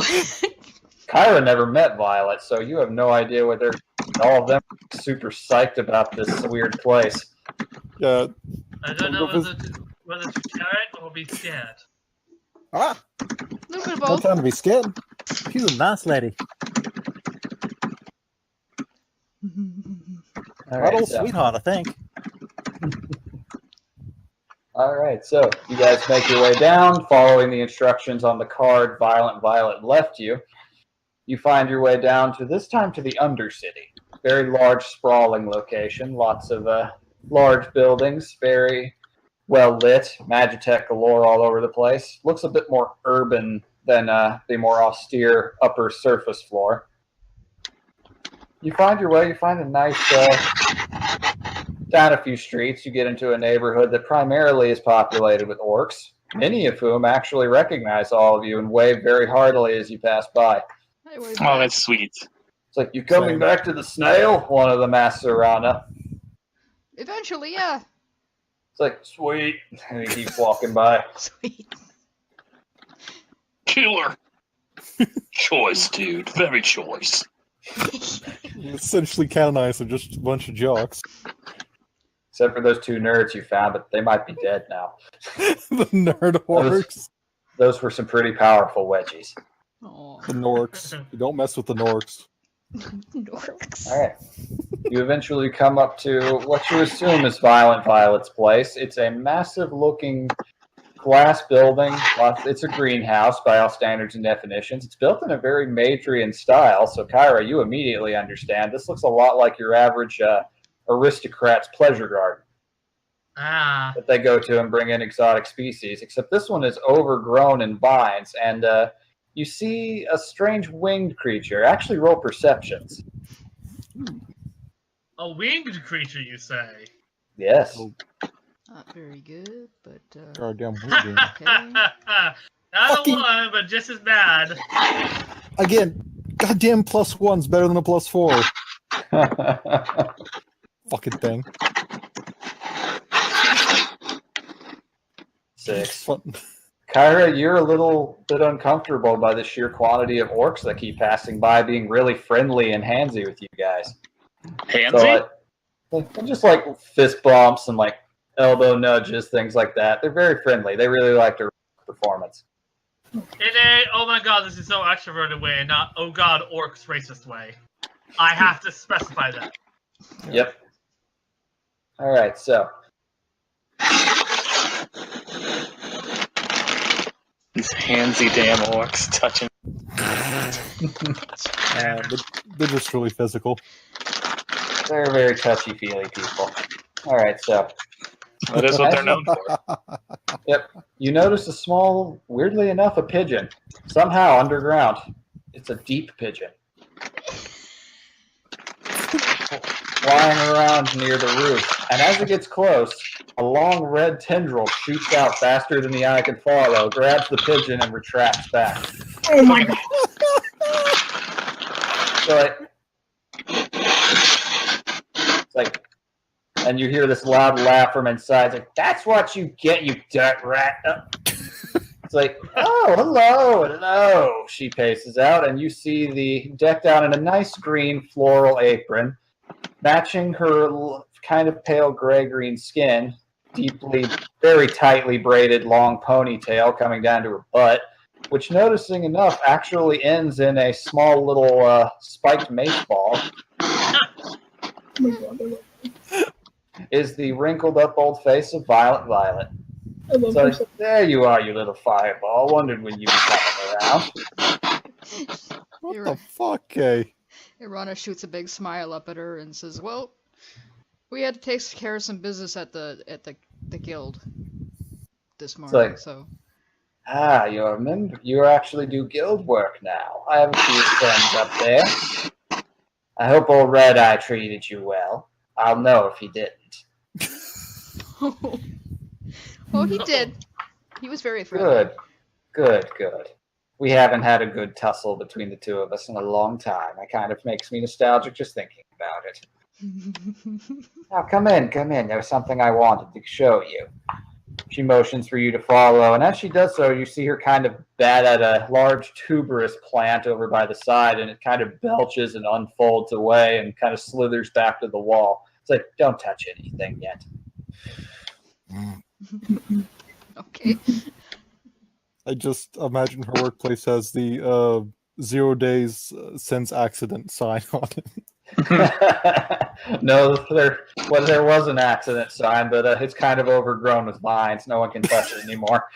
Kyra never met Violet, so you have no idea whether all of them are super psyched about this weird place. Yeah. I don't know whether to carry it or be scared. Ah, a little bit of no both. time to be scared. She's a nice lady. Right old sweetheart, I think. Alright, so you guys make your way down, following the instructions on the card Violet left you. You find your way down to, this time, to the Undercity. Very large, sprawling location. Lots of large buildings, very well lit. Magitech galore all over the place. Looks a bit more urban than the more austere upper surface floor. You find your way, you find a nice, down a few streets, you get into a neighborhood that primarily is populated with orcs, many of whom actually recognize all of you and wave very heartily as you pass by. Hey, wait a Oh, minute. that's sweet. It's like, you coming Same. back to the snail? One of them asks Arana. Eventually, yeah. It's like, sweet. And he keeps walking by. Sweet. Killer. Choice, dude. Very choice. Essentially canonized are just a bunch of jocks. Except for those two nerds you found, but they might be dead now. The nerd orcs. Those were some pretty powerful wedgies. Aw. The Norks. You don't mess with the Norks. Norks. Alright. You eventually come up to what you assume is Violet's place. It's a massive looking glass building. It's a greenhouse by all standards and definitions. It's built in a very Madrian style, so Kyra, you immediately understand. This looks a lot like your average aristocrat's pleasure garden Ah, that they go to and bring in exotic species, except this one is overgrown in vines, and you see a strange winged creature. Actually, roll perceptions. a winged creature, you say? Yes. Oh. Not very good, but Goddamn weird game. okay. Not Fucking- a one, but just as bad. Again, goddamn +1's better than a +4. Fucking thing. 6. Fun. Kyra, you're a little bit uncomfortable by the sheer quantity of orcs that keep passing by, being really friendly and handsy with you guys. Handsy? So, just like fist bumps and like elbow nudges, things like that. They're very friendly. They really like their performance. In a, oh my god, this is so extroverted way, not, oh god, orcs racist way. I have to specify that. Yep. All right, so These handsy damn orcs touching. They're just really physical. they're very touchy-feely people. All right, so That is what they're known for. you notice a small, weirdly enough, a pigeon. Somehow underground. It's a deep pigeon. Flying around near the roof. And as it gets close, a long red tendril shoots out faster than the eye can follow, grabs the pigeon, and retracts back. Oh my god. So it's like, and you hear this loud laugh from inside. It's like, that's what you get, you dirt rat. It's like, oh, hello. She paces out, and you see the decked out in a nice green floral apron, matching her kind of pale gray-green skin, deeply, very tightly braided long ponytail coming down to her butt, which, noticing enough, actually ends in a small little spiked mace ball, Oh my god. is the wrinkled up old face of Violet. I love So her. there you are, you little fireball. Wondered when you'd be coming around. What You're the right. fuck, eh? Irana shoots a big smile up at her and says, "Well, we had to take care of some business at the guild this morning, like- so Ah, you actually do guild work now. I have a few friends up there. I hope old Red Eye treated you well. I'll know if he didn't. Oh, he did. He was very friendly. Good. We haven't had a good tussle between the two of us in a long time. It kind of makes me nostalgic just thinking about it. Now come in. There's something I wanted to show you. She motions for you to follow, and as she does so, you see her kind of bat at a large tuberous plant over by the side, and it kind of belches and unfolds away and kind of slithers back to the wall. It's like, don't touch anything yet. Okay. I just imagine her workplace has the 0 days since accident sign on it. No, there was an accident sign, but it's kind of overgrown with vines. No one can touch it anymore.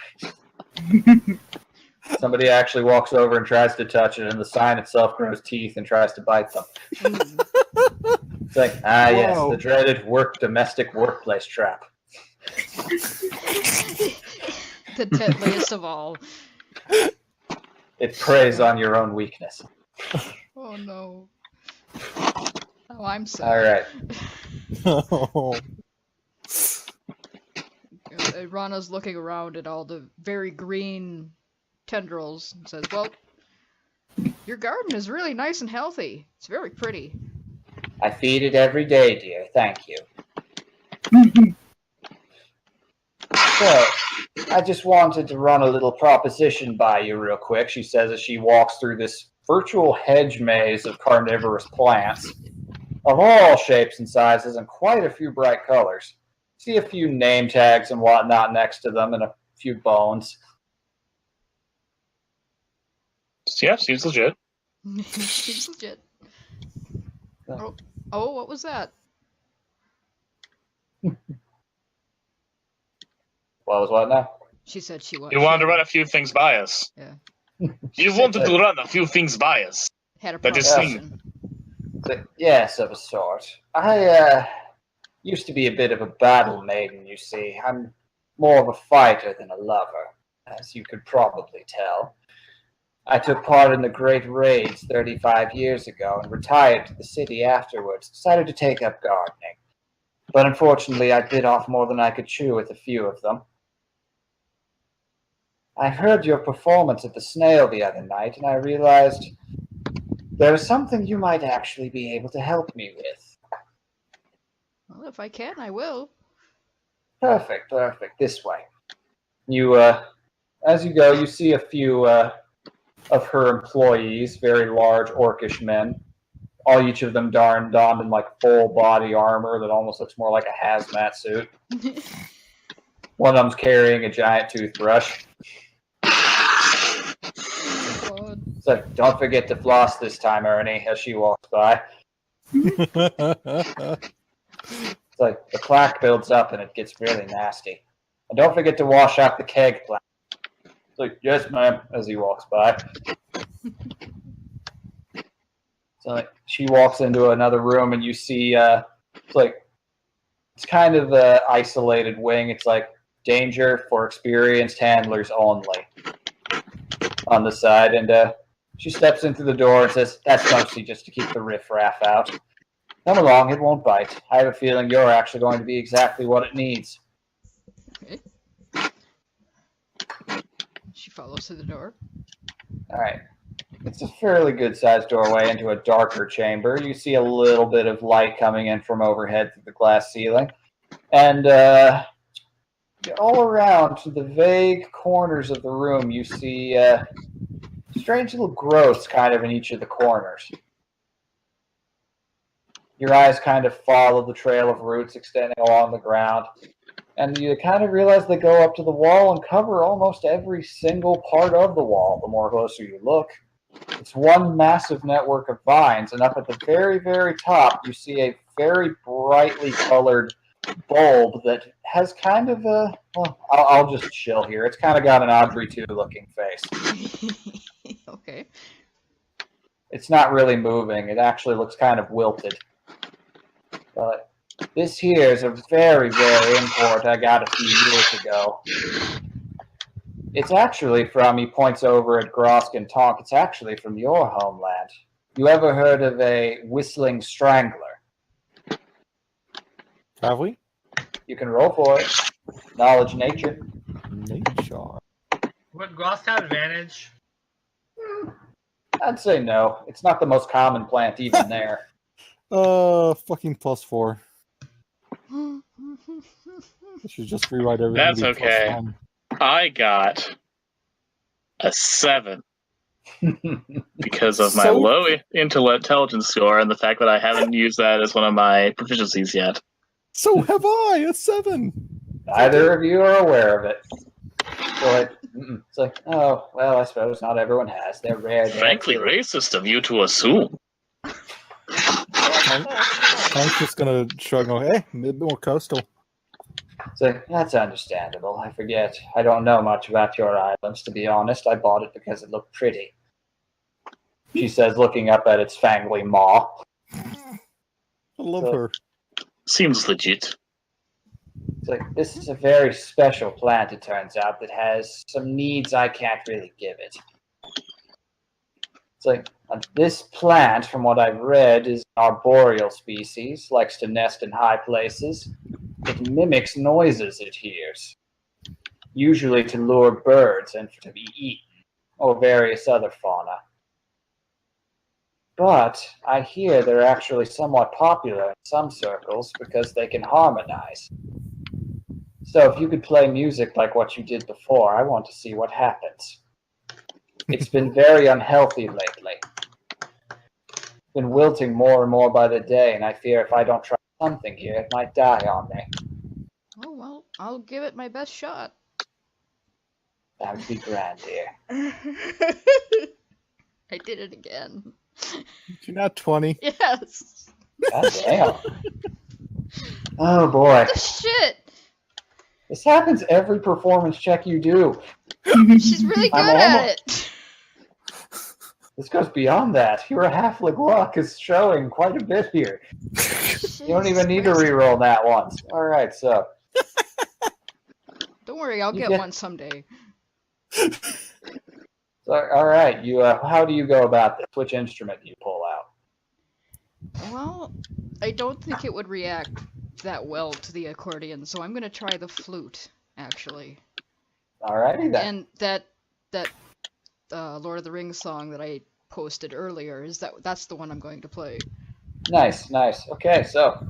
Somebody actually walks over and tries to touch it, and the sign itself grows teeth and tries to bite them. It's like, yes, Whoa. the dreaded domestic workplace trap. The deadliest of all. It preys on your own weakness. Oh no. Oh, I'm sad. All right. Oh. Rana's looking around at all the very green tendrils and says, well, your garden is really nice and healthy. It's very pretty. I feed it every day, dear. Thank you. So, I just wanted to run a little proposition by you real quick, she says as she walks through this virtual hedge maze of carnivorous plants of all shapes and sizes and quite a few bright colors. See a few name tags and whatnot next to them and a few bones. Yeah, seems legit. Seems legit. Oh, what was that? What was what now? She said she was. You wanted to run a few things by us. Yeah. You wanted to run a few things by us. Had a That is proposition. Yes, of a sort. I used to be a bit of a battle maiden, you see. I'm more of a fighter than a lover, as you could probably tell. I took part in the Great Raids 35 years ago and retired to the city afterwards, decided to take up gardening. But unfortunately, I bit off more than I could chew with a few of them. I heard your performance at the Snail the other night, and I realized there is something you might actually be able to help me with. Well, if I can, I will. Perfect. This way. You, as you go, you see a few of her employees, very large orcish men, all each of them donned in like full body armor that almost looks more like a hazmat suit. One of them's carrying a giant toothbrush. God. It's like, don't forget to floss this time, Ernie, as she walks by. It's like the plaque builds up and it gets really nasty. And don't forget to wash out the keg plaque. It's like, yes, ma'am, as he walks by. So like, she walks into another room and you see it's kind of an isolated wing. It's like danger for experienced handlers only on the side. And she steps into the door and says, that's mostly just to keep the riffraff out. Come along, it won't bite. I have a feeling you're actually going to be exactly what it needs. Okay. She follows to the door. All right. It's a fairly good-sized doorway into a darker chamber. You see a little bit of light coming in from overhead through the glass ceiling. And all around to the vague corners of the room, you see strange little growths kind of in each of the corners. Your eyes kind of follow the trail of roots extending along the ground. And you kind of realize they go up to the wall and cover almost every single part of the wall the more closer you look. It's one massive network of vines, and up at the very, very top, you see a very brightly colored bulb that has kind of a... Well, I'll just chill here. It's kind of got an Audrey 2-looking face. Okay. It's not really moving. It actually looks kind of wilted. But this here is a very, very import I got a few years ago. It's actually from, he points over at Grosk and Tonk, it's actually from your homeland. You ever heard of a whistling strangler? Have we? You can roll for it. Knowledge nature. Nature. Would Grosk have advantage? I'd say no. It's not the most common plant even there. Fucking +4. I should just rewrite everything. That's to be okay. +1. I got a 7 because of my So- low intelligence score and the fact that I haven't used that as one of my proficiencies yet. So have I, a 7. Neither of you are aware of it. So it's like, oh, well, I suppose not everyone has. They're rare. Frankly, racist of you to assume. Tank's just gonna shrug and go, hey, a bit more coastal. So that's understandable. I forget. I don't know much about your islands, to be honest. I bought it because it looked pretty. She says, looking up at its fangly maw. I love So- her. Seems legit. It's like, this is a very special plant, it turns out, that has some needs I can't really give it. It's like, this plant, from what I've read, is an arboreal species, likes to nest in high places. It mimics noises it hears, usually to lure birds and to be eaten, or various other fauna. But I hear they're actually somewhat popular in some circles because they can harmonize. So if you could play music like what you did before, I want to see what happens. It's been very unhealthy lately. Been wilting more and more by the day, and I fear if I don't try something here, it might die on me. Oh, well, I'll give it my best shot. That would be grand, dear. I did it again. You're not 20. Yes. God damn. Oh boy. The shit. This happens every performance check you do. She's really good I'm at almost- it. This goes beyond that. Your halfling luck is showing quite a bit here. You don't even need to reroll that once. Alright, so. Don't worry, I'll You get get- one someday. So, alright, you how do you go about this? Which instrument do you pull out? Well, I don't think it would react that well to the accordion, so I'm gonna try the flute, actually. Alrighty then. And that Lord of the Rings song that I posted earlier that's the one I'm going to play. Nice, nice. Okay, so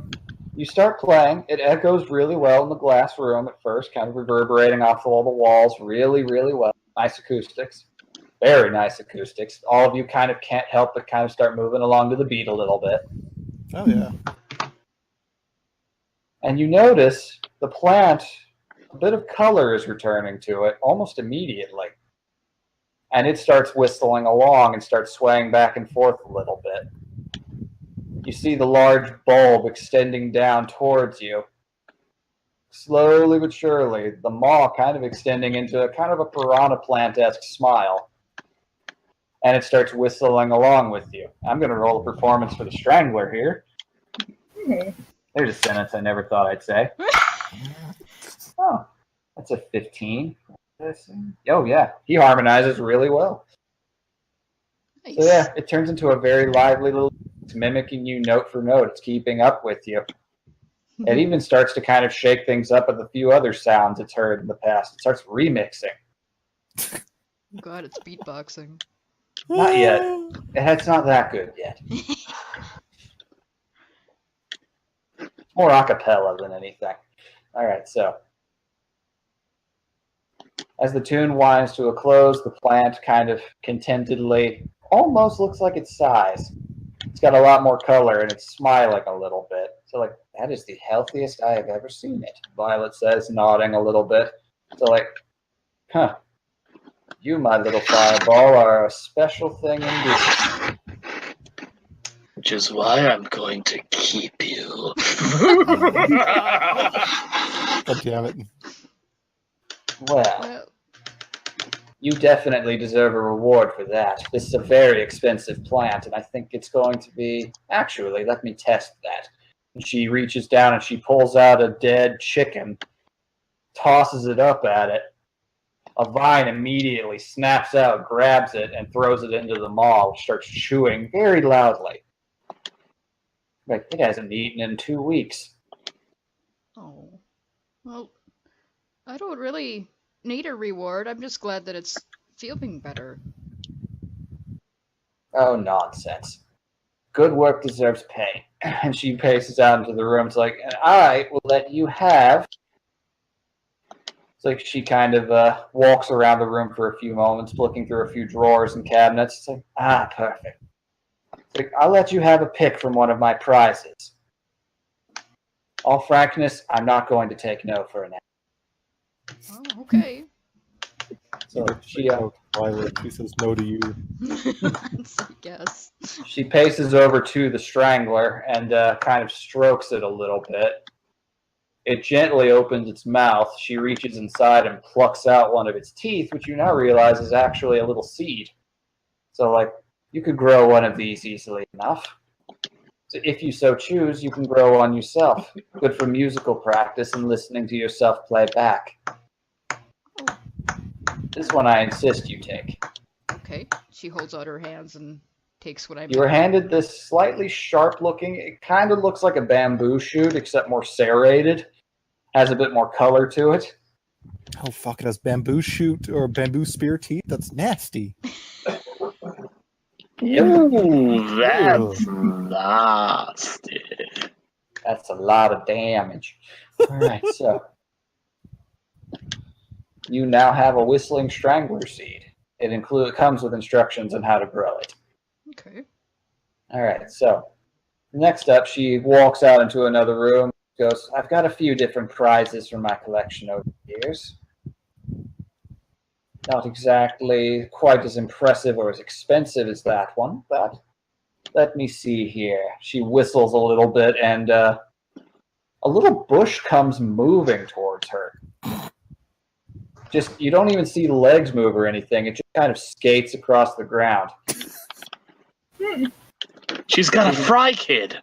you start playing. It echoes really well in the glass room at first, kind of reverberating off all the walls really, really well. Nice acoustics. Very nice acoustics. All of you kind of can't help but kind of start moving along to the beat a little bit. Oh, yeah. And you notice the plant, a bit of color is returning to it almost immediately. And it starts whistling along and starts swaying back and forth a little bit. You see the large bulb extending down towards you. Slowly but surely, the maw kind of extending into a kind of a piranha plant-esque smile. And it starts whistling along with you. I'm going to roll a performance for the Strangler here. There's a sentence I never thought I'd say. Oh, that's a 15. Oh, yeah. He harmonizes really well. Nice. So, yeah, it turns into a very lively little... It's mimicking you note for note. It's keeping up with you. It even starts to kind of shake things up with a few other sounds it's heard in the past. It starts remixing. God, it's beatboxing. Not yet. It's not that good yet. More a cappella than anything. All right, so as the tune winds to a close, the plant kind of contentedly almost looks like it sighs. It's got a lot more color and it's smiling a little bit. So, like, that is the healthiest I have ever seen it, Violet says, nodding a little bit. So, like, huh. You, my little fireball, are a special thing indeed. Which is why I'm going to keep you. God damn it. Well, Well, you definitely deserve a reward for that. This is a very expensive plant, and I think it's going to be... Actually, let me test that. And she reaches down and she pulls out a dead chicken, tosses it up at it. A vine immediately snaps out, grabs it, and throws it into the maw, which starts chewing very loudly. Like, it hasn't eaten in 2 weeks. oh. Well, I don't really need a reward. I'm just glad that it's feeling better. Oh, nonsense. good work deserves pay. And she paces out into the room. It's like, and I will let you have. It's like she kind of walks around the room for a few moments, looking through a few drawers and cabinets. It's like, perfect. It's like, I'll let you have a pick from one of my prizes. All frankness, I'm not going to take no for an answer. Oh, okay. So she Violet, she says no to you. I guess. She paces over to the strangler and kind of strokes it a little bit. It gently opens its mouth. She reaches inside and plucks out one of its teeth, which you now realize is actually a little seed. So, like, you could grow one of these easily enough. So if you so choose, you can grow one yourself. Good for musical practice and listening to yourself play back. This one I insist you take. Okay. She holds out her hands and takes what I You were handed this slightly sharp-looking, it kind of looks like a bamboo shoot, except more serrated. Has a bit more color to it. Oh fuck! It has bamboo shoot or bamboo spear teeth. That's nasty. Ooh, that's nasty. That's a lot of damage. Alright, so you now have a whistling strangler seed. It comes with instructions on how to grow it. Okay. Alright, so next up she walks out into another room, goes, I've got a few different prizes from my collection over the years. Not exactly quite as impressive or as expensive as that one, but let me see here. She whistles a little bit and a little bush comes moving towards her. Just, you don't even see the legs move or anything. It just kind of skates across the ground. She's got a fry kid.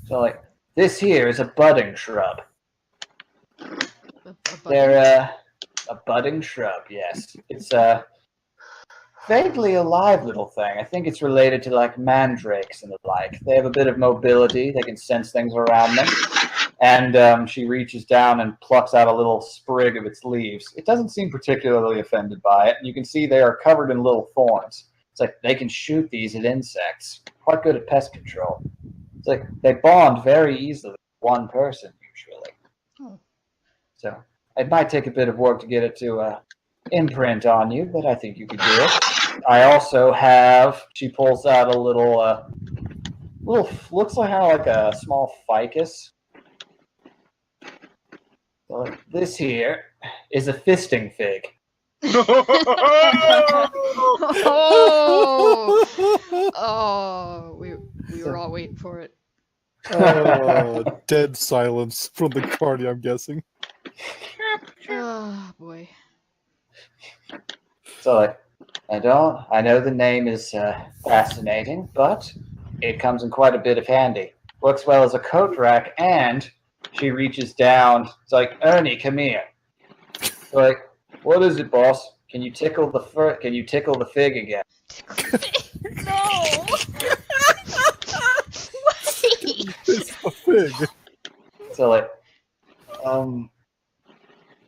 So, like, this here is a budding shrub. A They're a budding shrub, yes. It's a vaguely alive little thing. I think it's related to, like, mandrakes and the like. They have a bit of mobility. They can sense things around them. And she reaches down and plucks out a little sprig of its leaves. It doesn't seem particularly offended by it. You can see they are covered in little thorns. It's like they can shoot these at insects. Quite good at pest control. It's like they bond very easily with one person, usually. Oh. So it might take a bit of work to get it to imprint on you, but I think you could do it. I also have, she pulls out a little, looks like a small ficus. So this here is a fisting fig. Oh, we were all waiting for it. Oh, dead silence from the party, I'm guessing. Oh boy. So like, I know the name is fascinating, but it comes in quite a bit of handy. Works well as a coat rack, and she reaches down. It's like, Ernie, come here. So like, what is it, boss? Can you tickle the fig again? No. Wait. It's a fig. So like,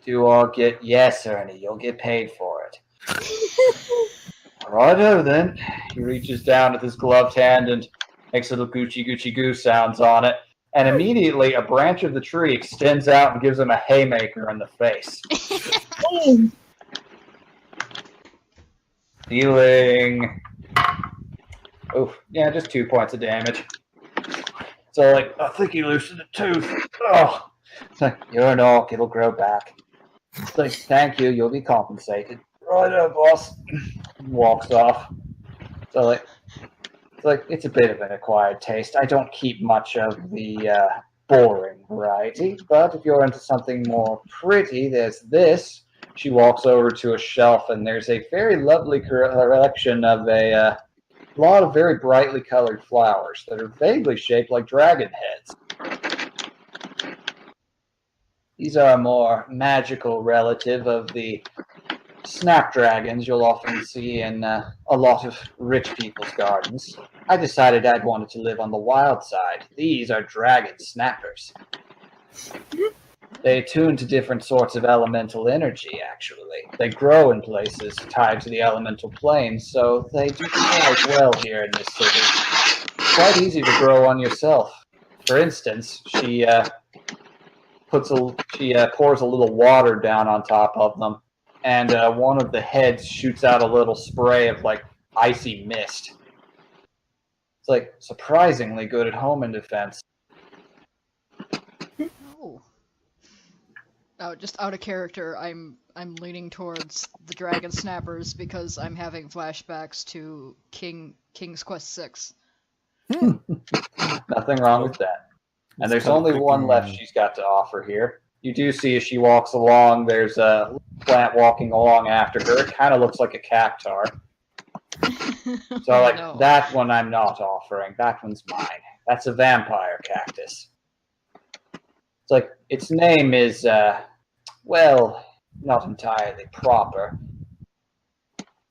do all get, yes, Ernie, you'll get paid for it. Righto then. He reaches down with his gloved hand and makes little Gucci Gucci Goo sounds on it. And immediately a branch of the tree extends out and gives him a haymaker in the face. Dealing, just 2 points of damage. So like, I think he loosened a tooth. Oh, it's like, you're an orc, it'll grow back. It's like, thank you, you'll be compensated. Righto, boss. Walks off. So it's a bit of an acquired taste. I don't keep much of the boring variety, but if you're into something more pretty, there's this. She walks over to a shelf, and there's a very lovely collection of a lot of very brightly colored flowers that are vaguely shaped like dragon heads. These are a more magical relative of the snapdragons you'll often see in a lot of rich people's gardens. I decided I'd wanted to live on the wild side. These are dragon snappers. They attune to different sorts of elemental energy, actually. They grow in places tied to the elemental planes, so they do quite well here in this city. Quite easy to grow on yourself. For instance, she pours a little water down on top of them, and one of the heads shoots out a little spray of like icy mist. It's like surprisingly good at home and defense. Oh. Oh, just out of character, I'm leaning towards the Dragon Snappers because I'm having flashbacks to King's Quest 6. Nothing wrong with that. And there's kinda only one picking- left she's got to offer here. You do see as she walks along, there's a plant walking along after her. It kind of looks like a cactar. So like No. that one I'm not offering. That one's mine. That's a vampire cactus. It's like its name is well, not entirely proper.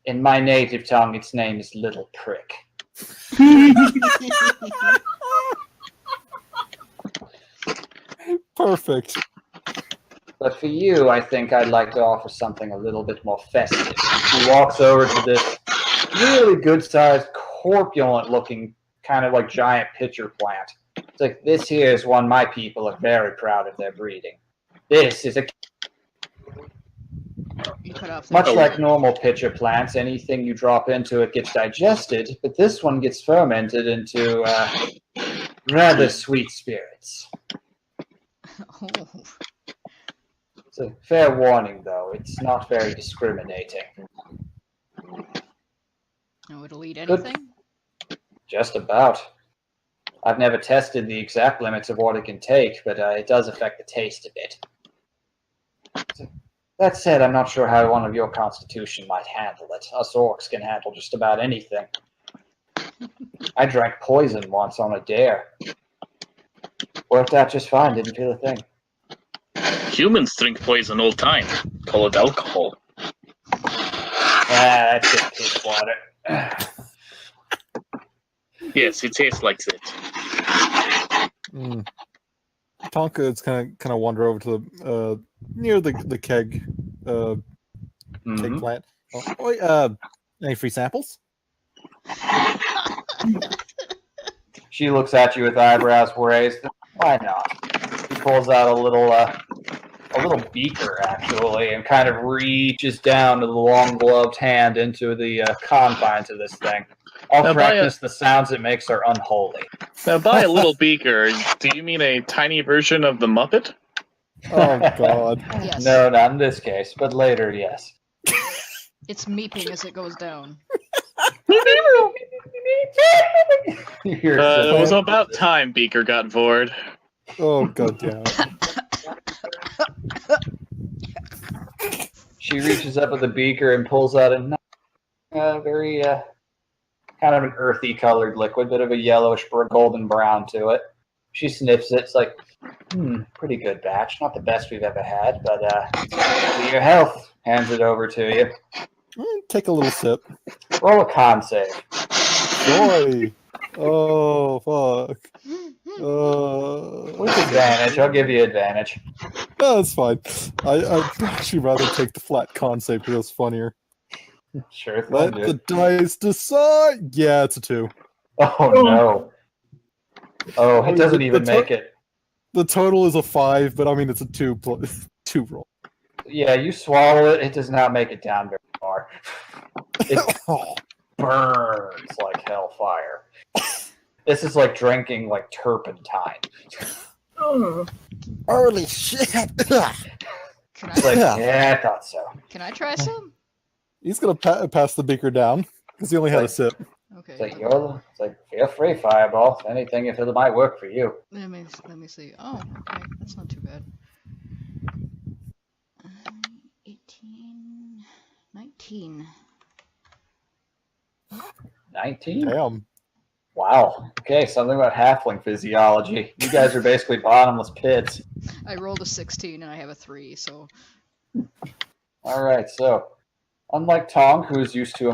In my native tongue, its name is Little Prick. Perfect. But for you, I think I'd like to offer something a little bit more festive. He walks over to this really good-sized, corpulent-looking, kind of like giant pitcher plant. It's like, this here is one my people are very proud of their breeding. This is a You cut off much there. like normal pitcher plants. Anything you drop into it gets digested, but this one gets fermented into rather sweet spirits. Oh. It's a fair warning, though. It's not very discriminating. No, it'll eat Good. anything? Just about. I've never tested the exact limits of what it can take, but it does affect the taste a bit. That said, I'm not sure how one of your constitution might handle it. Us orcs can handle just about anything. I drank poison once on a dare. Worked out just fine, didn't feel a thing. Humans drink poison all time. Call it alcohol. That's just piss water. Yes, it tastes like that. Tonka is kind of wander over to the near the keg keg Mhm. plant. Any free samples? She looks at you with eyebrows raised. Why not? He pulls out a little beaker, actually, and kind of reaches down to the long gloved hand into the confines of this thing. All Now, buy frankness, the sounds it makes are unholy. Now, by a little beaker, do you mean a tiny version of the Muppet? Oh God! Yes. No, not in this case, but later, yes. It's meeping as it goes down. You hear It was some- about time Beaker got bored. Oh God damn it! She reaches up with the beaker and pulls out a very kind of an earthy colored liquid, bit of a yellowish golden brown to it. She sniffs it. It's like, pretty good batch. Not the best we've ever had, but to your health. Hands it over to you. Take a little sip. Roll a con save. Joy. Oh fuck. With advantage. I'll give you advantage. No, that's fine. I'd actually rather take the flat con save because it's funnier. Sure thing, Let the dude. dice decide. Yeah, it's a 2. Oh, no. Oh, it doesn't even The make it. The total is a 5, but I mean it's a 2 plus 2 roll. Yeah, you swallow it. It does not make it down very far. It Oh, burns like hellfire. This is like drinking like turpentine. Oh, early shit. Can It's like, I, yeah, I thought so. can I try some? He's gonna pass the beaker down because he only had a sip. Okay. It's like, it's like, feel free, Fireball. Anything if it might work for you. Let me see. Oh, okay, that's not too bad. 18, 19. 19? Damn. Wow. Okay, something about halfling physiology. You guys are basically bottomless pits. I rolled a 16 and I have a 3, so Alright, so unlike Tong, who's used to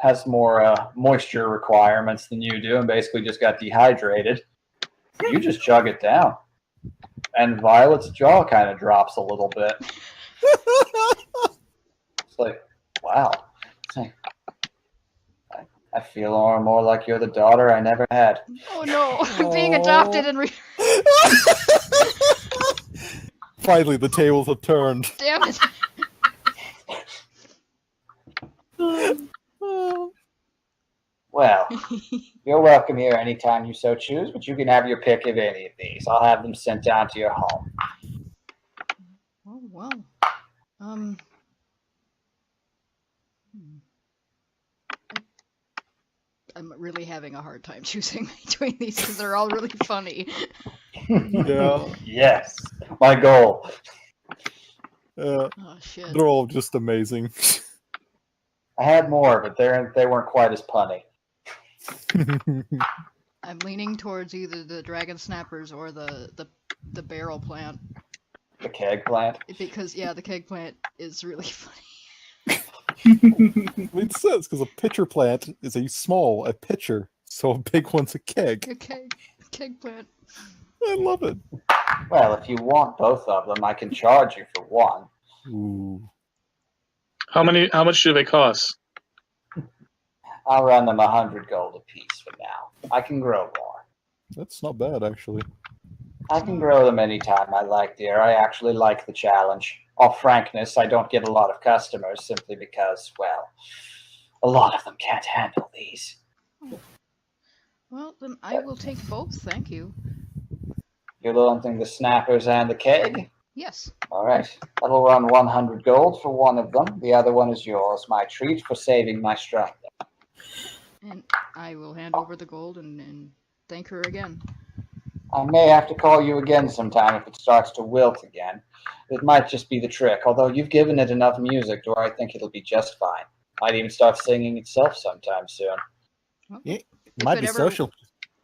has more moisture requirements than you do and basically just got dehydrated, you just chug it down. And Violet's jaw kind of drops a little bit. It's like, wow. It's like, I feel more and more like you're the daughter I never had. Oh no, I'm being adopted and Finally, the tables have turned. damn it. Well, you're welcome here anytime you so choose, but you can have your pick of any of these. I'll have them sent down to your home. Oh well. I'm really having a hard time choosing between these because they're all really funny. Yeah. Yes, my goal. Oh shit. They're all just amazing. I had more, but they weren't quite as punny. I'm leaning towards either the dragon snappers or the barrel plant The keg plant. because yeah, the keg plant is really funny. Makes sense because a pitcher plant is a pitcher, so a big one's a keg. A keg plant. I love it. Well, if you want both of them, I can charge you for one. Ooh. How much do they cost? I'll run them 100 gold apiece for now. I can grow more. That's not bad, actually. I can grow them anytime I like, dear. I actually like the challenge. All frankness, I don't get a lot of customers simply because, well, a lot of them can't handle these. Well, then I will take both, thank you. You're wanting the snappers and the keg? Yes. All right. That'll run 100 gold for one of them. The other one is yours, my treat for saving my strength. And I will hand over the gold and thank her again. I may have to call you again sometime if it starts to wilt again. It might just be the trick, although you've given it enough music to where I think it'll be just fine. Might even start singing itself sometime soon. Well, Yeah, if might it be ever- social.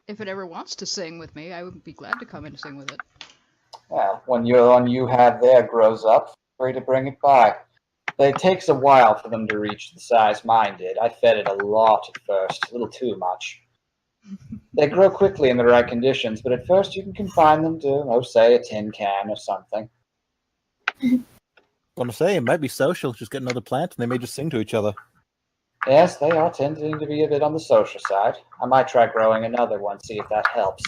If it ever wants to sing with me, I would be glad to come in and sing with it. Well, when your one you have there grows up, feel free to bring it by. But it takes a while for them to reach the size mine did. I fed it a lot at first, a little too much. They grow quickly in the right conditions, but at first you can confine them to, say, a tin can or something. Gonna say, it might be social. Just get another plant and they may just sing to each other. Yes, they are tending to be a bit on the social side. I might try growing another one, see if that helps.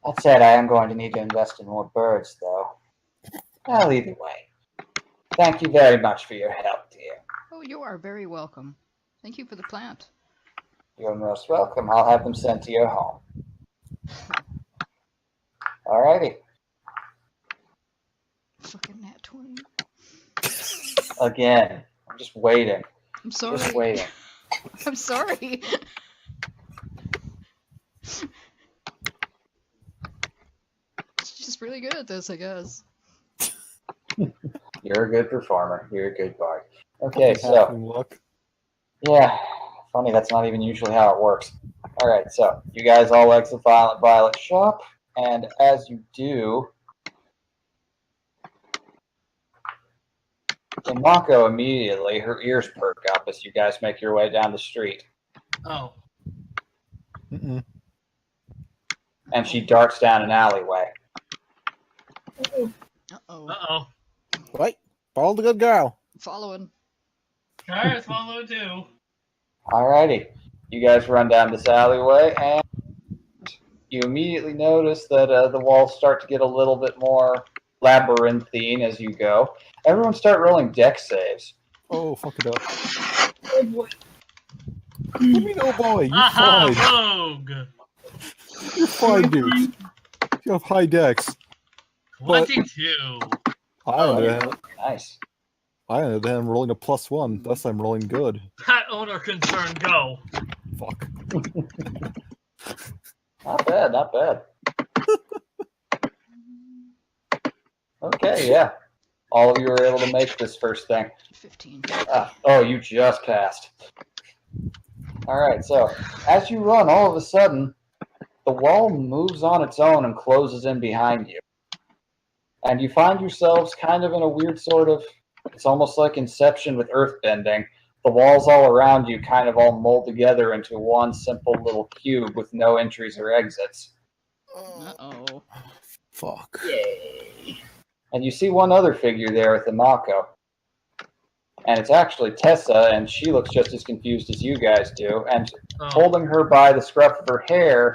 That said, I am going to need to invest in more birds, though. Well, either way. Thank you very much for your help, dear. Oh, you are very welcome. Thank you for the plant. You're most welcome. I'll have them sent to your home. Alrighty. Fucking nat 20. Again. I'm just waiting. I'm sorry. Just waiting. I'm sorry. She's just really good at this, I guess. You're a good performer. You're a good bard. Okay, so, Halfling luck. yeah. Funny, that's not even usually how it works. Alright, so, you guys all exit Violet shop, and as you do, Mako immediately, her ears perk up as you guys make your way down the street, Oh. Mm-mm. and she darts down an alleyway. Oh, Uh-oh. Uh-oh. Right, follow the good girl. Following. Try to follow too. Alrighty, you guys run down this alleyway, and you immediately notice that the walls start to get a little bit more labyrinthine as you go. Everyone start rolling dex saves. Oh, fuck it up. oh boy. What do you mean, oh boy? You're fine. Aha, rogue! You're fine, dude. You have high dex. But- 22. I on the other hand, Nice. I'm rolling a +1. Thus, I'm rolling good. Pet owner concern, go. Fuck. Not bad, not bad. Okay, yeah. All of you were able to make this first thing. 15. Oh, you just passed. Alright, so as you run, all of a sudden, the wall moves on its own and closes in behind you. And you find yourselves kind of in a weird sort of, it's almost like Inception with earth bending. The walls all around you kind of all mold together into one simple little cube with no entries or exits. Uh-oh. fuck. Yay. And you see one other figure there with the Mako. And it's actually Tessa, and she looks just as confused as you guys do. And Oh, holding her by the scruff of her hair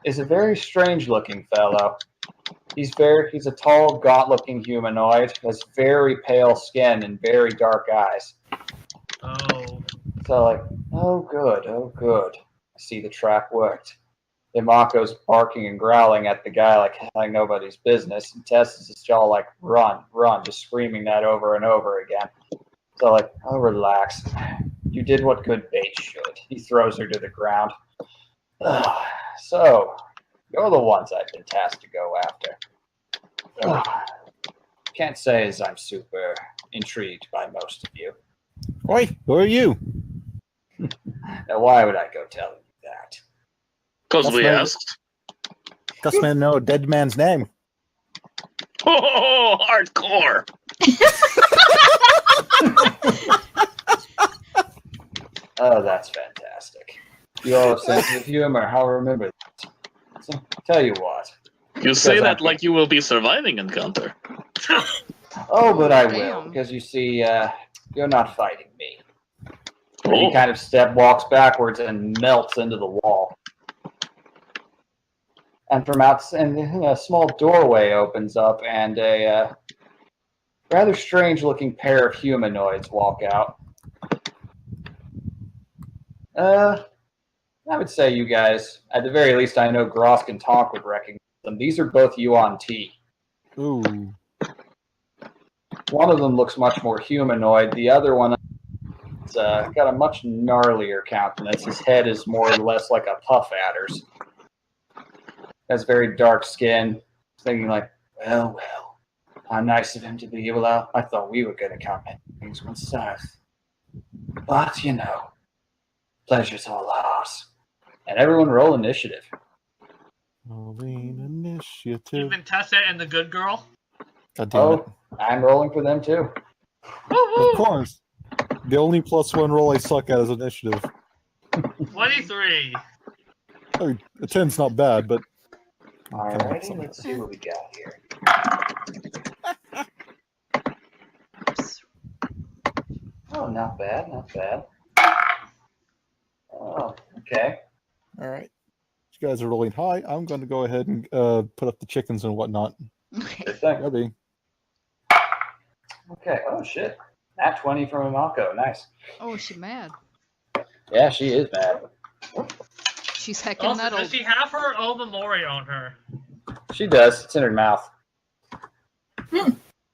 is a very strange-looking fellow. He's a tall, gaunt-looking humanoid, has very pale skin and very dark eyes. oh. So, like, oh good. I see the trap worked. The Mako's barking and growling at the guy like nobody's business, and Tess is all like, run, just screaming that over and over again. So, like, oh, relax. You did what good bait should. He throws her to the ground. So, you're the ones I've been tasked to go after. Can't say as I'm super intrigued by most of you. Oi, who are you? Now, why would I go telling you that? Because That's we right. asked. Gus man know a dead man's name. Oh, hardcore. Oh, that's fantastic. You all have sense of humor. I'll remember that. So, tell you what. You say Because that I- like you will be surviving encounter. Oh, but I will, Damn. because you see, you're not fighting me. Oh. He kind of walks backwards and melts into the wall. And from outside, a small doorway opens up, and a rather strange-looking pair of humanoids walk out. I would say you guys, at the very least, I know Grosk and Tonk would recognize them. These are both Yuan Ti. Ooh. One of them looks much more humanoid. The other one has got a much gnarlier countenance. His head is more or less like a puff adder's. Has very dark skin. Thinking like, well, how nice of him to be able to. I thought we were going to come and things went south. But, pleasure's all ours. And everyone roll initiative. Rolling initiative. Even Tessa and the good girl. God damn it. Oh, I'm rolling for them too. Of course. The only +1 roll I suck at is initiative. 23. I mean, a 10's not bad, but Alrighty, let's see what we got here. Oh, not bad. Oh, okay. all right. You guys are rolling high. I'm going to go ahead and put up the chickens and whatnot. Okay. Good thing. Maybe. Okay. Oh shit. Nat 20 from Amako. Nice. Oh, is she mad? Yeah, she is mad. She's heckin' Also, nettled. does she have her Omamori on her? She does. It's in her mouth.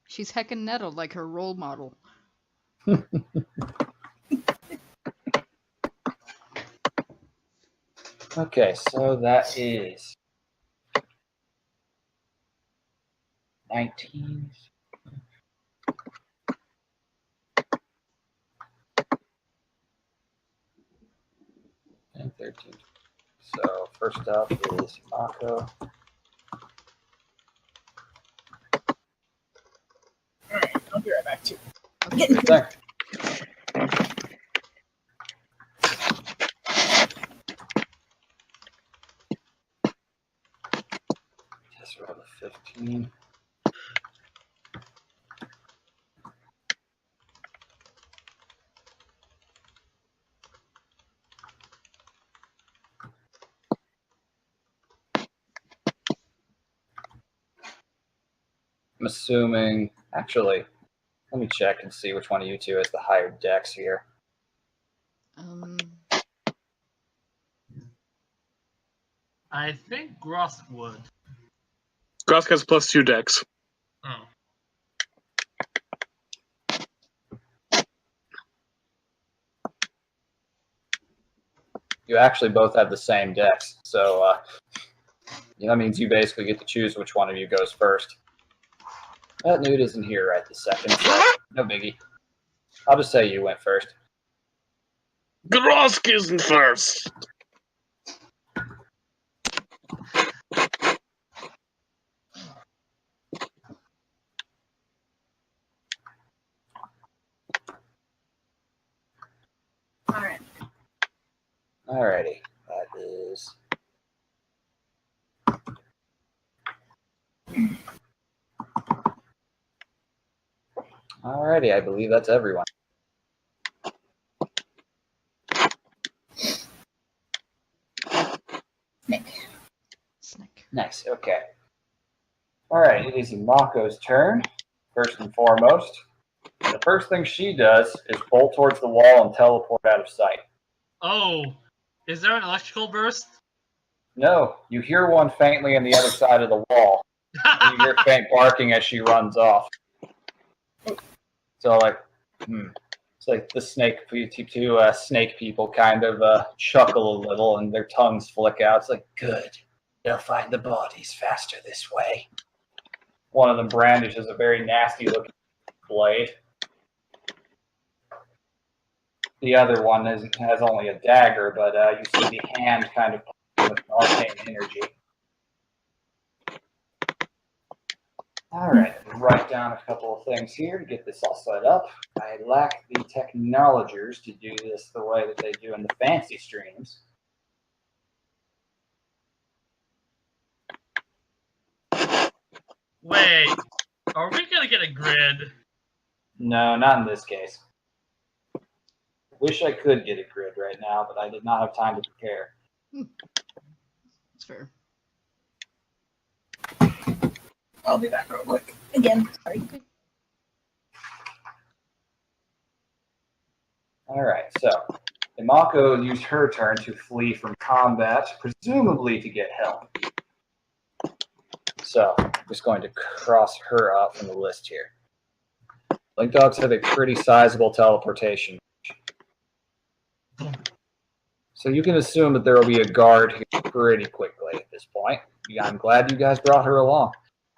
She's heckin' nettled like her role model. Okay, so that is 19. And 13. So first up is Mako. Alright, I'll be right back too. Good thing. Just roll a 15. I'm assuming, actually, let me check and see which one of you two has the higher dex here. I think Gross would. Grosk has +2 dex. Oh. You actually both have the same dex, so that means you basically get to choose which one of you goes first. That nude isn't here right this second, so no biggie. I'll just say you went first. Grosk isn't first. Alright. Alrighty, that is Alrighty, I believe that's everyone. Nick. Snick. Nice, okay. Alright, it is Imako's turn, first and foremost. And the first thing she does is bolt towards the wall and teleport out of sight. Oh, is there an electrical burst? No, you hear one faintly on the other side of the wall. And you hear faint barking as she runs off. So, like, it's like the snake people kind of chuckle a little and their tongues flick out. It's like, good. They'll find the bodies faster this way. One of them brandishes a very nasty looking blade. The other one has only a dagger, but you see the hand kind of with arcane energy. Alright, write down a couple of things here to get this all set up. I lack the technologers to do this the way that they do in the fancy streams. Wait, are we gonna get a grid? No, not in this case. Wish I could get a grid right now, but I did not have time to prepare. That's fair. I'll be back real quick. Again, sorry. Alright, so Imako used her turn to flee from combat, presumably to get help. So, I'm just going to cross her out from the list here. Link dogs have a pretty sizable teleportation. So you can assume that there will be a guard here pretty quickly at this point. I'm glad you guys brought her along.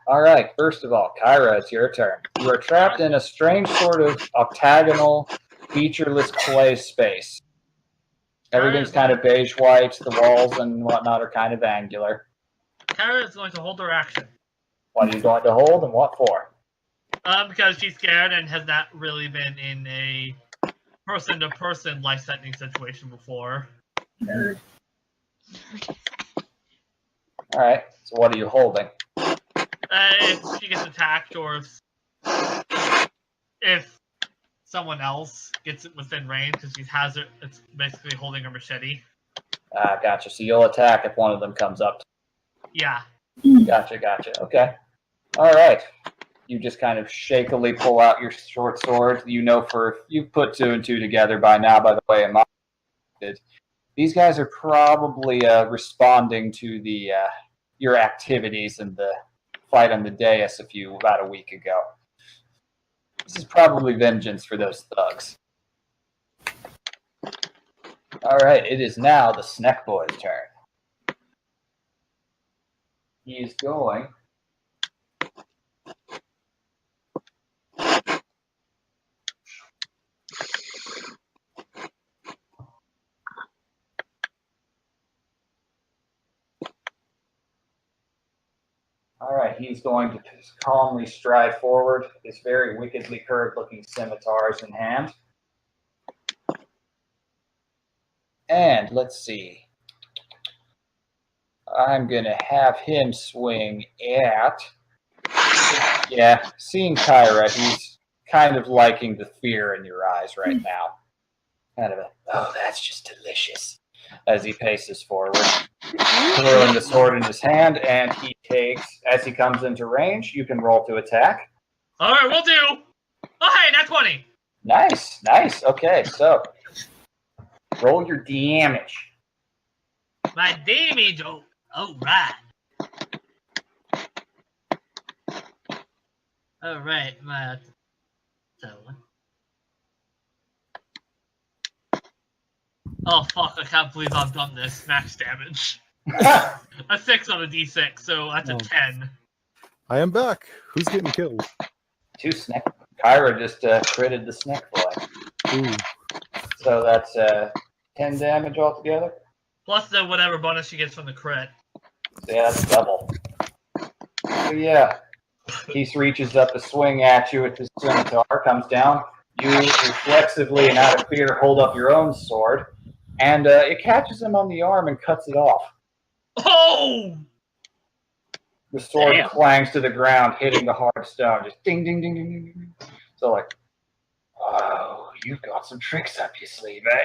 Alright, first of all, Kyra, it's your turn. You are trapped in a strange sort of octagonal, featureless clay space. Everything's kind of beige white, the walls and whatnot are kind of angular. Kara is going to hold her action. What are you going to hold and what for? Because she's scared and has not really been in a person-to-person life-threatening situation before. Nerd. Alright, so what are you holding? If she gets attacked or if someone else gets it within range, because she has it, it's basically holding a machete. Gotcha. So you'll attack if one of them comes up. Yeah. Gotcha. Okay. Alright. You just kind of shakily pull out your short sword. You know you've put two and two together by now, by the way, in my did. These guys are probably responding to the your activities in the fight on the dais about a week ago. This is probably vengeance for those thugs. Alright, it is now the Snack Boy's turn. He is going... Alright, he's going to calmly stride forward, his very wickedly curved-looking scimitars in hand. And, let's see. I'm going to have him swing at... Yeah, seeing Kyra, he's kind of liking the fear in your eyes right now. Kind of a, oh, that's just delicious, as he paces forward. Throwing the sword in his hand, and he takes, as he comes into range, you can roll to attack. Alright, we'll do! Oh, hey, not 20! Nice. Okay, so roll your damage. My damage, alright. Alright, oh fuck, I can't believe I've done this. Max damage. A 6 on a d6, so that's a 10. I am back. Who's getting killed? Two snack. Kyra just critted the snack boy. Ooh. So that's 10 damage altogether. Plus the whatever bonus she gets from the crit. So yeah, that's double. So yeah, he reaches up to swing at you with his scimitar, comes down. You reflexively and out of fear hold up your own sword, and it catches him on the arm and cuts it off. Oh! The sword clangs to the ground, hitting the hard stone. Just ding, ding, ding, ding, ding. It's So like, oh, you've got some tricks up your sleeve, eh?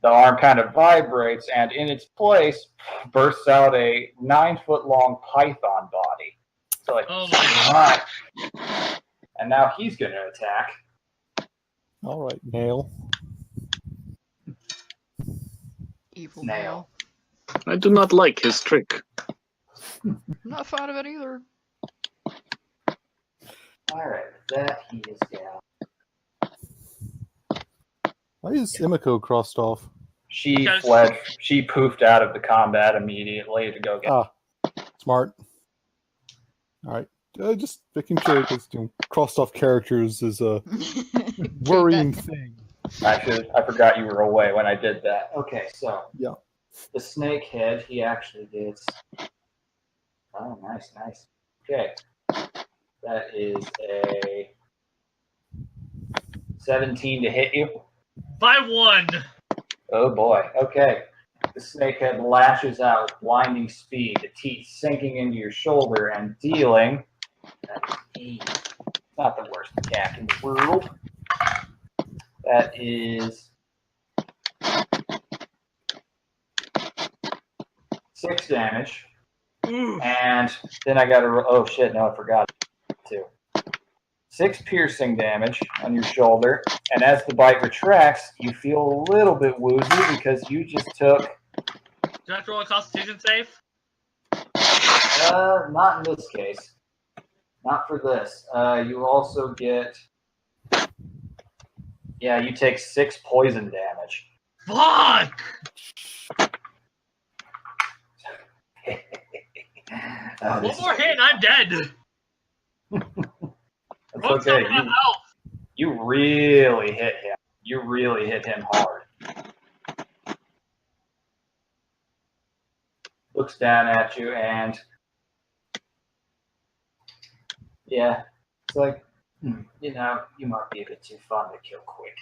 The arm kind of vibrates, and in its place bursts out a 9-foot-long python body. So like, Oh my right. And now he's going to attack. All right, nail. Evil Nail. nail. I do not like his trick. I'm not a fan of it either. All right, that he is down. Why is Imiko crossed off? She Because- fled. She poofed out of the combat immediately to go get. Smart. All right. Just making sure because crossed off characters is a worrying thing. I forgot you were away when I did that. Okay, so Yeah. the snake head, he actually gets. Oh, nice. Okay, that is a 17 to hit you. By 1. Oh boy. Okay. The snakehead lashes out with blinding speed, the teeth sinking into your shoulder and dealing. Not the worst attack in the world. That is 6 damage. Ooh. And then I got to. Oh shit! No, I forgot to. 6 piercing damage on your shoulder, and as the bite retracts, you feel a little bit woozy because you just took. Do I have to roll a Constitution save? Not in this case. Not for this. You also get. Yeah, you take 6 poison damage. Fuck! Oh, One more hit and I'm dead. That's One okay. time I'm out. You really hit him. You really hit him hard. Looks down at you and yeah, it's like, you might be a bit too fun to kill quick.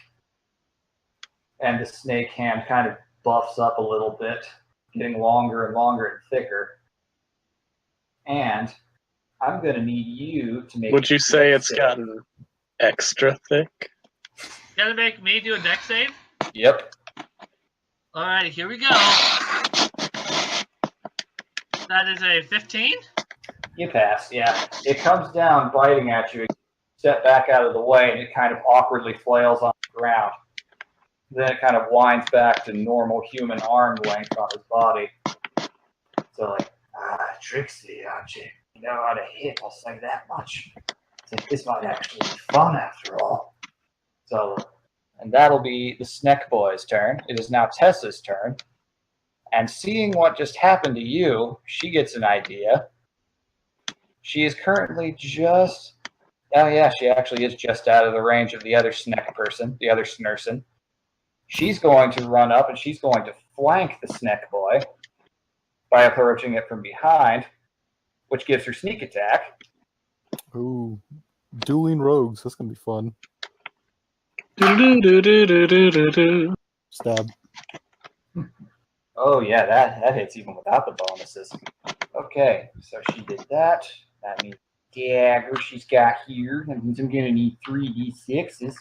And the snake hand kind of buffs up a little bit, getting longer and longer and thicker. And I'm going to need you to make. Would you say it's save. gotten extra thick? You gotta make me do a dex save? Yep. Alright, here we go. That is a 15? You pass, yeah. It comes down biting at you. Step back out of the way, and it kind of awkwardly flails on the ground. Then it kind of winds back to normal human arm length on his body. So like, tricksy, aren't you? You know how to hit, I'll say that much. So this might actually be fun after all. So, and that'll be the Sneck Boy's turn. It is now Tessa's turn. And seeing what just happened to you, she gets an idea. She is currently just... Oh yeah, she actually is just out of the range of the other Sneck person, the other Snurson. She's going to run up and she's going to flank the Sneck Boy by approaching it from behind, which gives her sneak attack. Ooh, dueling rogues. That's gonna be fun. Do-do-do-do-do-do-do. Stab. Oh yeah, that hits even without the bonuses. Okay, so she did that. That means dagger she's got here. That means I'm gonna need 3d6s.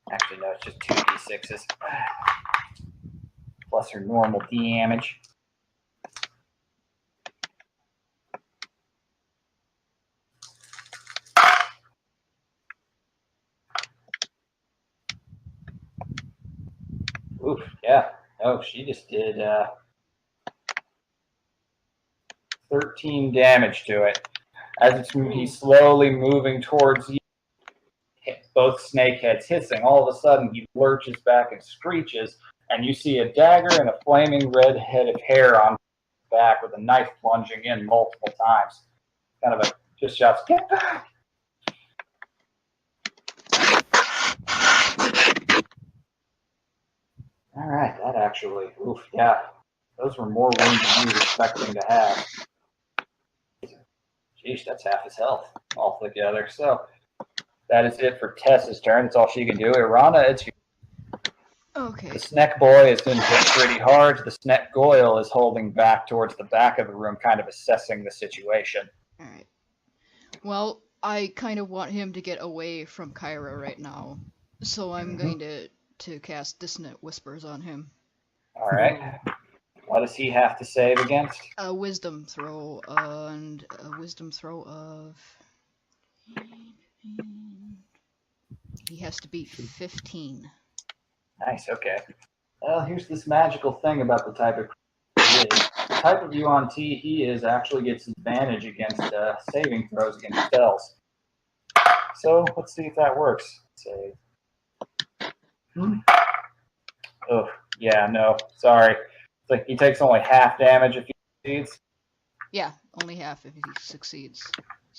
Actually, no, it's just 2d6s. Plus her normal damage. Oof, yeah. Oh, she just did 13 damage to it. As he's slowly moving towards you, both snakeheads hissing. All of a sudden, he lurches back and screeches, and you see a dagger and a flaming red head of hair on his back with a knife plunging in multiple times. Kind of just shouts, "Get back!" All right, that actually, oof, yeah. Those were more wounds than you were expecting to have. Sheesh, that's half his health all together. So that is it for Tessa's turn. That's all she can do. Irana, it's your Okay. The Sneck boy has been hit pretty hard. The Sneck Goyle is holding back towards the back of the room, kind of assessing the situation. Alright. Well, I kind of want him to get away from Kyra right now. So I'm going to cast Dissonant Whispers on him. All right. What does he have to save against? A wisdom throw and a wisdom throw of. He has to beat 15. Nice, okay. Well, here's this magical thing about the type of he is. The type of Yuan Ti he is actually gets advantage against saving throws against spells. So let's see if that works. Save. Oh, yeah, no, sorry. It's like he takes only half damage if he succeeds, Yeah, only half if he succeeds.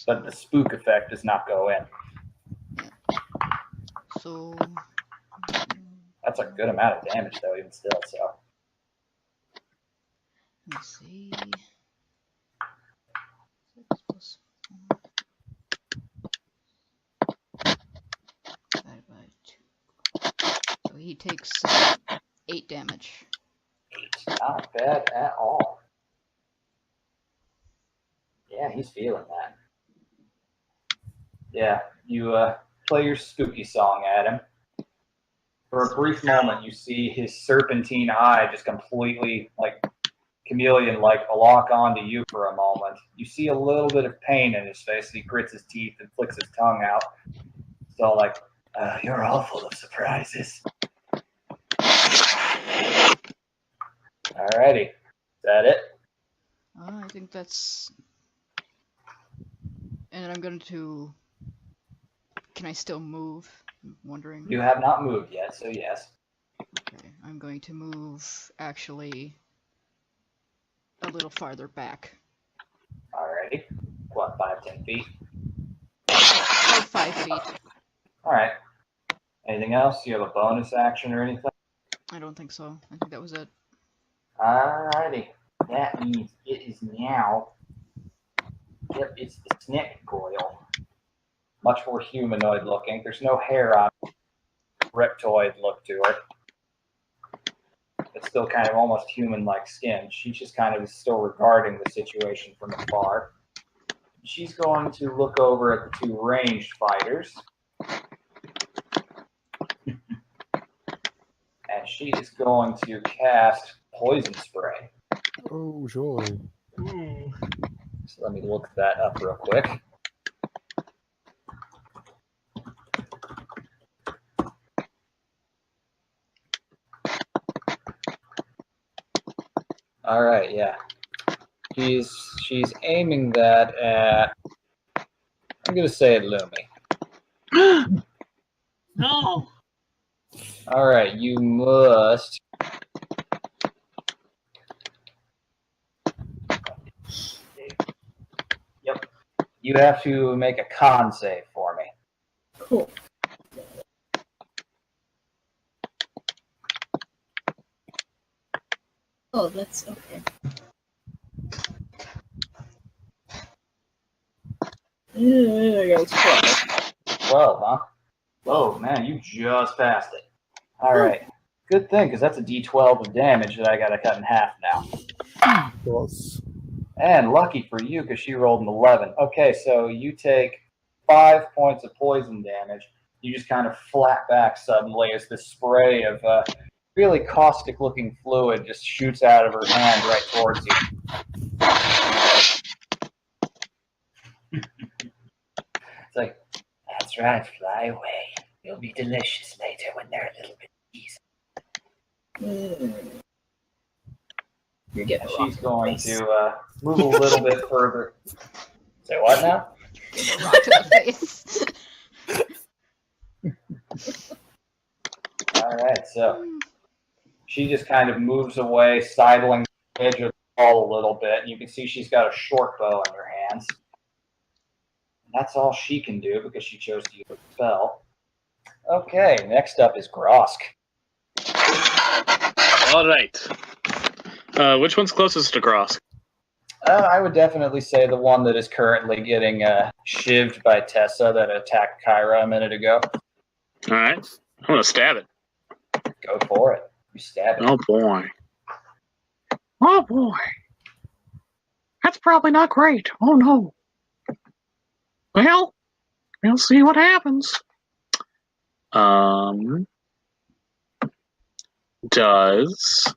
but the spook effect does not go in. So. That's a good amount of damage, though, even still. So Let's see. 6 + 4. Divided by 2. So he takes 8 damage. not bad at all. Yeah, he's feeling that. Yeah, you play your spooky song at him. For a brief moment, you see his serpentine eye just completely, like, chameleon-like lock onto you for a moment. You see a little bit of pain in his face as he grits his teeth and flicks his tongue out. So, like, you're all full of surprises. Alrighty. Is that it? I think that's. And then I'm going to. Can I still move? I'm wondering. You have not moved yet, so yes. Okay, I'm going to move actually a little farther back. Alrighty. What, 5-10 feet? Like 5 feet. Alright. Anything else? You have a bonus action or anything? I don't think so. I think that was it. Alrighty. That means it is now. Yep, it's the Sneck Goyle. Much more humanoid looking. There's no hair on it. Reptoid look to her. It's still kind of almost human-like skin. She just kind of is still regarding the situation from afar. She's going to look over at the two ranged fighters. And she is going to cast Poison Spray. Oh, joy. Ooh. So let me look that up real quick. All right, yeah. She's aiming that at. I'm gonna say at Lumi. No. All right, you must. Yep. You have to make a con save for me. Cool. Oh, that's okay. I got 12. 12, huh? Whoa, man, you just passed it. All right. Good thing, because that's a D12 of damage that I got to cut in half now. Plus. And lucky for you, because she rolled an 11. Okay, so you take 5 points of poison damage. You just kind of flat back suddenly as this spray of really caustic-looking fluid just shoots out of her hand right towards you. It's like, that's right, fly away. You'll be delicious later when they're a little bit easy. You're getting She's going to move a little bit further. Say what now? Rock to the face. All right, so she just kind of moves away, sidling the edge of the wall a little bit. And you can see she's got a short bow in her hands. And that's all she can do because she chose to use a spell. Okay, next up is Grosk. All right. Which one's closest to Grosk? I would definitely say the one that is currently getting shivved by Tessa that attacked Kyra a minute ago. All right. I'm going to stab it. Go for it. You stab it. Oh boy. Oh boy. That's probably not great. Oh no. Well, we'll see what happens. Does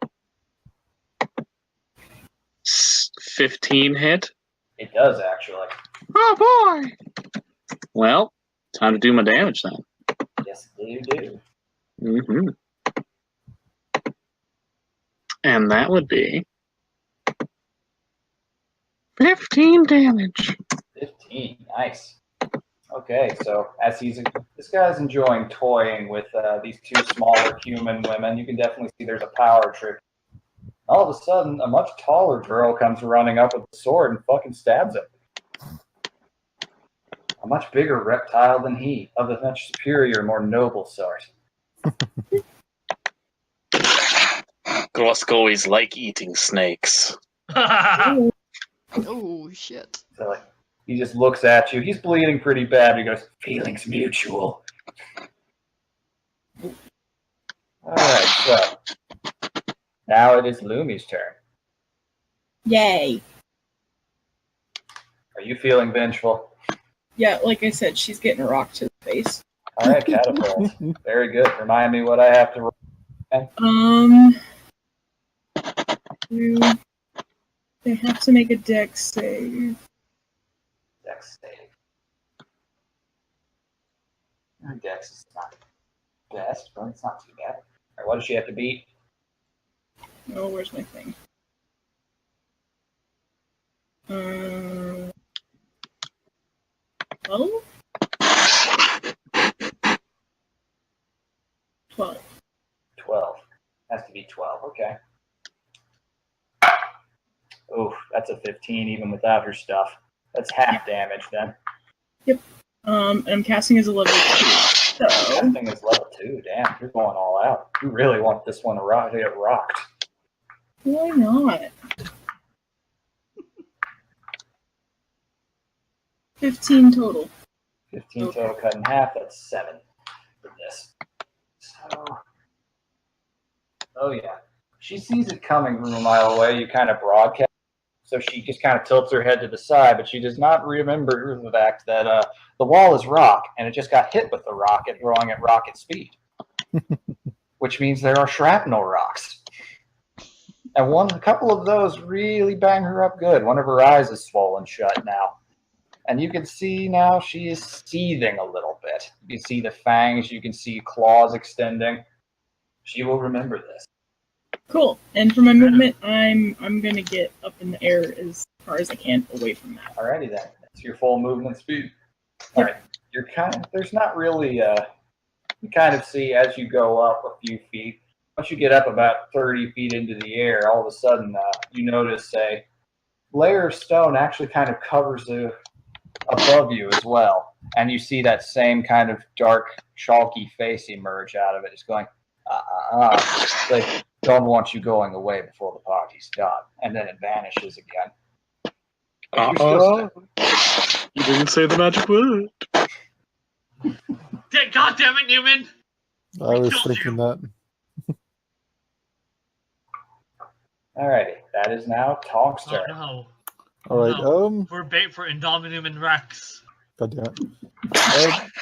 15 hit? It does, actually. Oh boy. Well, time to do my damage then. Yes, you do. Mm-hmm. And that would be 15 damage. 15. Nice. Okay, so as this guy's enjoying toying with these two smaller human women, you can definitely see there's a power trip. All of a sudden, a much taller girl comes running up with a sword and fucking stabs him. A much bigger reptile than he, of a much superior, more noble sort. Groskois like eating snakes. Oh shit. So like, he just looks at you. He's bleeding pretty bad. He goes, "Feelings mutual." All right, so now it is Lumi's turn. Yay. Are you feeling vengeful? Yeah, like I said, she's getting a rock to the face. All right, catapult. Very good. Remind me what I have to roll. They have to make a dex save. Dex save. Her dex is not the best, but it's not too bad. All right, what does she have to beat? Oh, where's my thing? 12? 12. 12. Has to be 12. Okay. Oof, that's a 15 even without her stuff. That's half damage then. And I'm casting as a level 2. So That thing is level 2. Damn, you're going all out. You really want this one to get rocked. why not? 15 total. 15 total cut in half. That's 7 for this. So, oh yeah. She sees it coming from a mile away. You kind of broadcast. So she just kind of tilts her head to the side, but she does not remember the fact that the wall is rock, and it just got hit with the rocket going at rocket speed, which means there are shrapnel rocks. And a couple of those really bang her up good. One of her eyes is swollen shut now. And you can see now she is seething a little bit. You can see the fangs. You can see claws extending. She will remember this. Cool. And for my movement, I'm gonna get up in the air as far as I can away from that. Alrighty then. That's your full movement speed. All right. You're there's not really you kind of see as you go up a few feet. Once you get up about 30 feet into the air, all of a sudden you notice a layer of stone actually kind of covers above you as well. And you see that same kind of dark, chalky face emerge out of it. It's going, They don't want you going away before the party's done. And then it vanishes again. But you're still You didn't say the magic word. God damn it, Newman! I was killed thinking you. that. Alrighty. That is now Tonk's Oh turn. no. All right. No. We're bait for Indominum Rex. God damn it.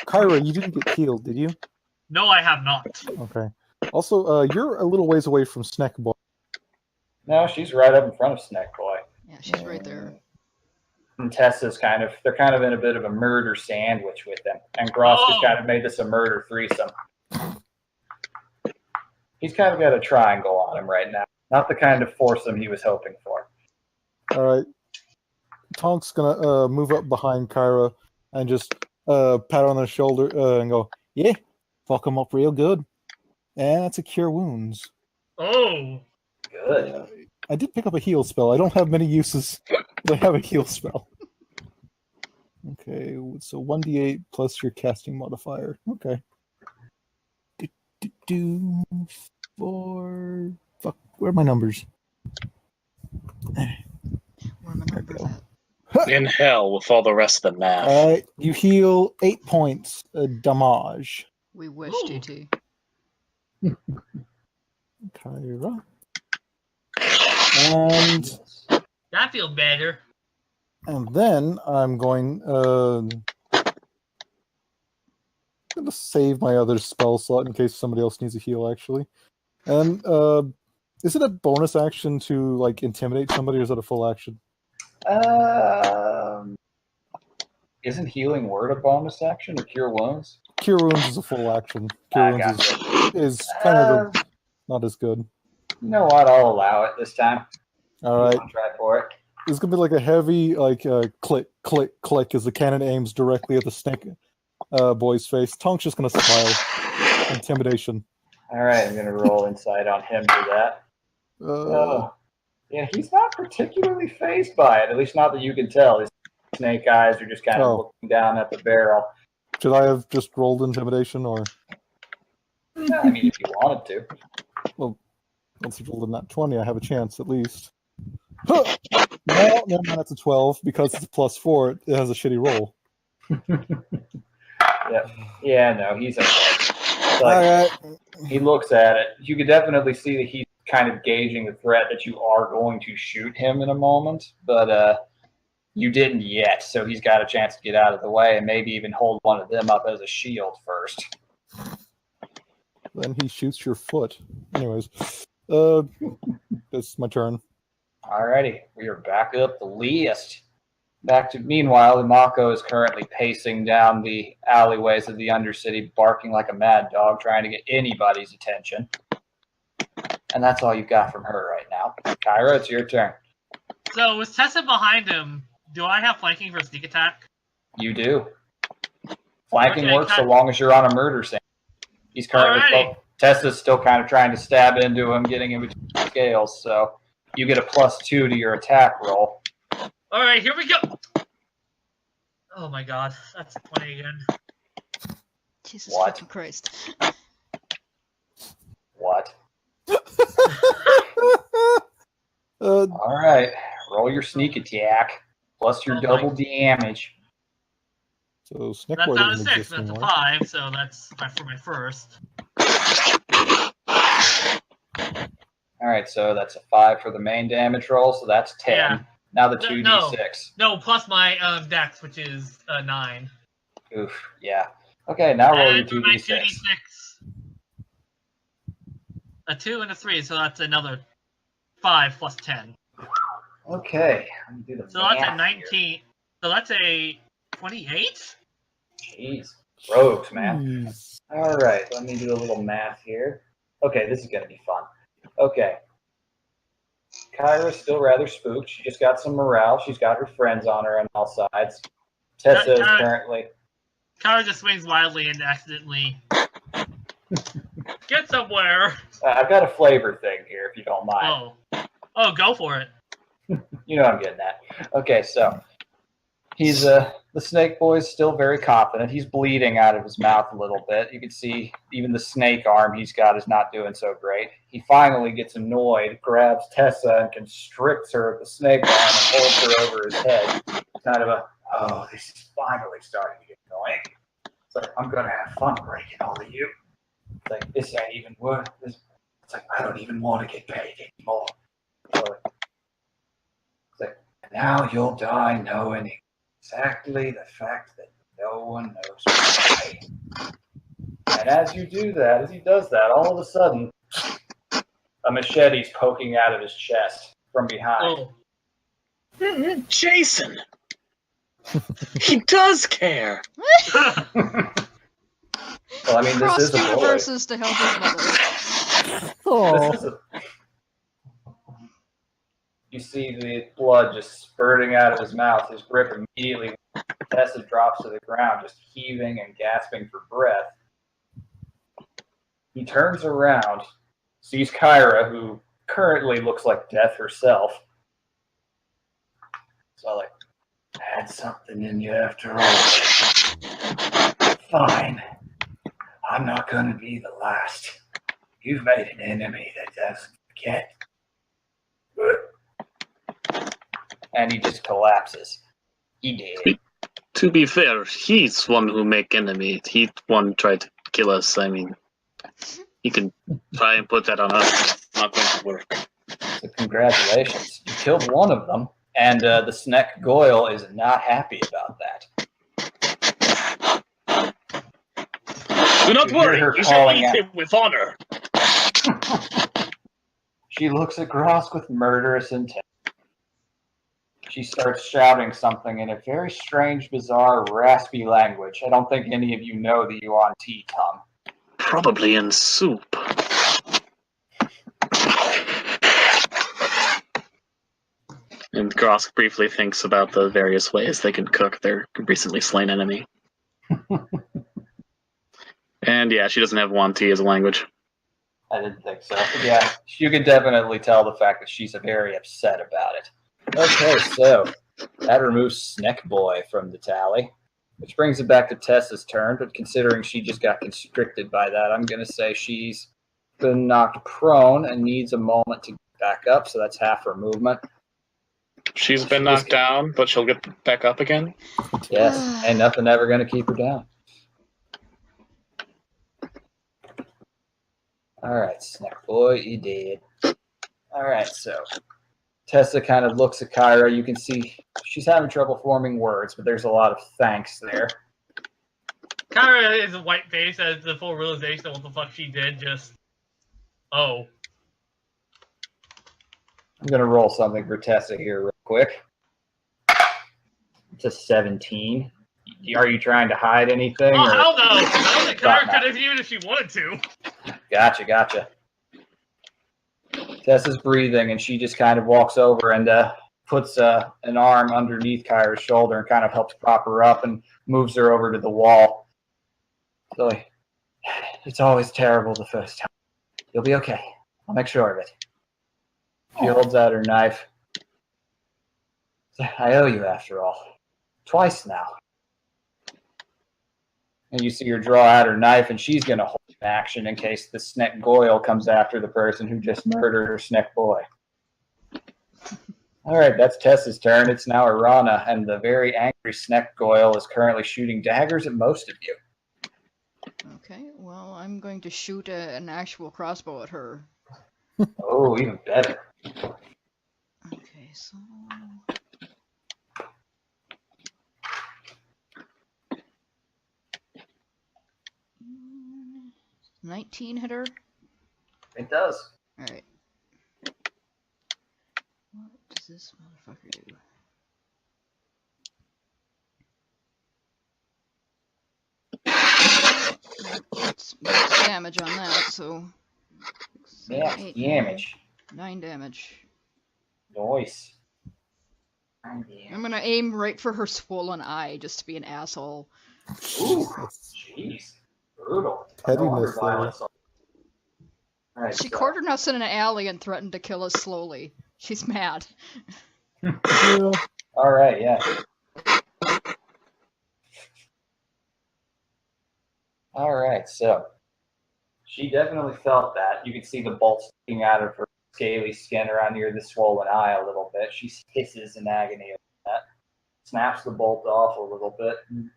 Kyra, you didn't get healed, did you? No, I have not. Okay. Also, you're a little ways away from Snack Boy. No, she's right up in front of Snack Boy. Yeah, she's right there. And Tessa's they're kind of in a bit of a murder sandwich with them. And Gross has kind of made this a murder threesome. He's kind of got a triangle on him right now. Not the kind of foursome he was hoping for. All right. Tonk's gonna move up behind Kyra and just pat her on the shoulder and go, "Yeah, fuck him up real good." And that's a cure wounds. Oh. Good. I did pick up a heal spell. I don't have many uses, but I have a heal spell. Okay, so 1d8 plus your casting modifier. Okay. Fuck, where are my numbers? Where are my numbers at? In hell with all the rest of the math. You heal 8 points damage. We wish, Ooh. GT. Kyra. And That feels better. then I'm going to save my other spell slot in case somebody else needs a heal, actually. And is it a bonus action to like intimidate somebody, or is it a full action? Isn't healing word a bonus action or cure wounds? Cure wounds is a full action. Cure wounds Gotcha. is kind of not as good. You know what? I'll allow it this time. All right. I'll try for it. It's gonna be like a heavy click, click, click as the cannon aims directly at the snake boy's face. Tonk's just gonna smile. Intimidation. All right, I'm gonna roll insight on him for that. Yeah, he's not particularly fazed by it. At least not that you can tell. His snake eyes are just kind of looking down at the barrel. Should I have just rolled intimidation, or? I mean, if you wanted to. Well, once you rolled a nat 20, I have a chance at least. Huh! No, that's a 12 because it's a +4. It has a shitty roll. Yeah, no, he's okay. Like, All right. he looks at it. You can definitely see that he's kind of gauging the threat that you are going to shoot him in a moment, but you didn't yet, so he's got a chance to get out of the way and maybe even hold one of them up as a shield first. Then he shoots your foot. Anyways, it's my turn. Alrighty, we are back up the list. Meanwhile, Imako is currently pacing down the alleyways of the Undercity, barking like a mad dog, trying to get anybody's attention. And that's all you've got from her right now. Kyra, it's your turn. So with Tessa behind him, do I have flanking for sneak attack? You do. Flanking Okay, works so long as you're on a murder scene. He's currently Tessa's still kind of trying to stab into him, getting in between the scales, so you get a +2 to your attack roll. All right, here we go. Oh my god, that's 20 again. Jesus What? fucking Christ. What? Uh, All right, roll your sneak attack plus your Oh double my- damage. so Snickboy That's not a doesn't 6, exist that's a anymore. 5, so that's for my first. All right, so that's a 5 for the main damage roll, so that's 10. Yeah. Now the No. 2d6. No, plus my dex, which is 9. Oof, yeah. Okay, now roll your And for my 2d6. 2d6, a 2 and a 3, so that's another 5 plus 10. Okay, let me do the So that's a math 19. So that's a 28? here. Jeez, rogues, man. Jeez. All right, let me do a little math here. Okay, this is going to be fun. Okay. Kyra's still rather spooked. She just got some morale. She's got her friends on her on all sides. Tessa is currently... Kara just swings wildly and accidentally get somewhere. I've got a flavor thing here, if you don't mind. Oh, go for it. You know what I'm getting at. Okay, so he's the snake boy's still very confident. He's bleeding out of his mouth a little bit. You can see even the snake arm he's got is not doing so great. He finally gets annoyed, grabs Tessa and constricts her at the snake arm and holds her over his head. Kind of this is finally starting to get annoying. It's like, I'm gonna have fun breaking all of you. It's like, this ain't even worth this. It's like, I don't even want to get paid anymore. So, it's like, now you'll die knowing exactly the fact that no one knows why. And as you do that, as he does that, all of a sudden, a machete's poking out of his chest from behind. Oh. Jason! He does care! Well, I mean, this Crossed is a boy. universes to help his mother. Oh, This is you see the blood just spurting out of his mouth. His grip immediately, Tessa drops to the ground, just heaving and gasping for breath. He turns around, sees Kyra, who currently looks like death herself. So, like, I had something in you after all. Fine. I'm not going to be the last. You've made an enemy that doesn't forget. And he just collapses. He did. To be fair, he's one who make enemy. He one tried to kill us. I mean, He can try and put that on us. It's not going to work. So congratulations. You killed one of them, and the Sneck Goyle is not happy about that. Do not You hear worry. her We shall calling meet out. him with honor. She looks at Grosk with murderous intent. She starts shouting something in a very strange, bizarre, raspy language. I don't think any of you know the Yuan Ti tongue. Probably in soup. And Grosk briefly thinks about the various ways they can cook their recently slain enemy. And yeah, she doesn't have Wanti as a language. I didn't think so. But yeah, you can definitely tell the fact that she's very upset about it. Okay, so that removes Sneck Boy from the tally, which brings it back to Tessa's turn. But considering she just got constricted by that, I'm going to say she's been knocked prone and needs a moment to get back up. So that's half her movement. She's been knocked down, but she'll get back up again. Yes, ain't nothing ever going to keep her down. All right, Sneck Boy, you did. All right, so Tessa kind of looks at Kyra. You can see she's having trouble forming words, but there's a lot of thanks there. Kyra is a white face as the full realization of what the fuck she did. Just, oh. I'm going to roll something for Tessa here real quick. It's a 17. Are you trying to hide anything? Oh, or- hell no! I don't think Kyra could have even if she wanted to. Gotcha. Tessa's breathing, and she just kind of walks over and puts an arm underneath Kyra's shoulder and kind of helps prop her up and moves her over to the wall. So, it's always terrible the first time. You'll be okay. I'll make sure of it. She holds out her knife. I owe you, after all. Twice now. And you see her draw out her knife, and she's going to hold action in case the Sneck Goyle comes after the person who just murdered her Sneck Boy. All right, that's Tessa's turn. It's now Arana, and the very angry Sneck Goyle is currently shooting daggers at most of you. Okay, well, I'm going to shoot an actual crossbow at her. Oh, even better. Okay, so... 19 hitter? It does. Alright. What does this motherfucker do? It's max damage on that, so... Yeah, 8, damage. 9 damage. Nice. I'm gonna aim right for her swollen eye, just to be an asshole. Ooh, jeez. Brutal. Pettiness there. All right, She so- cornered us in an alley and threatened to kill us slowly. She's mad. Yeah. All right, yeah. All right, so she definitely felt that. You can see the bolt sticking out of her scaly skin around near the swollen eye a little bit. She hisses in agony over that. Snaps the bolt off a little bit. And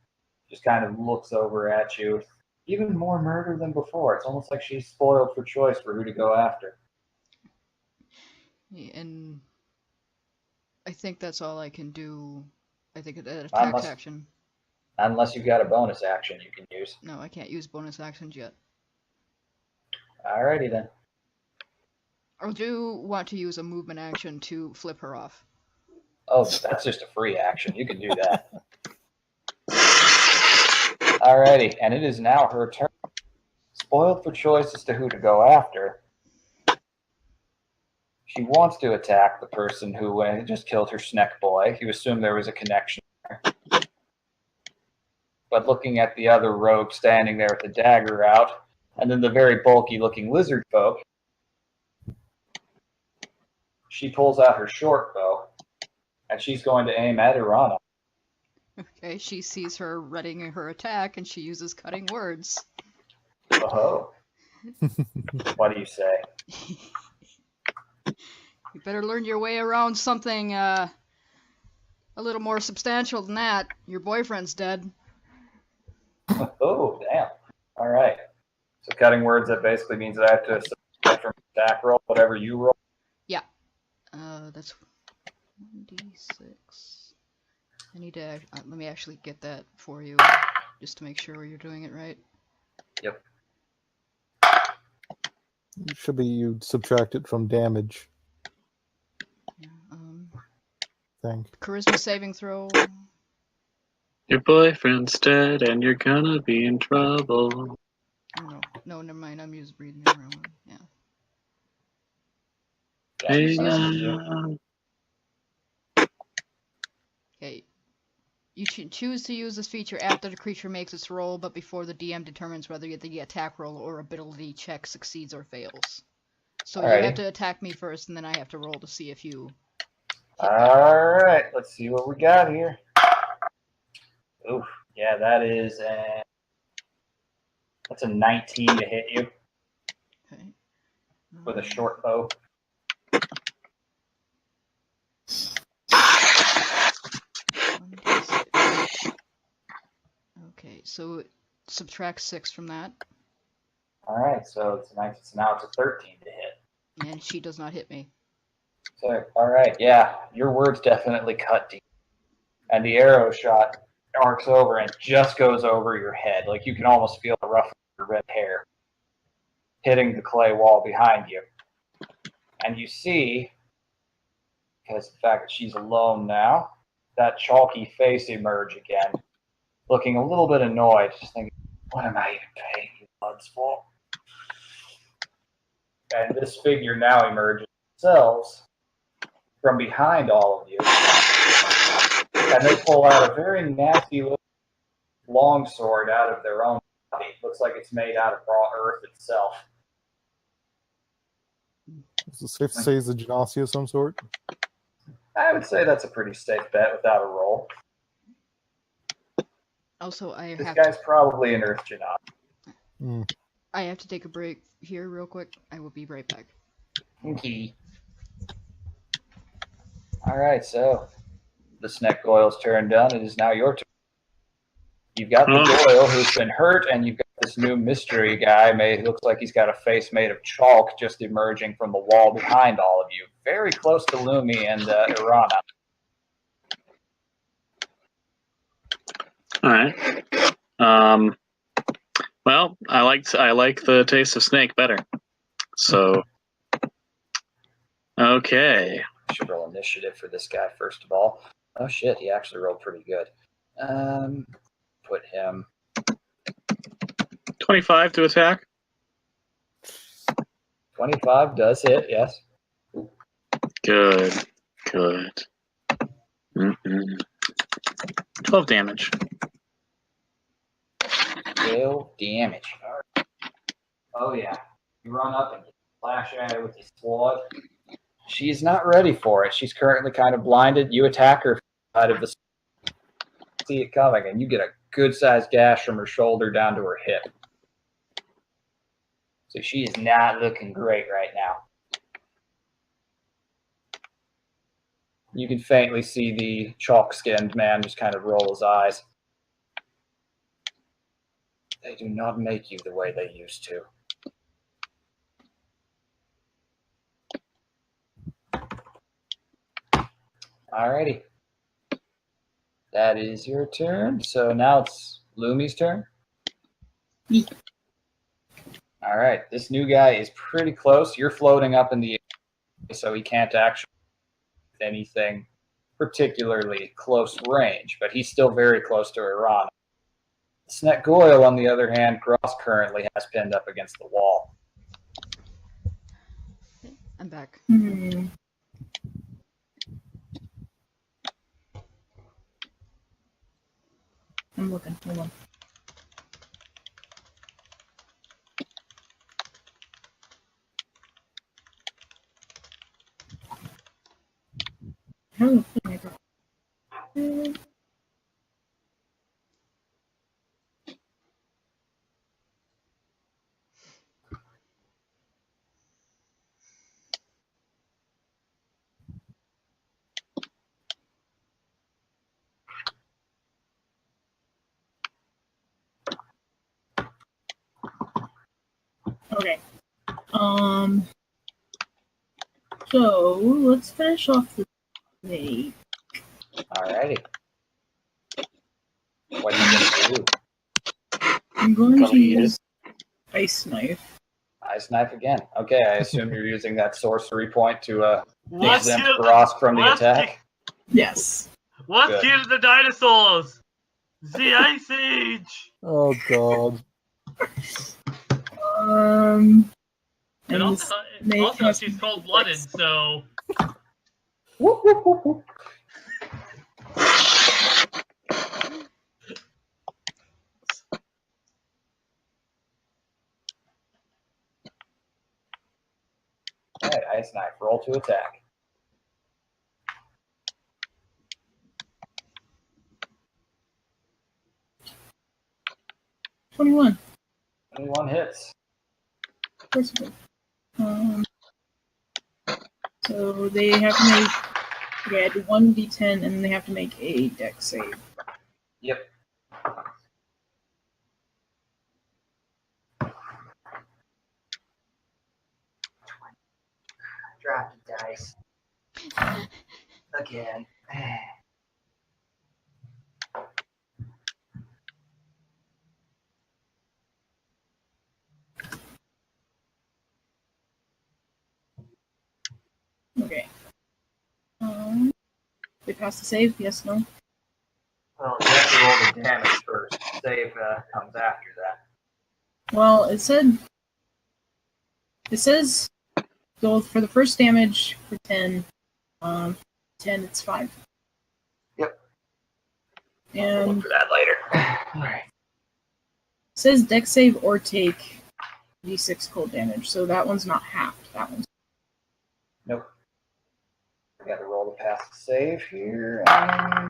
just kind of looks over at you. Even more murder than before. It's almost like she's spoiled for choice for who to go after. And I think that's all I can do. I think that Not attack unless- action. Unless you've got a bonus action you can use. No, I can't use bonus actions yet. Alrighty then. I do want to use a movement action to flip her off. Oh, that's just a free action. You can do that. Alrighty, and it is now her turn. Spoiled for choice as to who to go after. She wants to attack the person who just killed her Sneck Boy. You assume there was a connection there. But looking at the other rogue standing there with the dagger out, and then the very bulky looking lizard folk, she pulls out her short bow, and she's going to aim at Irana. Okay, she sees her readying her attack and she uses cutting words. Oh. What do you say? You better learn your way around something a little more substantial than that. Your boyfriend's dead. Oh, damn. All right. So cutting words, that basically means that I have to subtract from attack roll whatever you roll. That's 1d6. I need to let me actually get that for you, just to make sure you're doing it right. Yep. It should be you subtract it from damage. Yeah, Thing. charisma saving throw. Your boyfriend's dead and you're gonna be in trouble. Oh, no, never mind. I'm using breathing mirror one. Yeah. Hey, now. Okay. You choose to use this feature after the creature makes its roll, but before the DM determines whether the attack roll or ability check succeeds or fails. So you have to attack me first, and then I have to roll to see if you hit me. Alright, let's see what we got here. Oof, yeah, that's a 19 to hit you Okay. with a short bow. Okay, so subtract 6 from that. Alright, so it's 19, so now it's a 13 to hit. And she does not hit me. So, alright, yeah, your words definitely cut deep. And the arrow shot arcs over and just goes over your head. Like you can almost feel the ruffle of your red hair hitting the clay wall behind you. And you see, because of the fact that she's alone now, that chalky face emerge again, looking a little bit annoyed, just thinking, what am I even paying you bloods for? And this figure now emerges themselves from behind all of you. And they pull out a very nasty little longsword out of their own body. Looks like it's made out of raw earth itself. Is it safe to say it's a genasi of some sort? I would say that's a pretty safe bet without a roll. Also, I This have guy's probably an Earth Genasi. I have to take a break here real quick. I will be right back. Okay. Alright, so the Sneck Goyle's turn done. It is now your turn. You've got the Goyle who's been hurt, and you've got this new mystery guy made. Looks like he's got a face made of chalk just emerging from the wall behind all of you. Very close to Lumi and Irana. All right. Well, I like the taste of snake better. So, okay. I should roll initiative for this guy first of all. Oh shit, he actually rolled pretty good. Put him 25 to attack. 25 does hit, yes. Good. 12 damage. 12 damage. All right. Oh yeah. You run up and slash at her with your sword. She's not ready for it. She's currently kind of blinded. You attack her out of the see it coming, and you get a good sized gash from her shoulder down to her hip. So she is not looking great right now. You can faintly see the chalk-skinned man just kind of roll his eyes. They do not make you the way they used to. Alrighty. That is your turn. So now it's Lumi's turn. Yeah. All right. This new guy is pretty close. You're floating up in the air, so he can't actually do anything particularly close range, but he's still very close to Iran. Sneck Goyle, on the other hand, Cross currently has pinned up against the wall. I'm back. I'm looking. Hold on. Oh, Okay. So let's finish off the snake. Alrighty. What are you gonna do? I'm going Gonna to eat it? use ice knife. Ice knife again. Okay, I assume you're using that sorcery point to Let's exempt kill Grosk from the let's attack. Yes. Let's Good. kill the dinosaurs. The Ice Age. Oh god. And And this also, snake has she's to cold-blooded, so Whoop, whoop, whoop, whoop. Alright, ice knife. Roll to attack. $21. 21 hits. Of course it is. So they have to make. Okay, I do 1d10, and they have to make a dex save. Yep. Drop the dice. Again. Okay. They pass the save? Yes, no? Well, you have to roll the damage first. Save comes after that. Well, it says so for the first damage for 10, 10 it's 5. Yep. And Look for that later. Alright. it says dex save or take d6 cold damage, so that one's not halved. That one's Nope. I gotta roll the pass the save here. And...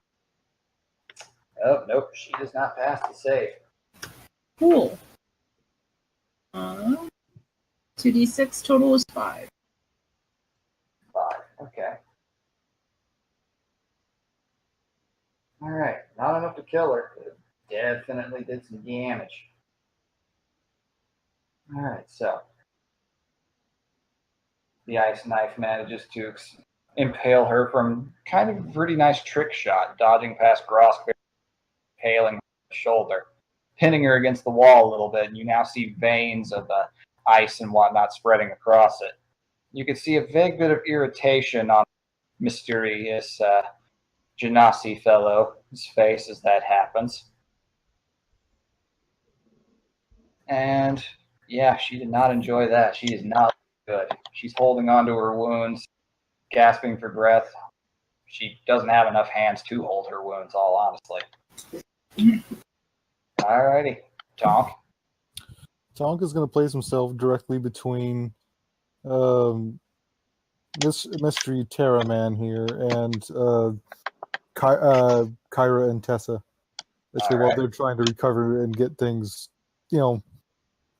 oh, nope. She does not pass the save. cool. 2d6 total is 5. 5. Okay. Alright. Not enough to kill her. But it definitely did some damage. Alright, so. The ice knife manages to impale her from kind of a pretty nice trick shot, dodging past Grosk, impaling her shoulder, pinning her against the wall a little bit, and you now see veins of ice and whatnot spreading across it. You can see a vague bit of irritation on mysterious Genasi fellow's face as that happens. And yeah, she did not enjoy that. She is not good. She's holding onto her wounds, gasping for breath. She doesn't have enough hands to hold her wounds, all honestly. Alrighty. Tonk. Tonk is going to place himself directly between this mystery Terra man here and Kyra and Tessa. Basically, while they're trying to recover and get things,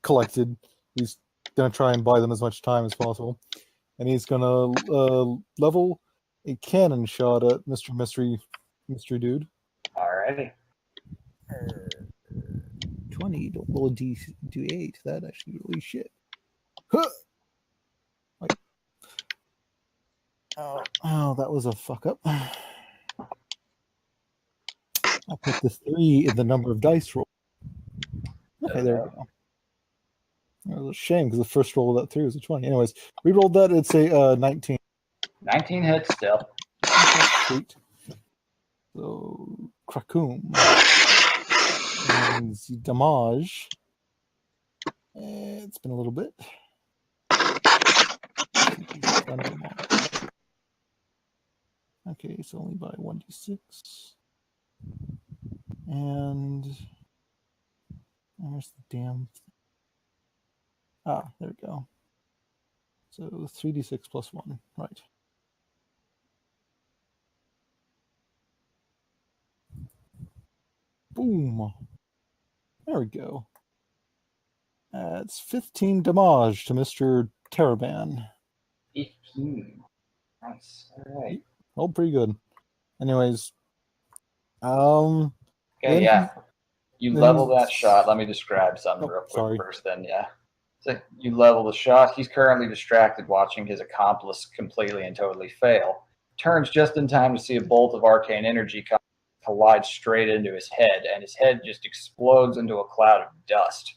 collected, he's going to try and buy them as much time as possible. And he's going to level a cannon shot at Mr. Mystery Dude. Alrighty. 20, don't roll a D8. That actually really shit. Huh! Like, oh, that was a fuck up. I put the 3 in the number of dice roll. Okay, there we go. It was a shame because the first roll of that 3 was a 20. Anyways, re-rolled that. It's a 19. 19 hits still. Sweet. So, Krakoom. And the damage. It's been a little bit. Okay, it's only by 1d6. And where's the damn... there we go. So 3d6 plus 1, right. Boom. There we go. It's 15 damage to Mr. Terraban. 15. Nice. Alright. Oh, pretty good. Anyways, Okay, then yeah. You level that he's- shot. Let me describe something Oh, real quick sorry. first, then, yeah. So you level the shot. He's currently distracted watching his accomplice completely and totally fail. Turns just in time to see a bolt of arcane energy collide straight into his head, and his head just explodes into a cloud of dust,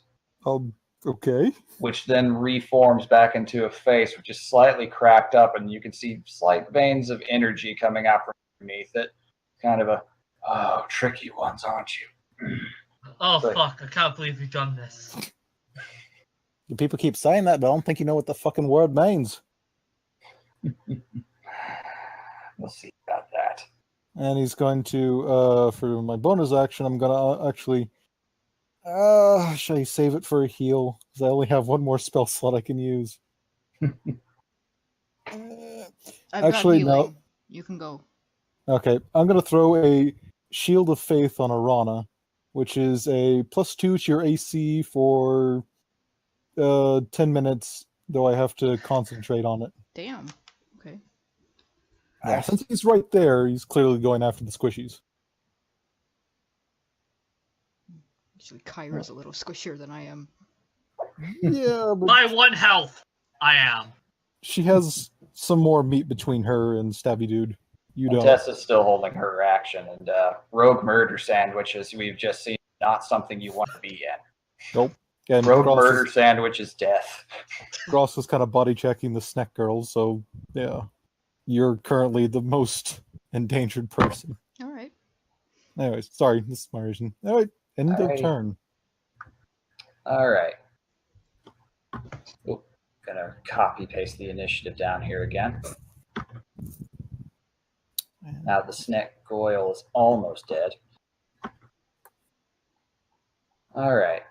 Okay. which then reforms back into a face which is slightly cracked up, and you can see slight veins of energy coming out from underneath it. Kind of a, oh, tricky ones, aren't you? Oh But- fuck! I can't believe you've done this. People keep saying that, but I don't think you know what the fucking word means. We'll see about that. And he's going to, for my bonus action, I'm going to actually, should I save it for a heal? Because I only have one more spell slot I can use. I've Actually, got no. healing. You can go. Okay, I'm going to throw a Shield of Faith on Arana, which is a +2 to your AC for 10 minutes, though I have to concentrate on it. Damn. Okay. Yeah, since he's right there, he's clearly going after the squishies. Actually, Kyra's a little squishier than I am. Yeah, but By 1 health, I am. she has some more meat between her and Stabby Dude. You And don't. Tessa's still holding her action, and Rogue Murder Sandwich, as we've just seen, not something you want to be in. Nope. And Rogue Gross Murder was, Sandwich is death. Gross was kind of body checking the snack girls, so yeah. You're currently the most endangered person. All right. Anyways, sorry, this is my reason. Alright, end of Alrighty. turn. All right. Oop, gonna copy paste the initiative down here again. Now the Snake Goyle is almost dead. All right.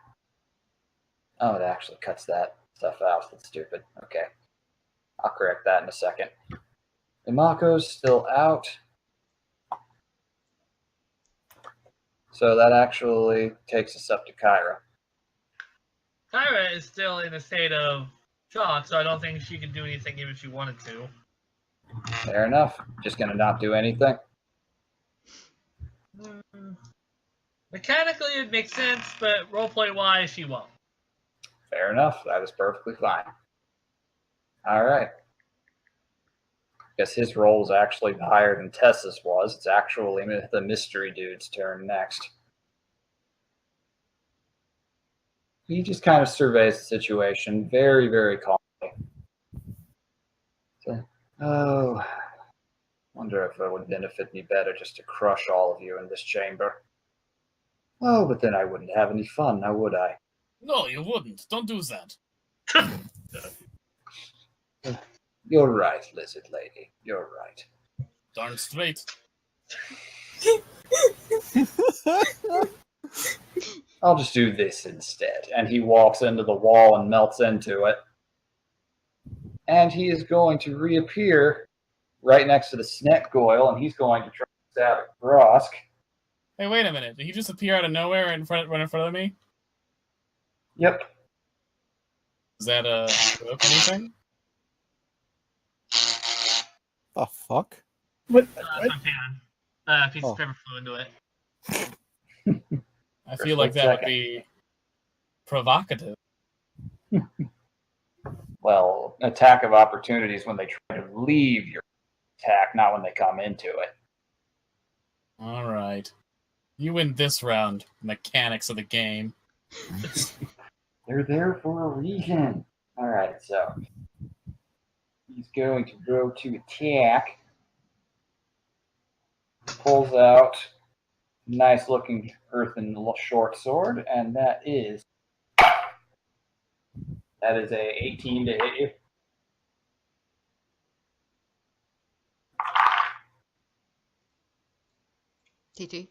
Oh, it actually cuts that stuff out. That's stupid. Okay. I'll correct that in a second. Imako's still out. So that actually takes us up to Kyra. Kyra is still in a state of shock, so I don't think she can do anything even if she wanted to. Fair enough. Just gonna not do anything. Mechanically, it makes sense, but roleplay-wise, she won't. Fair enough. That is perfectly fine. All right. Guess his roll is actually higher than Tessa's was. It's actually the mystery dude's turn next. He just kind of surveys the situation very, very calmly. So, oh, wonder if it would benefit me better just to crush all of you in this chamber. Oh, but then I wouldn't have any fun, now would I? No, you wouldn't. Don't do that. You're right, lizard lady. You're right. Darn straight. I'll just do this instead. And he walks into the wall and melts into it. And he is going to reappear right next to the Snake Goyle, and he's going to try to stab at Grosk. Hey, wait a minute. Did he just appear out of nowhere right in front of me? Yep. Is that a anything? The fuck? Sometimes. Piece Oh. of paper flew into it. I For feel a like split that would second. be provocative. Well, attack of opportunities when they try to leave your attack, not when they come into it. All right. You win this round. Mechanics of the game. They're there for a reason. All right, so he's going to go to attack. Pulls out a nice looking earthen short sword, and that is a 18 to hit you. TT.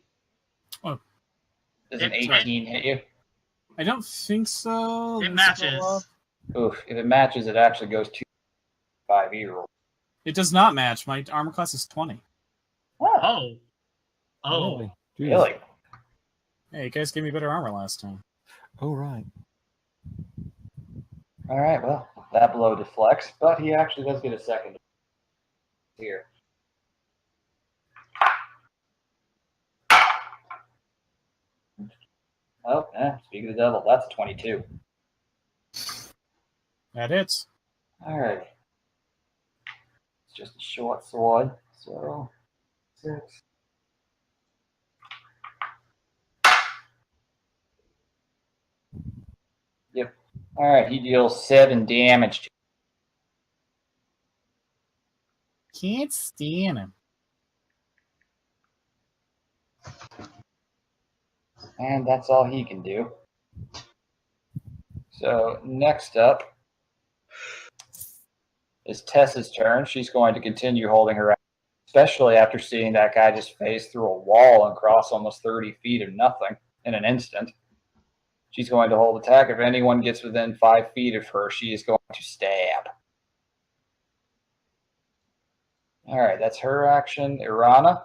Does an It- 18 hit you? I don't think so. It Let's go matches. up. Oof. If it matches, it actually goes to 5e roll. It does not match. My armor class is 20. Oh. Oh. Really? Jeez. Really? Hey, you guys gave me better armor last time. Oh, right. All right, well, that blow deflects, but he actually does get a second here. Oh, speak of the devil, that's a 22. That hits. Alrighty. It's just a short sword, so 6. Yep. Alright, he deals 7 damage to Can't stand him. you, and that's all he can do. So next up is Tessa's turn. She's going to continue holding her, especially after seeing that guy just phase through a wall and cross almost 30 feet of nothing in an instant. She's going to hold attack. If anyone gets within 5 feet of her, she is going to stab. Alright, that's her action. Irana.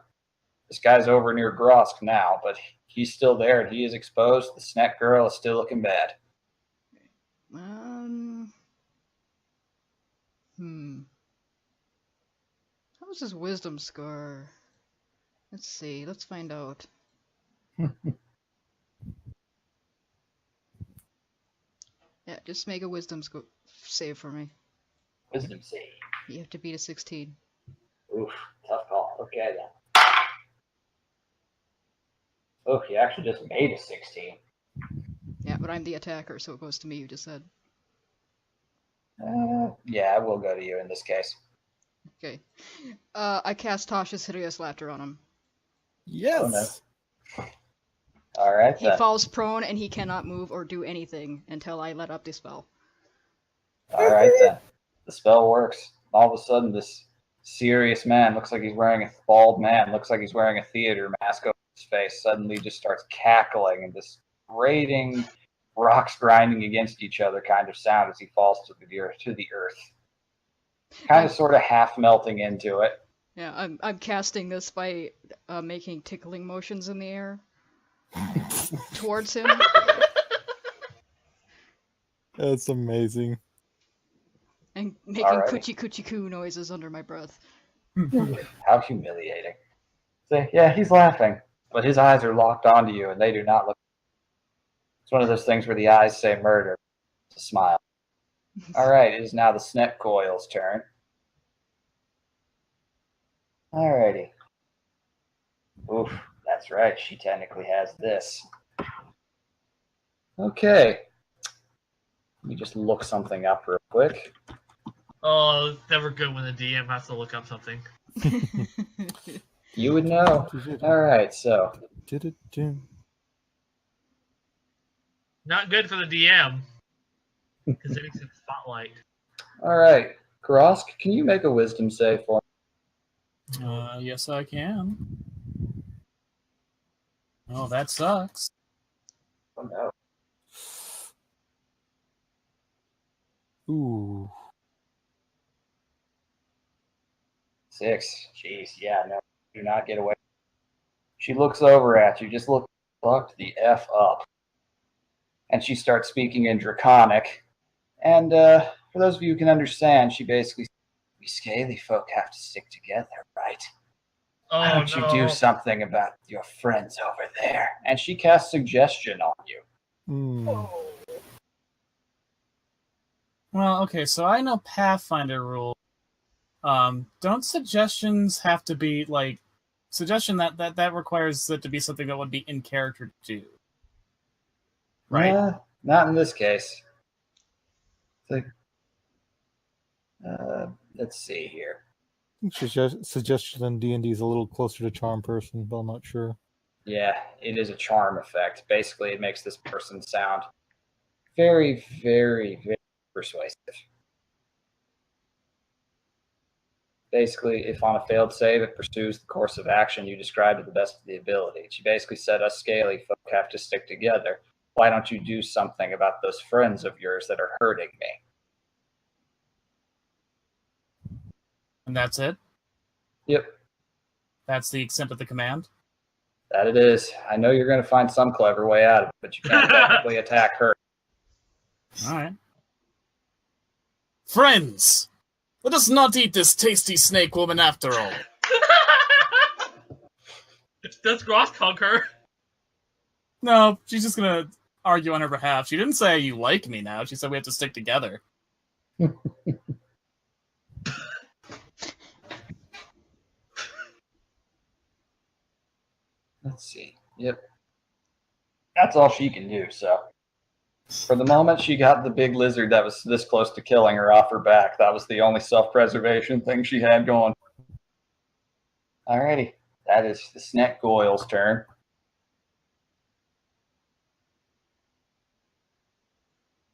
This guy's over near Grosk now, but he's still there and he is exposed. The snack girl is still looking bad. How was his wisdom score? Let's see. Let's find out. Yeah, just make a wisdom save for me. Wisdom save. You have to beat a 16. Oof, tough call. Okay then. Oh, he actually just made a 16. Yeah, but I'm the attacker, so it goes to me, you just said. Yeah, I will go to you in this case. Okay. I cast Tasha's Hideous Laughter on him. Yes. Oh, no. Alright He then. falls prone and he cannot move or do anything until I let up the spell. Alright then. The spell works. All of a sudden, this serious man, looks like he's wearing a bald man, looks like he's wearing a theater mask over his face, suddenly just starts cackling and this grating, rocks grinding against each other kind of sound as he falls to the earth. Kind of sort of half melting into it. Yeah, I'm casting this by making tickling motions in the air towards him. That's amazing. And making Alright. coochie coochie coo noises under my breath. How humiliating. So, yeah, he's laughing, but his eyes are locked onto you and they do not look. It's one of those things where the eyes say murder. It's a smile. Alright, it is now the Snep Coil's turn. Alrighty. Oof, that's right, she technically has this. Okay. Let me just look something up real quick. Oh, it's never good when the DM has to look up something. You would know. Alright, so. Not good for the DM. Because it makes it spotlight. Alright. Grosk, can you make a wisdom save for me? Yes, I can. Oh, that sucks. Oh no. Ooh. 6. Jeez, yeah, no. Do not get away. She looks over at you. Just look fucked the F up. And she starts speaking in Draconic. And for those of you who can understand, she basically says, we scaly folk have to stick together, right? Why don't you do something about your friends over there? And she casts suggestion on you. Well, okay, so I know Pathfinder rule. Don't suggestions have to be like suggestion that requires it to be something that would be in character to do, right? Not in this case. Let's see here. Suggestion in D&D is a little closer to charm person, but I'm not sure. Yeah, it is a charm effect. Basically, it makes this person sound very, very, very persuasive. Basically, if on a failed save, it pursues the course of action you described to the best of the ability. She basically said, us scaly folk have to stick together. Why don't you do something about those friends of yours that are hurting me? And that's it? Yep, That's the extent of the command? that it is. I know you're going to find some clever way out of it, but you can't technically attack her. Alright. Friends! Let us not eat this tasty snake woman after all. Does Gross conquer? No, she's just gonna argue on her behalf. She didn't say you like me now. She said we have to stick together. Let's see. Yep. That's all she can do, so. For the moment, she got the big lizard that was this close to killing her off her back. That was the only self-preservation thing she had going. Alrighty. That is the Snack Goyle's turn.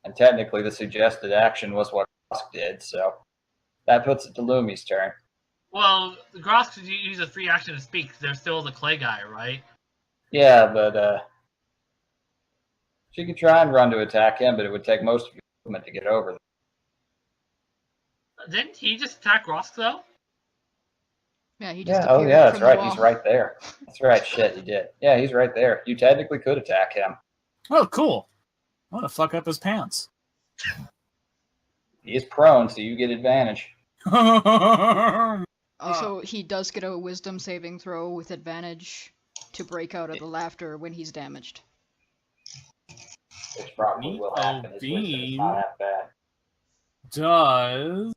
And technically, the suggested action was what Grosk did, so that puts it to Lumi's turn. Well, Grosk could use a free action to speak. There's still the clay guy, right? Yeah, but she could try and run to attack him, but it would take most of your movement to get over there. Didn't he just attack Grosk, though? Yeah, he just Yeah, oh appeared yeah, that's from the right. wall. He's right there. That's right. Shit, he did. Yeah, he's right there. You technically could attack him. Oh, cool. I want to fuck up his pants. He is prone, so you get advantage. Also, he does get a wisdom saving throw with advantage to break out of the laughter when he's damaged. Which probably will happen. His wisdom is not that bad. Does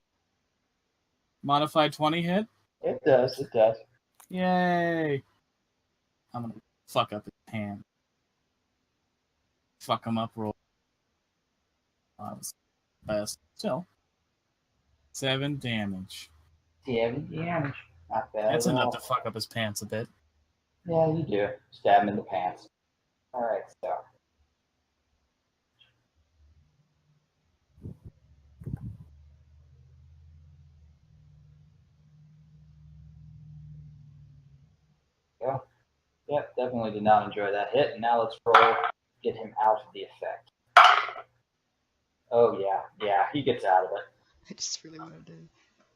modified 20 hit? It does. It does. Yay! I'm gonna fuck up his pants. Fuck him up, roll. That's best. Still. 7 damage. 7 damage. Not bad. That's at enough all. to fuck up his pants a bit. Yeah, you do. Stab him in the pants. Alright, so. Go. Yep, definitely did not enjoy that hit. And now let's roll, get him out of the effect. Oh, yeah, he gets out of it. I just really wanted to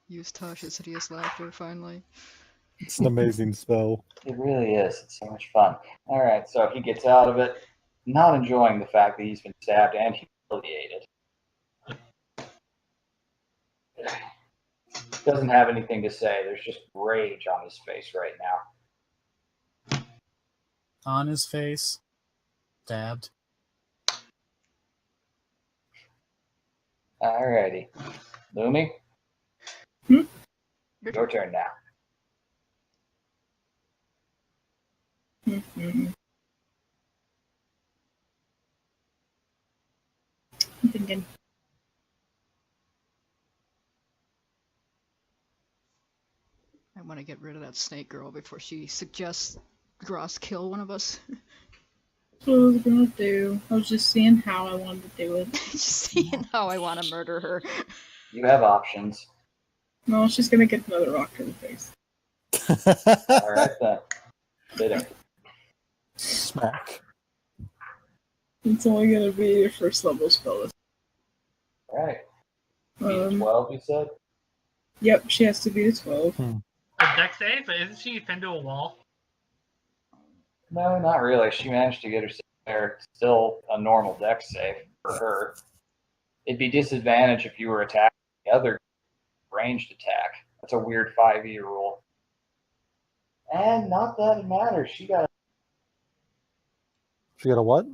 use Tasha's hideous laughter finally. It's an amazing spell. It really is. It's so much fun. Alright, so he gets out of it, not enjoying the fact that he's been stabbed and humiliated. Doesn't have anything to say. There's just rage on his face right now. On his face. Stabbed. Alrighty. Lumi? Hmm? Your turn now. I'm thinking. I want to get rid of that snake girl before she suggests Gross kill one of us. That's what I was gonna do. I was just seeing how I wanted to do it. Just seeing how I want to murder her. You have options. No, she's gonna get another rock to the face. Alright then. Hit him. Smack. It's only gonna be a first level spell. Alright. Beat 12, you said? Yep, she has to be a 12. A deck save, but isn't she pinned to a wall? No, not really. She managed to get herself there. Still a normal dex save for her. It'd be disadvantage if you were attacking the other ranged attack. That's a weird 5e rule. And not that it matters. She got She got a what?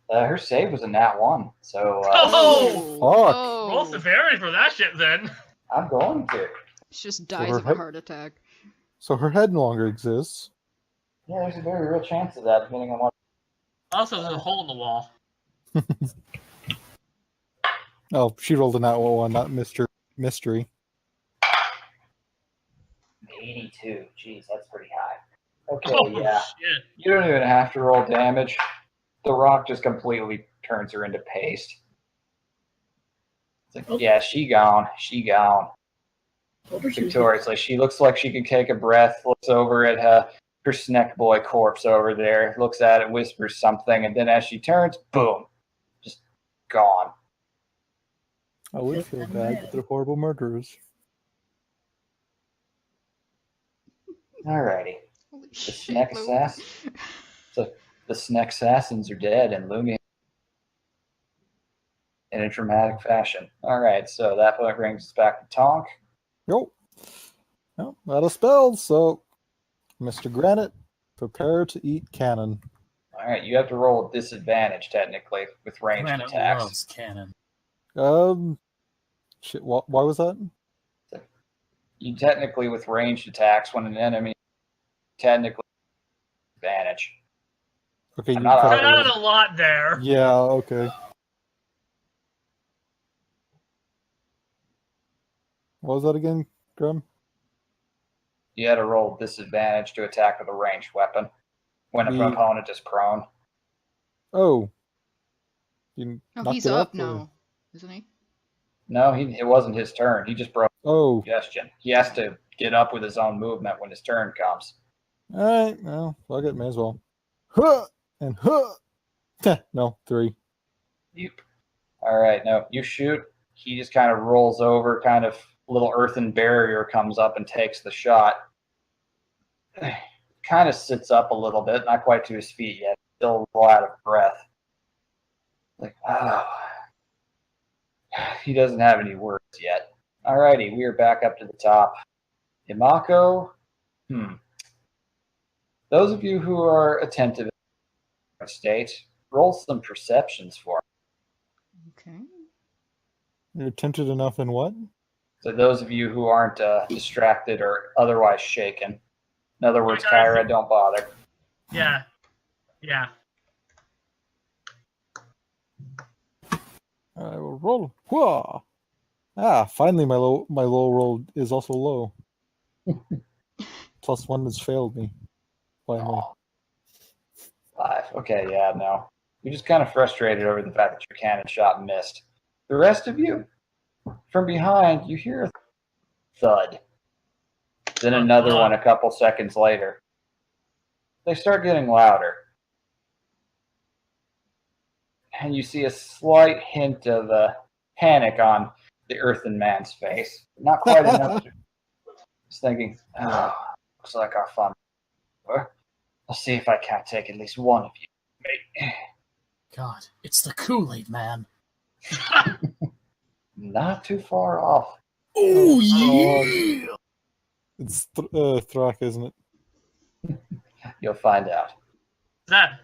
her save was a nat 1. So Oh! Fuck. Roll severity for that shit then. I'm going to. She just dies her of a head- heart attack. So her head no longer exists. Yeah, there's a very real chance of that, depending on what. Also, there's a hole in the wall. Oh, she rolled a nat one, not mystery. 82. Jeez, that's pretty high. Okay, Oh, yeah. shit. You don't even have to roll damage. The rock just completely turns her into paste. It's like, yeah, she gone. She gone. Told her she was Victoriously. She looks like she can take a breath, looks over at her snack boy corpse over there, looks at it, whispers something, and then as she turns, boom. Just gone. I would Yes, feel I'm bad, mad. but they're horrible murderers. Alrighty. Holy The shit, snack Lou. assassin. So the snack assassins are dead, and Lumi in a dramatic fashion. Alright, so that point brings us back to Tonk. Nope. No, not a spell, so Mr. Granite, prepare to eat cannon. Alright, you have to roll with disadvantage, technically, with ranged Granite attacks. loves cannon. Shit, why was that? You technically, with ranged attacks, when an enemy technically advantage. Okay, you I'm not- cut Cut out. out a lot there. Yeah, okay. What was that again, Grim? You had to roll disadvantage to attack with a ranged weapon when an The- opponent is prone. Oh. You No, knocked he's it up or- now, isn't he? No, it wasn't his turn. He just broke Oh. suggestion. He has to get up with his own movement when his turn comes. Alright, well, fuck it, may as well. Huh! And huh! No, 3. Yep. All right, no, you shoot. He just kind of rolls over, kind of little earthen barrier comes up and takes the shot. Kind of sits up a little bit, not quite to his feet yet, still a little out of breath. Like, oh. He doesn't have any words yet. Alrighty, we are back up to the top. Himako, those of you who are attentive in the state, roll some perceptions for me. Okay. You're tinted enough in what? So those of you who aren't distracted or otherwise shaken. In other words, You guys- Kyra, don't bother. Yeah. Yeah. I will roll. Whoa! Ah, finally my low roll is also low. +1 has failed me. Finally. Oh. 5. Okay, yeah, no. You're just kind of frustrated over the fact that your cannon shot missed. The rest of you, from behind, you hear a thud. Then another one a couple seconds later. They start getting louder. And you see a slight hint of panic on the earthen man's face. Not quite enough. He's thinking, oh, looks like our fun. I'll see if I can't take at least one of you. God, it's the Kool-Aid man. Not too far off. Oh, yeah! It's Thrak, isn't it? You'll find out. That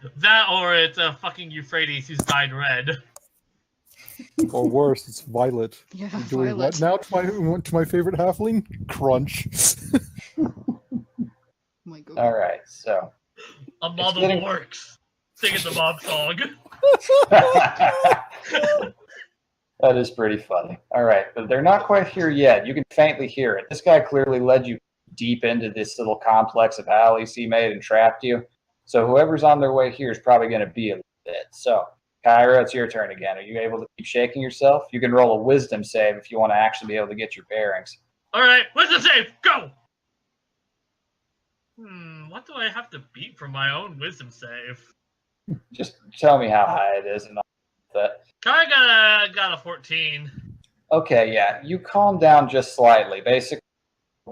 or it's a fucking Euphrates who's dyed red. Or worse, it's Violet. Yeah, You're doing Violet. what now to my favorite halfling? Crunch. Oh my god. All right, so A mob getting- of orcs singing the mob song. that is pretty funny. All right, but they're not quite here yet. You can faintly hear it. This guy clearly led you deep into this little complex of alleys he made and trapped you. So whoever's on their way here is probably going to be a little bit. So, Kyra, it's your turn again. Are you able to keep shaking yourself? You can roll a wisdom save if you want to actually be able to get your bearings. Alright, wisdom save, go! What do I have to beat for my own wisdom save? Just tell me how high it is and all that. I got a 14. Okay, yeah. You calm down just slightly. Basically,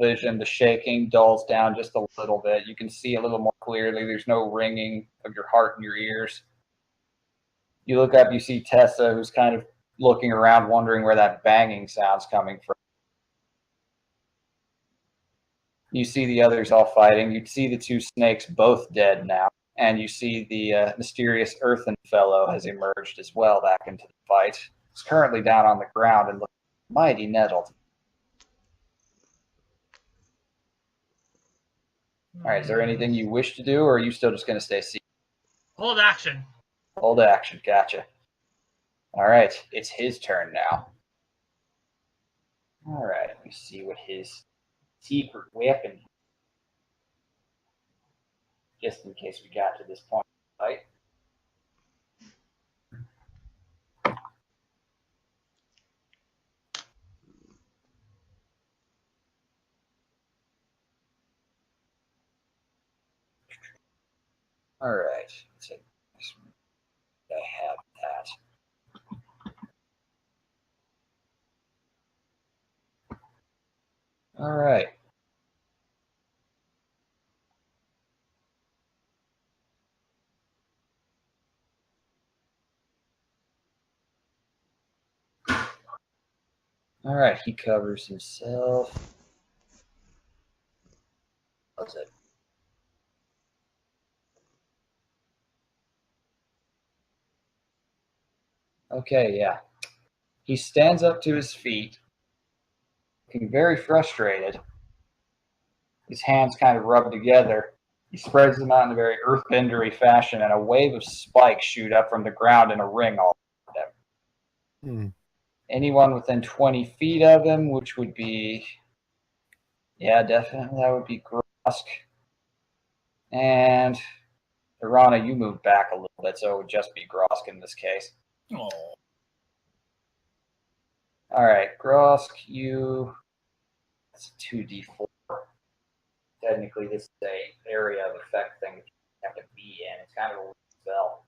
vision, the shaking dulls down just a little bit. You can see a little more clearly. There's no ringing of your heart in your ears. You look up, you see Tessa, who's kind of looking around, wondering where that banging sound's coming from. You see the others all fighting. You see the two snakes both dead now. And you see the mysterious earthen fellow has emerged as well back into the fight. He's currently down on the ground and looking mighty nettled. All right, is there anything you wish to do, or are you still just going to stay seated? Hold action. Hold action, gotcha. All right, it's his turn now. All right, let me see what his secret weapon is. Just in case we got to this point, right? All right, let's see. I have that. All right. All right, he covers himself. How's it? Okay, yeah. He stands up to his feet looking very frustrated. His hands kind of rub together. He spreads them out in a very earthbendery fashion, and a wave of spikes shoot up from the ground in a ring all around him. Anyone within 20 feet of him, which would be, yeah, definitely that would be Grosk. And Irana, you move back a little bit, so it would just be Grosk in this case. Oh. All right, Grosk, you. That's a 2d4. Technically, this is a area of effect thing that you have to be in. It's kind of a weird spell.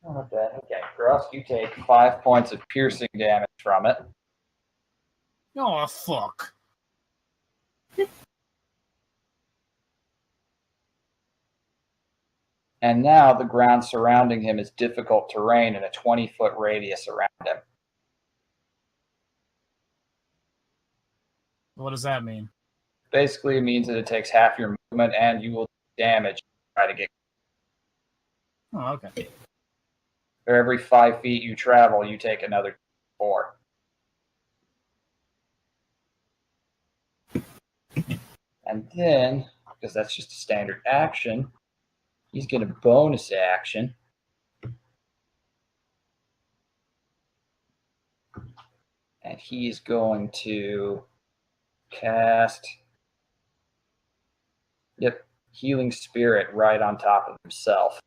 Okay, Grosk, you take 5 points of piercing damage from it. Oh, fuck. And now the ground surrounding him is difficult terrain in a 20-foot radius around him. What does that mean? Basically, it means that it takes half your movement and you will do damage to try to get. Oh, okay. For every 5 feet you travel, you take another 4. And then, because that's just a standard action, he's going to bonus action. And he's going to cast, Healing Spirit right on top of himself.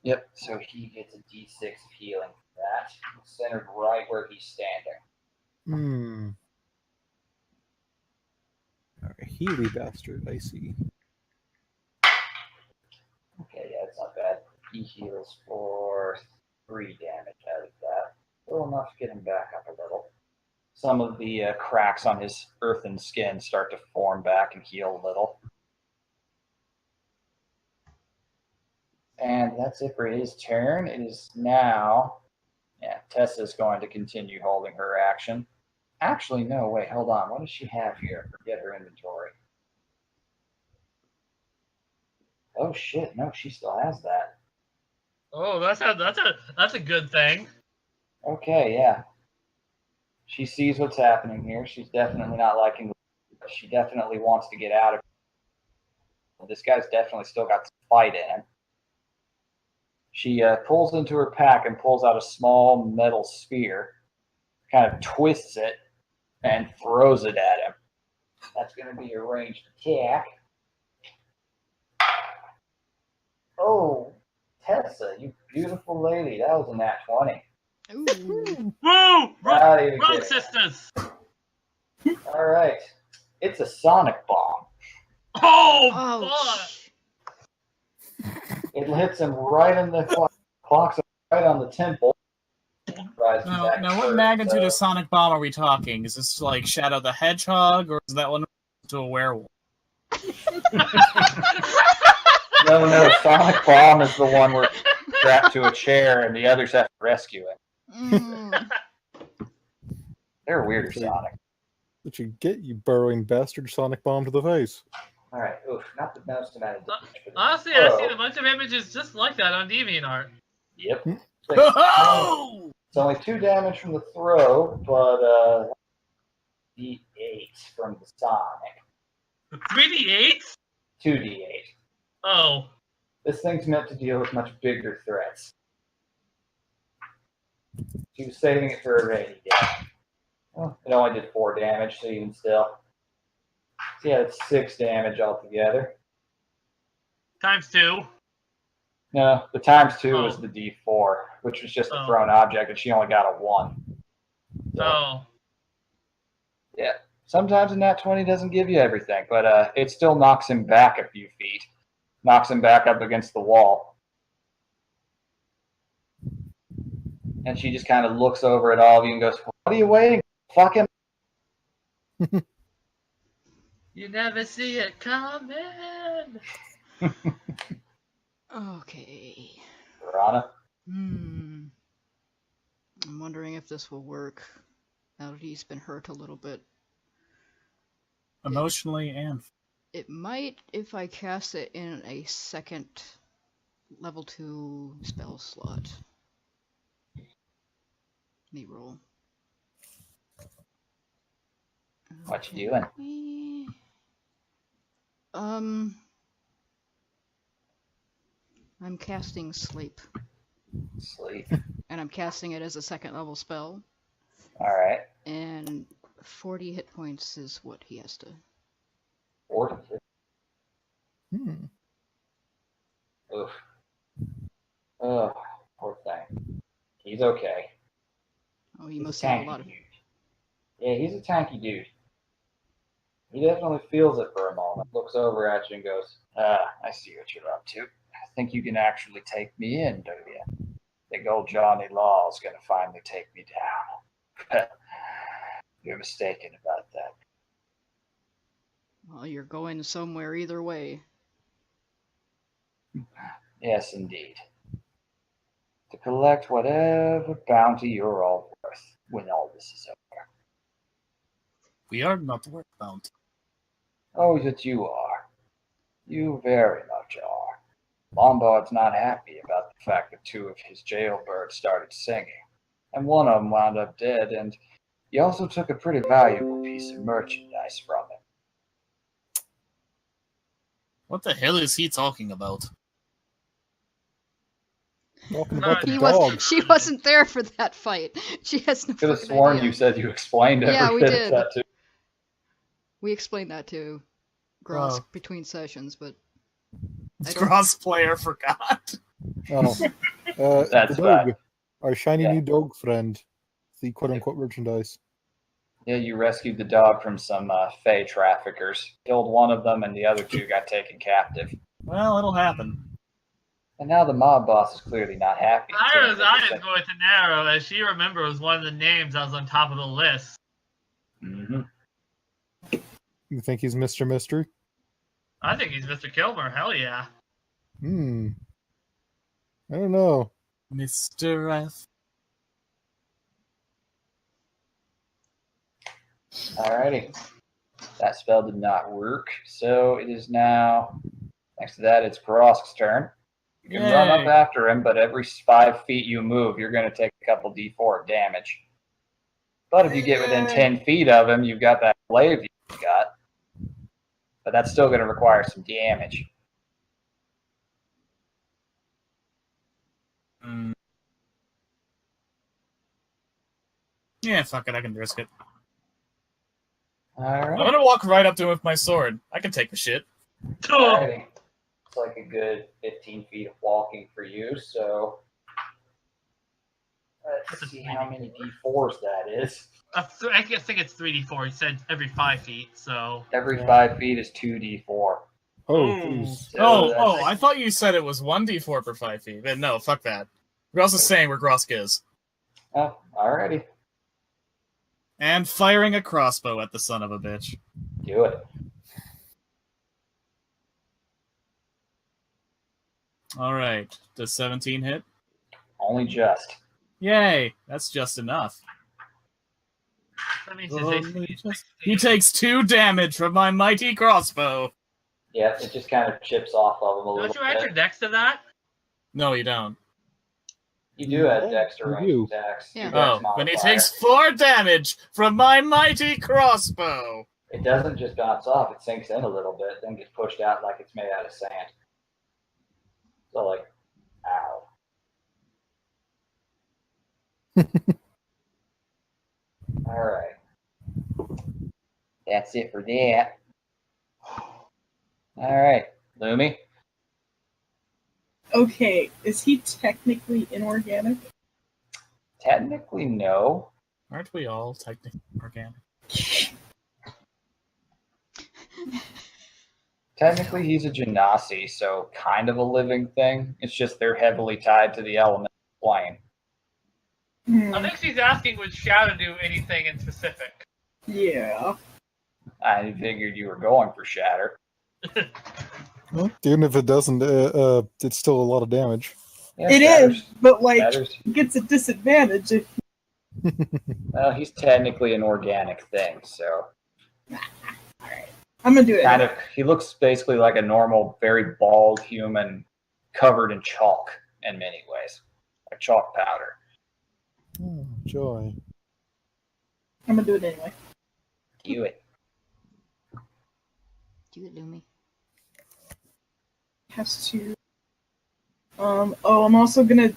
Yep, so he gets a d6 of healing for that, centered right where he's standing. Alright, Healy bastard, I see. Okay, yeah, it's not bad. He heals for 3 damage out of that. Still enough to get him back up a little. Some of the cracks on his earthen skin start to form back and heal a little. And that's it for his turn. It is now, Tessa's going to continue holding her action. Actually, no, wait, hold on. What does she have here? Forget her inventory. Oh shit, no, she still has that. Oh, that's a good thing. Okay, yeah. She sees what's happening here. She's definitely not liking it. She definitely wants to get out of it. This guy's definitely still got some fight in him. She pulls into her pack and pulls out a small metal sphere, kind of twists it, and throws it at him. That's going to be a ranged attack. Oh, Tessa, you beautiful lady. That was a nat 20. Ooh. Woo! Not even Rogue kidding. Sisters! All right. It's a sonic bomb. Oh, Ouch. It hits him right in the clocks him right on the temple. Now, what magnitude of sonic bomb are we talking? Is this like Shadow the Hedgehog, or is that one to a werewolf? No, sonic bomb is the one where it's strapped to a chair and the others have to rescue it. They're weirder Sonic. What you get, you burrowing bastard, sonic bomb to the face. All right, oof, not the most amount of damage. But Honestly, I've seen a bunch of images just like that on DeviantArt. Yep. Oh! It's only 2 damage from the throw, but D8 from the Sonic. 3d8? 2d8. Oh. This thing's meant to deal with much bigger threats. She was saving it for a rainy day. Well, it only did 4 damage, so even still. So yeah, it's 6 damage altogether. Times 2. No, the times 2 was the D4, which was just a thrown object, and she only got a 1. So, Oh. yeah. Sometimes a nat 20 doesn't give you everything, but it still knocks him back a few feet. Knocks him back up against the wall. And she just kind of looks over at all of you and goes, "What are you waiting for? Fucking." You never see it coming. Okay. Verana? I'm wondering if this will work. Now that he's been hurt a little bit. Emotionally and... It might if I cast it in a second level 2 spell slot. Let me roll. What you doing? I'm casting Sleep. Sleep. And I'm casting it as a second level spell. Alright. And 40 hit points is what he has to... 40. Oof. Oh, poor thing. He's okay. Oh, he must have a lot of... Dude. Yeah, he's a tanky dude. He definitely feels it for a moment. Looks over at you and goes, I see what you're up to. I think you can actually take me in, do you? Think old Johnny Law's gonna finally take me down. You're mistaken about that. Well, you're going somewhere either way. Yes, indeed. To collect whatever bounty you're all worth when all this is over. We are not worth bounty. Oh, that you are. You very much are. Lombard's not happy about the fact that 2 of his jailbirds started singing, and one of them wound up dead, and he also took a pretty valuable piece of merchandise from him. What the hell is he talking about? Talking about the He dog. was. She wasn't there for that fight. She has no Could have fucking sworn idea. you said you explained every Yeah, we bit did. of that too. We explained that to Gross between sessions, but Gross player forgot. Oh, That's the dog, bad. our shiny Yeah. new dog friend, the quote-unquote merchandise. Yeah, you rescued the dog from some Fey traffickers. Killed one of them, and the other 2 got taken captive. Well, it'll happen. And now the mob boss is clearly not happy. Ira's eyes go to narrow as she remembers one of the names that was on top of the list. Mm-hmm. You think he's Mr. Mystery? I think he's Mr. Kilmer. Hell yeah. I don't know. Mr. F. Alrighty. That spell did not work, so it is now, next to that, it's Karosk's turn. You can run up Yay. after him, but every 5 feet you move, you're going to take a couple d4 damage. But if you get within 10 feet of him, you've got that glaive you got. But that's still going to require some damage. Yeah, fuck it, I can risk it. I'm Alright. gonna walk right up to him with my sword. I can take the shit. Alrighty. It's like a good 15 feet of walking for you, so let's see how many d4s that is. I think it's 3d4. He said every 5 feet, so. Every 5 feet is 2d4. Oh, please. So I thought you said it was 1d4 per 5 feet. But no, fuck that. Gross is saying where Grosk is. Oh, alrighty. And firing a crossbow at the son of a bitch. Do it. Alright. Does 17 hit? Only just. Yay! That's just enough. That means his HP is He takes 2 damage from my mighty crossbow. Yeah, it just kind of chips off of him a little Don't you add your bit. dex to that? No, you don't. You do have Yeah, Dexter you range do. attacks. Yeah. Your dex Oh, but he modifier. takes 4 damage from my mighty crossbow. It doesn't just bounce off, it sinks in a little bit, then gets pushed out like it's made out of sand. So, like, ow. Alright. That's it for that. Alright, Lumi. Okay, is he technically inorganic? Technically, no. Aren't we all technically organic? Technically, he's a genasi, so kind of a living thing. It's just they're heavily tied to the element plane. I think she's asking would Shadow do anything in specific. Yeah. I figured you were going for Shatter. Well, even if it doesn't, it's still a lot of damage. Yeah, It Shatter's- is, but like, Shatter's- he gets a disadvantage if Well, he's technically an organic thing, so Alright. I'm gonna do it. kind of. He looks basically like a normal, very bald human, covered in chalk in many ways, like chalk powder. Oh, joy. I'm gonna do it anyway. Do it. Do it, Lumi. Has to. I'm also gonna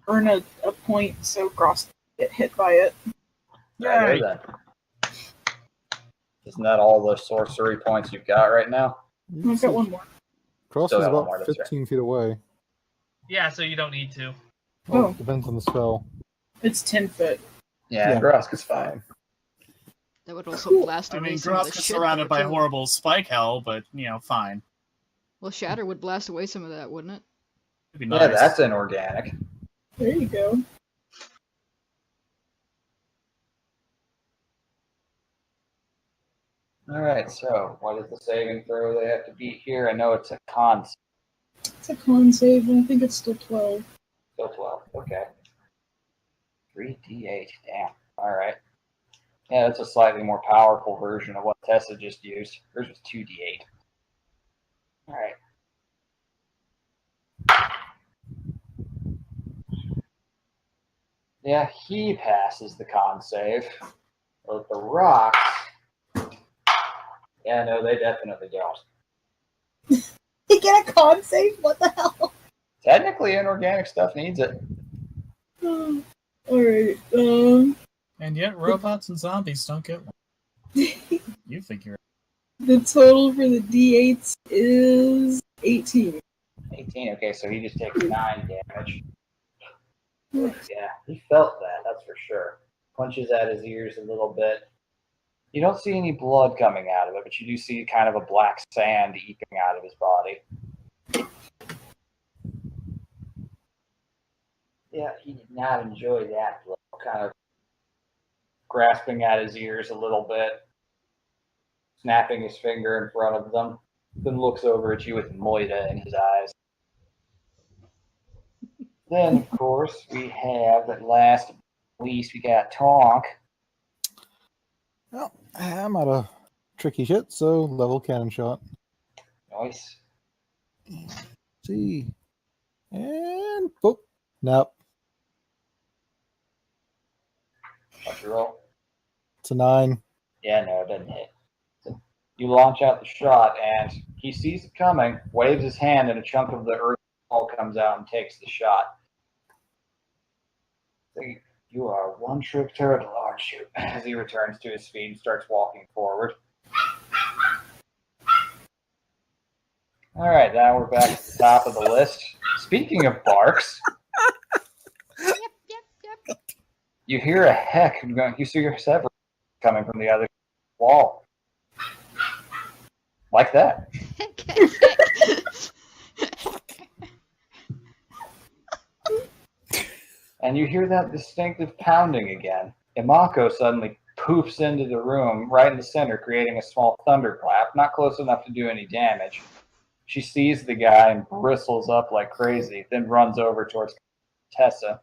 earn a point so Gross get hit by it. Right then. Isn't that all the sorcery points you've got right now? I've got one more. Cross Still is got one about more, that's right. 15 feet away. Yeah, so you don't need to. Oh. Depends on the spell. It's 10 foot. Yeah, Yeah. Grosk is fine. That would also blast I away mean, some of Grosk the is shit. surrounded that by would kill him. horrible spike hell, but, fine. Well, Shatter would blast away some of that, wouldn't it? It'd be Yeah, nice. that's inorganic. There you go. Alright, so what is the saving throw they have to beat here? I know it's a con. It's a con save, and I think it's still 12. Still 12. Okay. 3d8. Damn. Alright. Yeah, that's a slightly more powerful version of what Tessa just used. Hers was 2d8. Alright. Yeah, he passes the con save. But the rocks. Yeah, no, they definitely don't. You get a con save? What the hell? Technically, inorganic stuff needs it. Alright, And yet, robots and zombies don't get one. You figure it. the total for the D8s is 18. 18. Okay, so he just takes 9 damage. Yeah, he felt that, that's for sure. Punches at his ears a little bit. You don't see any blood coming out of it, but you do see kind of a black sand eking out of his body. Yeah, he did not enjoy that blow. Kind of grasping at his ears a little bit, snapping his finger in front of them, then looks over at you with Moida in his eyes. Then, of course, we have, at last but not least, we got Tonk. Well, I'm out of tricky shit, so level cannon shot. Nice. See. And boop. Nope. What's your roll? It's a 9. Yeah, no, it doesn't hit. So you launch out the shot, and he sees it coming, waves his hand, and a chunk of the earth ball comes out and takes the shot. So you are a one-trick turtle, aren't you? As he returns to his feet and starts walking forward. All right, now we're back at the top of the list. Speaking of barks, Yep. you hear a heck. You see your sever coming from the other wall, like that. And you hear that distinctive pounding again. Imako suddenly poofs into the room right in the center, creating a small thunderclap, not close enough to do any damage. She sees the guy and bristles up like crazy, then runs over towards Tessa.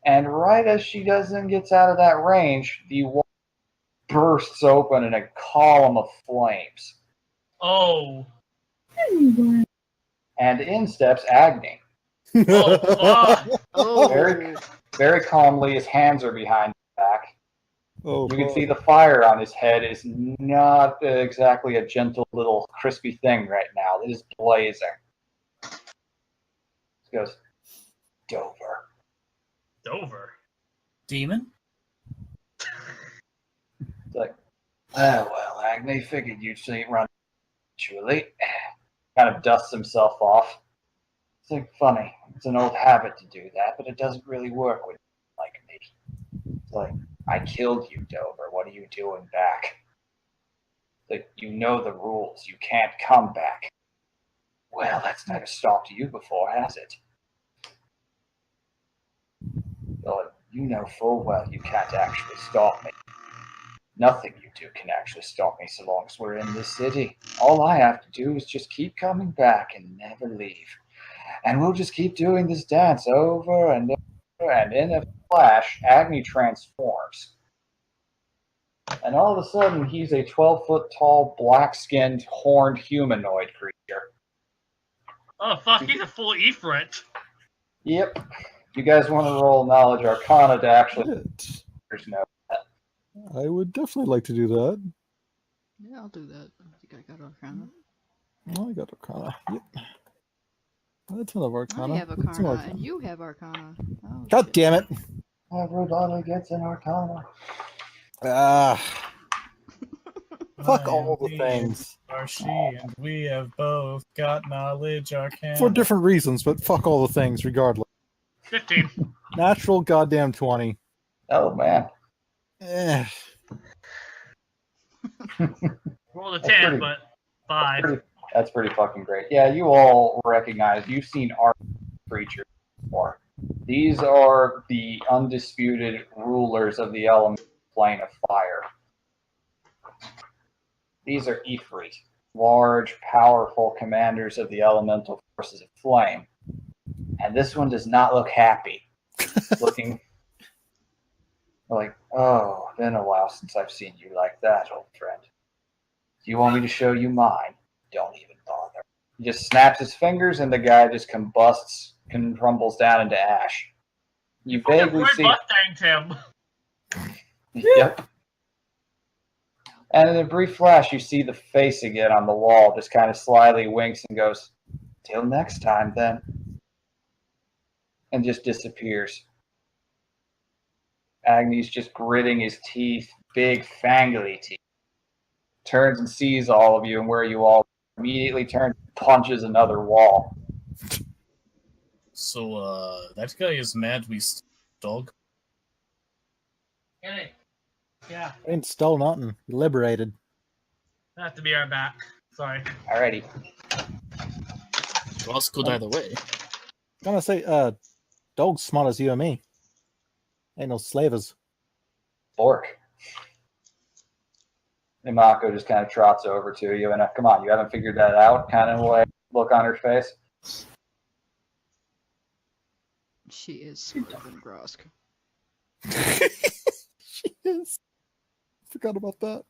And right as she gets out of that range, the wall bursts open in a column of flames. Oh. And in steps Agni. Oh, fuck. Oh. Very, very calmly, his hands are behind his back. Oh, You can see the fire on his head is not exactly a gentle little crispy thing right now. It is blazing. He goes, Dover. Dover. Demon? It's like, oh, well, Agni, figured you'd see it run eventually. Kind of dusts himself off. It's like, funny. It's an old habit to do that, but it doesn't really work with like me. It's like, I killed you, Dover. What are you doing back? Like, you know the rules. You can't come back. Well, that's never stopped you before, has it? Well, you know full well you can't actually stop me. Nothing you do can actually stop me so long as we're in this city. All I have to do is just keep coming back and never leave. And we'll just keep doing this dance over and over And in a flash, Agni transforms. And all of a sudden, he's a 12-foot tall, black-skinned, horned humanoid creature. Oh fuck, he's a full Ifrit. Yep. You guys want to roll Knowledge Arcana to actually know that? I would definitely like to do that. Yeah, I'll do that. I think I got Arcana. Oh, I got Arcana. Yep. That's another Arcana. I have That's an Arcana, and you have Arcana. Oh, God shit. damn it! Everybody gets an Arcana. Ah, fuck I all am the he, things. Are she and we have both got knowledge arcana. For different reasons, but fuck all the things regardless. 15. Natural goddamn 20. Oh, man. Eh. Rolled a That's 10, pretty- but 5. That's pretty fucking great. Yeah, you all recognize, you've seen art creatures before. These are the undisputed rulers of the element plane of fire. These are Ifrit, large, powerful commanders of the elemental forces of flame. And this one does not look happy. Looking like, oh, been a while since I've seen you like that, old friend. Do you want me to show you mine? Don't even bother. He just snaps his fingers and the guy just combusts and crumbles down into ash. You vaguely Roy see... Mustanged him. Yep. And in a brief flash, you see the face again on the wall, just kind of slyly winks and goes, "Till next time, then." And just disappears. Agni's just gritting his teeth, big, fangly teeth. Turns and sees all of you and where you all immediately turn, punches another wall. So, that guy is mad we dog. Yeah, Ain't stole nothing. Liberated. I have to be right back. Sorry. Alrighty. Well, it's good either way. Gonna say, dog's smart as you and me. Ain't no slavers. Bork. Imako just kind of trots over to you and, come on, you haven't figured that out? Kind of like look on her face. She is smarter than Grosk. She is. Forgot about that.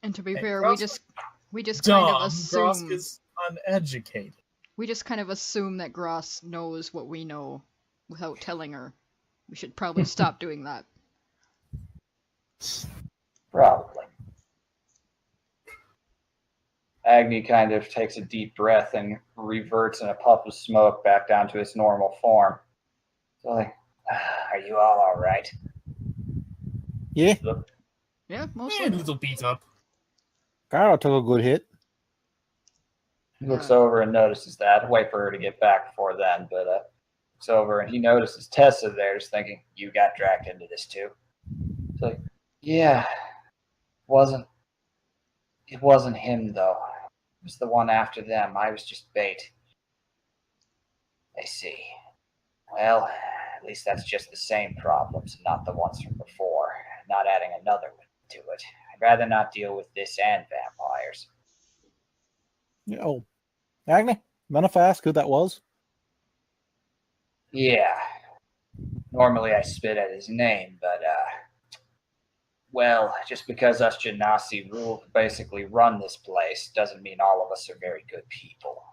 And to be Hey, fair, Grosk- we just kind of Dumb. assume Grosk is uneducated. we just kind of assume that Gross knows what we know without telling her. We should probably stop doing that. Probably. Agni kind of takes a deep breath and reverts in a puff of smoke back down to its normal form. So like, are you all right? Yeah, Yeah, A mostly. little beat up. Gara took a good hit. He looks over and notices that. Wait for her to get back before then, but looks over and he notices Tessa there, just thinking, "You got dragged into this too." It's like, yeah, it wasn't him though. It was the one after them. I was just bait. I see. Well, at least that's just the same problems, not the ones from before. Not adding another one to it. I'd rather not deal with this and vampires. Yeah, oh, Agni, mind if I ask who that was? Yeah. Normally I spit at his name, but, well, just because us Genasi basically run this place doesn't mean all of us are very good people.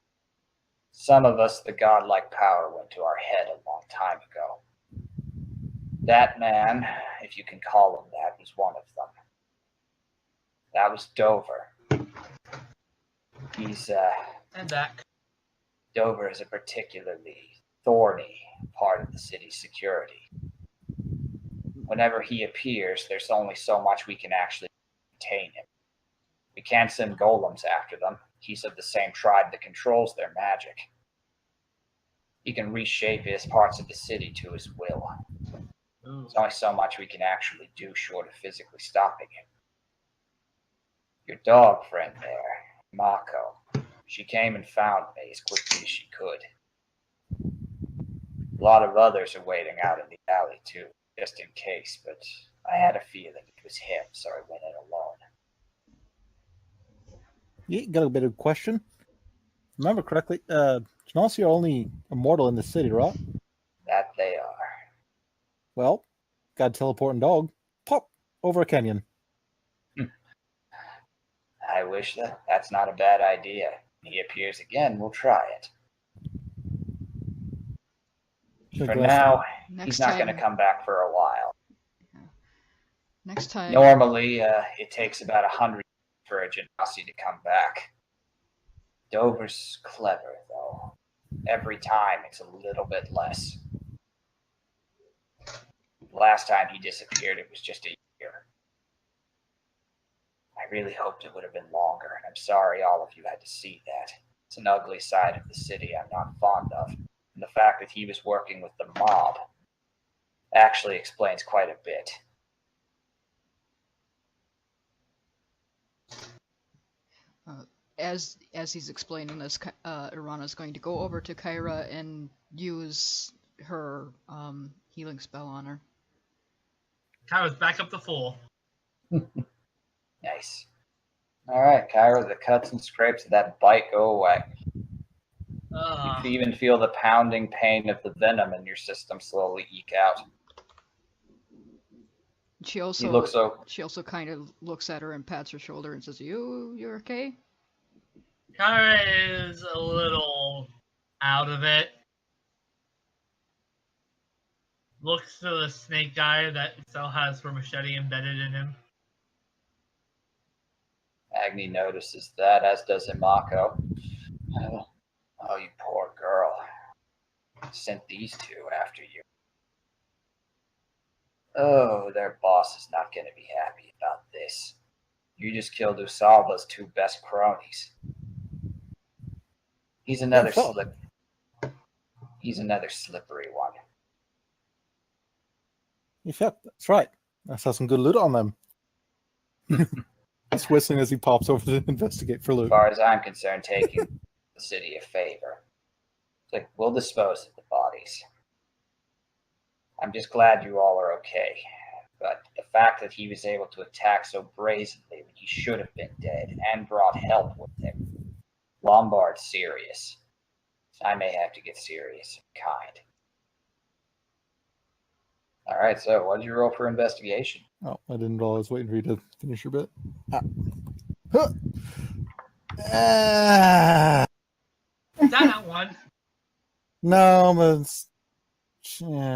Some of us, the godlike power went to our head a long time ago. That man, if you can call him that, was one of them. That was Dover. He's, And back. Dover is a particularly thorny part of the city's security. Whenever he appears, there's only so much we can actually contain him. We can't send golems after them. He's of the same tribe that controls their magic. He can reshape his parts of the city to his will. There's only so much we can actually do short of physically stopping him. Your dog friend there, Mako, she came and found me as quickly as she could. A lot of others are waiting out in the alley too, just in case, but I had a feeling it was him, so I went in alone. Yeah, got a bit of question. remember correctly, Genasi are only immortal in the city, right? That they are. Well, got a teleporting dog. Pop over a canyon. I wish that's not a bad idea. When he appears again, we'll try it. For now, he's not going to come back for a while. Next time. Normally, it takes about 100 for a Genasi to come back. Dover's clever, though. Every time, it's a little bit less. Last time he disappeared, it was just a year. I really hoped it would have been longer, and I'm sorry all of you had to see that. It's an ugly side of the city I'm not fond of, and the fact that he was working with the mob actually explains quite a bit. As he's explaining this, Irana's going to go over to Kyra and use her healing spell on her. Kyra's back up to full. Nice. Alright, Kyra, the cuts and scrapes of that bite go away. You can even feel the pounding pain of the venom in your system slowly eke out. She also kind of looks at her and pats her shoulder and says, "You're okay?" Kyra is a little out of it. Looks to the snake guy that still has her machete embedded in him. Agni notices that, as does Imako. Oh, you poor girl. I sent these two after you. Oh, their boss is not going to be happy about this. You just killed Usalba's two best cronies. He's another slippery one. In fact, that's right. Let's have some good loot on them. He's whistling as he pops over to investigate for loot. As far as I'm concerned, taking the city a favor. It's like, we'll dispose of the bodies. I'm just glad you all are okay. But the fact that he was able to attack so brazenly when he should have been dead and brought help with him. Lombard's serious. I may have to get serious and kind. Alright, so what did you roll for investigation? Oh, I didn't roll. I was waiting for you to finish your bit. Ah. That one. No, but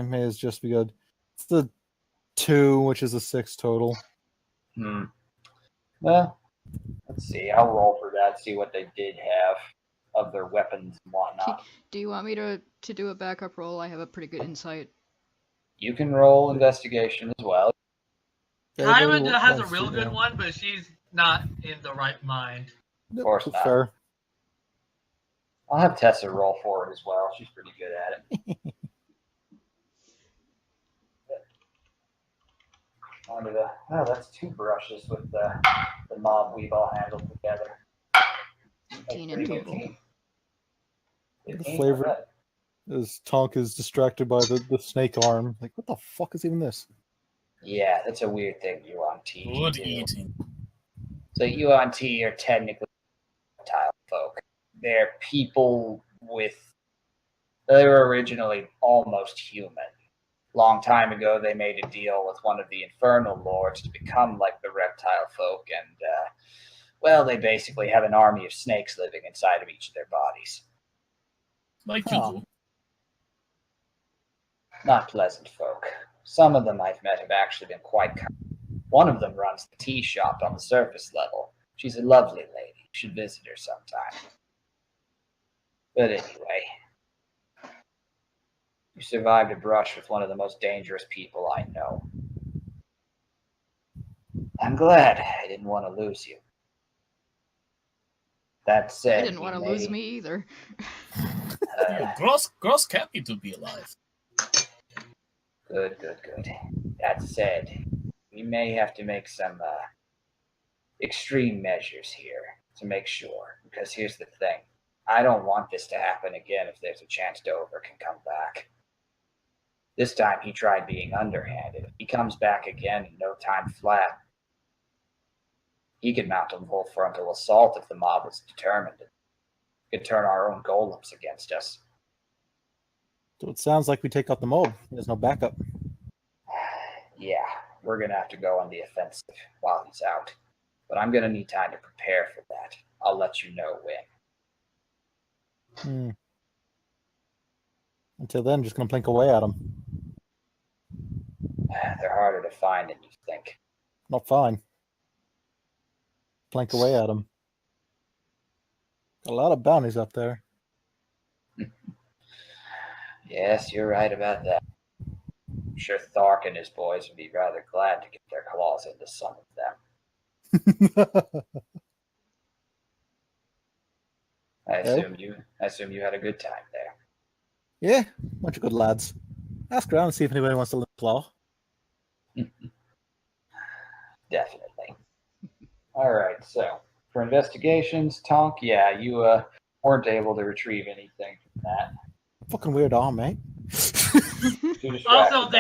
may as just be good. It's the 2, which is a 6 total. Well, let's see. I'll roll for that, see what they did have of their weapons and whatnot. Do you want me to do a backup roll? I have a pretty good insight. You can roll investigation as well. Kyra has a real good one, but she's not in the right mind. Of course not. Fair. I'll have Tessa roll for it as well. She's pretty good at it. That's 2 brushes with the mob we've all handled together. 18 in total. The flavor is Tonk is distracted by the snake arm. Like, what the fuck is even this? Yeah, that's a weird thing Yuan Ti do. Good eating. So Yuan Ti are technically reptile folk. They're people they were originally almost human. Long time ago, they made a deal with one of the Infernal Lords to become like the reptile folk, and, they basically have an army of snakes living inside of each of their bodies. Like you. Not pleasant folk. Some of them I've met have actually been quite kind. One of them runs the tea shop on the surface level. She's a lovely lady. You should visit her sometime. But anyway, you survived a brush with one of the most dangerous people I know. I'm glad. I didn't want to lose you. That said, I didn't want to lose me either. Gross happy to be alive. Good. That said, we may have to make some extreme measures here to make sure. Because here's the thing. I don't want this to happen again if there's a chance Dover can come back. This time he tried being underhanded. If he comes back again in no time flat, he could mount a full frontal assault if the mob was determined. could turn our own golems against us. So it sounds like we take out the mob. There's no backup. Yeah, we're going to have to go on the offensive while he's out. But I'm going to need time to prepare for that. I'll let you know when. Until then, just going to plink away at them. They're harder to find than you think. Not fine. Plink away at them. A lot of bounties up there. Yes, you're right about that. I'm sure Thark and his boys would be rather glad to get their claws into some of them. I assume you had a good time there. Yeah, bunch of good lads. Ask around and see if anybody wants to claw. Definitely. All right, so for investigations, Tonk, yeah, you weren't able to retrieve anything from that. Fucking weird arm, mate. Also,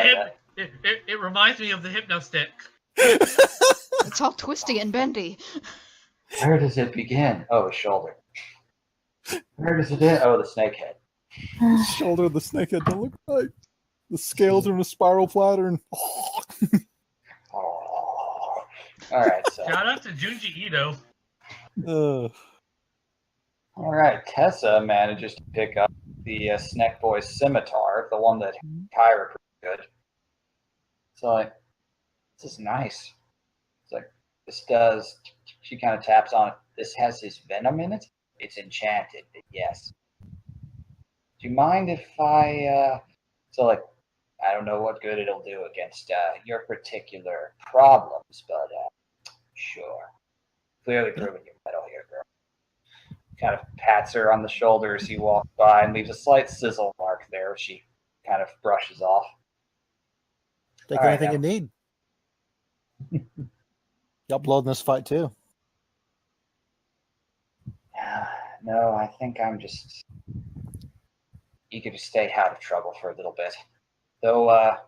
it reminds me of the hypno stick. It's all twisty and bendy. Where does it begin? Oh, his shoulder. Where does it end? Oh, the snake head. The shoulder of the snakehead don't look right. The scales are in a spiral pattern. Oh. All right, so. Shout out to Junji Ito. All right, Tessa manages to pick up the Snack Boy's scimitar, the one that Kyra pretty good. It's like, this is nice. It's like, this does, she kind of taps on it. This has his venom in it. It's enchanted, but yes. Do you mind if I, I don't know what good it'll do against your particular problems, but sure. Clearly proving your mettle here, girl. Kind of pats her on the shoulder as he walks by and leaves a slight sizzle mark there, which she kind of brushes off. Take anything you need. You uploading this fight too? No, I think I'm just eager to stay out of trouble for a little bit. Though,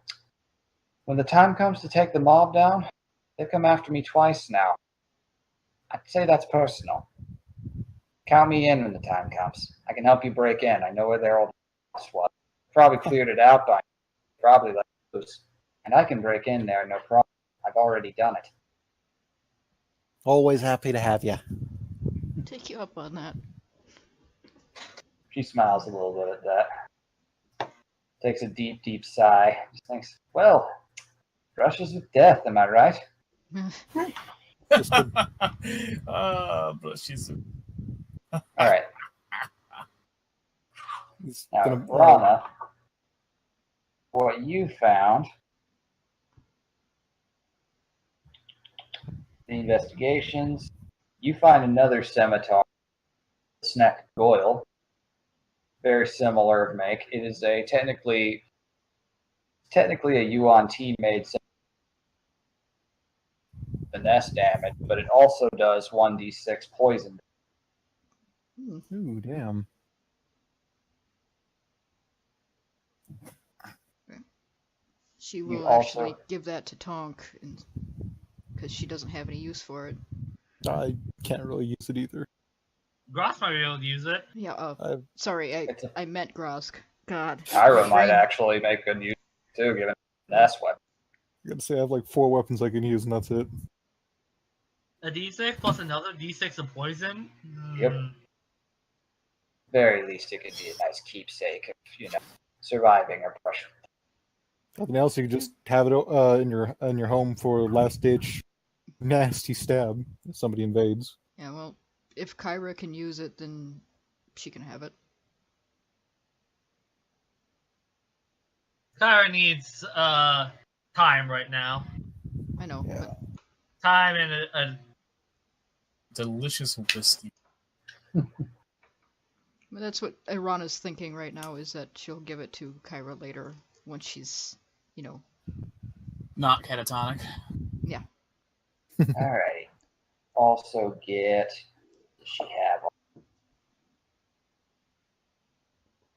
when the time comes to take the mob down, they've come after me twice now. I'd say that's personal. Count me in when the time comes. I can help you break in. I know where their old house was. Probably cleared it out by probably let it loose. And I can break in there, no problem. I've already done it. Always happy to have you. Take you up on that. She smiles a little bit at that. Takes a deep, deep sigh. Just thinks, well, brushes with death, am I right? She's... All right. Now, Gonna, Rana, what you found, the investigations, you find another scimitar, Snack Goyle, very similar of make. It is a technically a Yuan T made finesse damage, but it also does 1d6 poison. Ooh, damn. She will actually give that to Tonk, because she doesn't have any use for it. I can't really use it either. Gross might be able to use it. Yeah, sorry, I meant Grosk. God. Kyra might actually make good use too, given finesse weapon. I gotta say, I have like 4 weapons I can use, and that's it. A d6 plus another d6 of poison? Yep. Very least it could be a nice keepsake of, surviving or brush. Nothing else, you can just have it in your home for last ditch nasty stab if somebody invades. Yeah, well, if Kyra can use it, then she can have it. Kyra needs time right now. I know. Yeah. But... Time and a delicious whiskey. But that's what Irana's thinking right now, is that she'll give it to Kyra later when she's, not catatonic. Yeah. Alrighty. Also get. Does she have?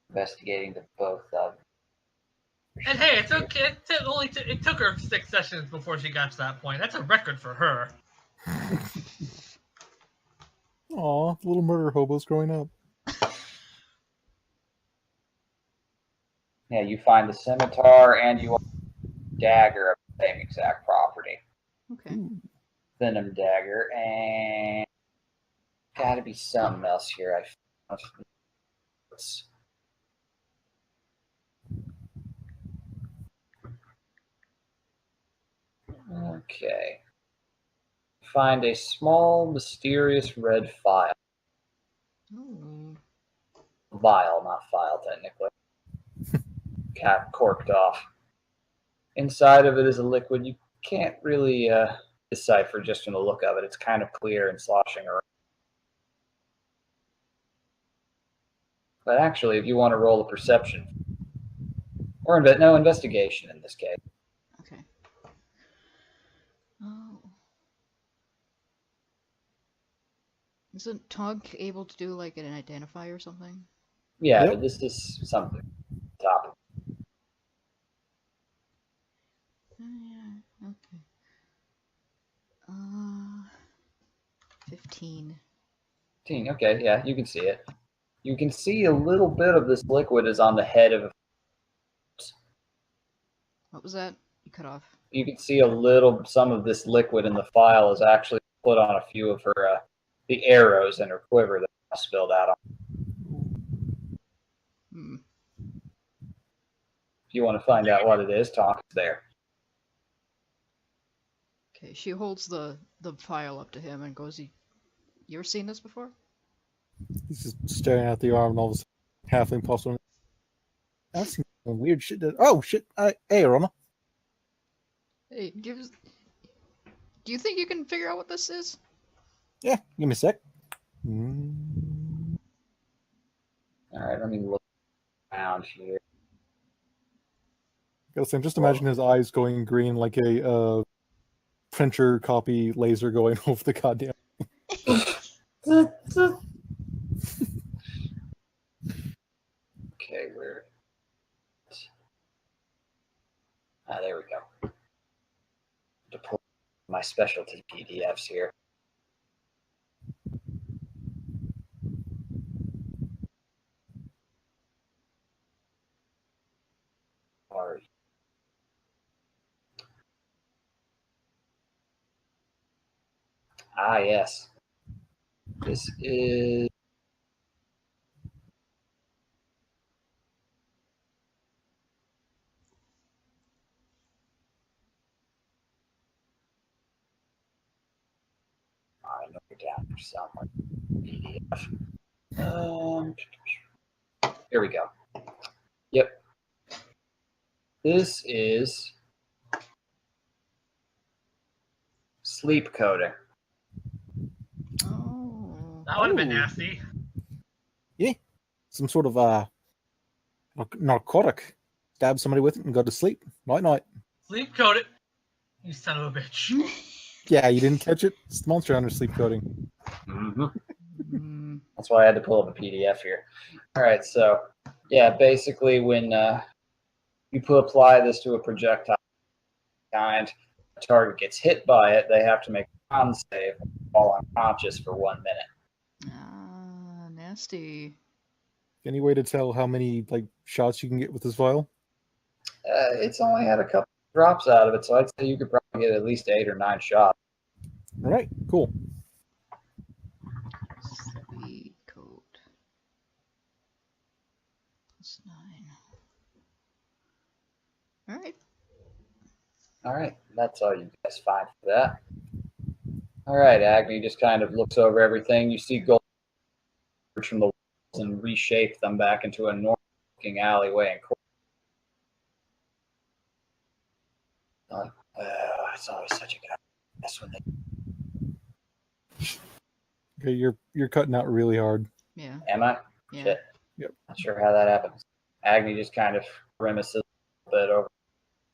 Investigating the both of. And hey, it's okay. It took her 6 sessions before she got to that point. That's a record for her. Aw, little murder hobos growing up. Yeah, you find the scimitar and you want the dagger of the same exact property. Okay. Venom dagger, and gotta be something else here. Okay. Find a small, mysterious red file. Ooh. Vial, not file, technically. Cap corked off. Inside of it is a liquid you can't really decipher just from the look of it. It's kind of clear and sloshing around. But actually, if you want to roll a perception, or investigation in this case. Okay. Oh. Isn't Tug able to do like an identify or something? Yeah, Yep. but this is something. Top. Yeah. Okay. 15. 15. Okay, yeah, you can see it. You can see a little bit of this liquid is on the head of. What was that? You cut off. You can see some of this liquid in the file is actually put on a few of her the arrows in her quiver that spilled out on. Hmm. If you want to find out what it is, talk there. Okay, she holds the file up to him and goes, "You ever seen this before?" He's just staring at the arm, and all of a sudden, halfling pops on. I've seen some weird shit. Oh shit! Hey, Aroma. Hey, do you think you can figure out what this is? Yeah, give me a sec. All right, let me look around here. Gotta say, just imagine his eyes going green like a printer copy laser going over the goddamn. Okay, where? There we go. To pull my specialty PDFs here. Yes. This is. I know you're down here somewhere. PDF. Here we go. Yep. This is sleep coding. Oh. That would have been Oh. nasty. Yeah, some sort of narcotic. Stab somebody with it and go to sleep. Night night. Sleep code it. You son of a bitch. Yeah, you didn't catch it. It's the Monster Hunter sleep coding. Hmm. That's why I had to pull up a PDF here. All right, so yeah, basically when you apply this to a projectile kind, a target gets hit by it, they have to make a con save and fall unconscious for 1 minute. Nasty. Any way to tell how many shots you can get with this vial? It's only had a couple drops out of it, so I'd say you could probably get at least 8 or 9 shots. All right, cool. Sleep code. Plus 9. All right. All right, that's all you guys find for that. All right, Agni just kind of looks over everything. You see gold from the walls and reshape them back into a normal-looking alleyway and it's always such a good mess when they. Okay, you're cutting out really hard. Yeah. Am I? Yeah. Shit. Yep. Not sure how that happens. Agni just kind of grimaces a bit over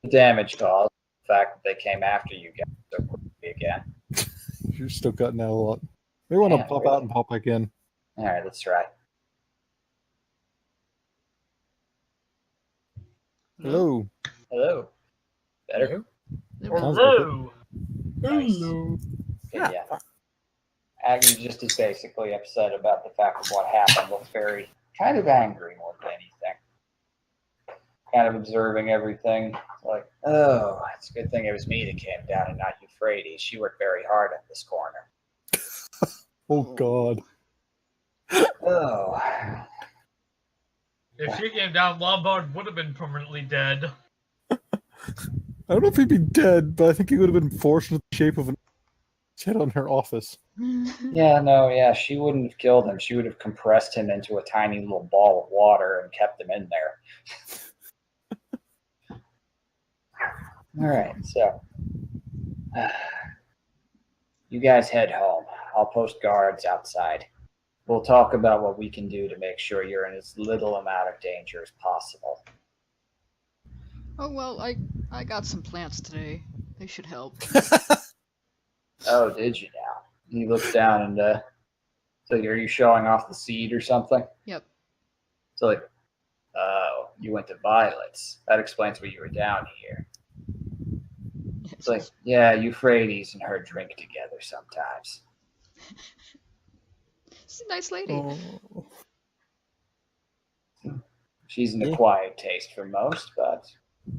the damage caused, the fact that they came after you guys so quickly again. You're still cutting out a lot. They want to Yeah, pop really. out and pop back in. All right, let's try. Hello. Hello. Better? Sounds like it. Hello. Nice. Hello. Yeah. Agni just is basically upset about the fact of what happened. Looks very kind of angry more than anything. kind of observing everything. Like, oh, it's a good thing it was me that came down and not Euphrates. She worked very hard at this corner. Oh God. Oh. If she came down, Lombard would have been permanently dead. I don't know if he'd be dead, but I think he would have been forced into the shape of an head on her office. Yeah, she wouldn't have killed him. She would have compressed him into a tiny little ball of water and kept him in there. All right, so you guys head home. I'll post guards outside. We'll talk about what we can do to make sure you're in as little amount of danger as possible. Oh well, I got some plants today. They should help. Oh, did you now? He looks down and so are you showing off the seed or something? Yep. So like, oh, you went to violets. That explains why you were down here. It's like, yeah, Euphrates and her drink together sometimes. She's a nice lady. Oh. She's an acquired taste for most, but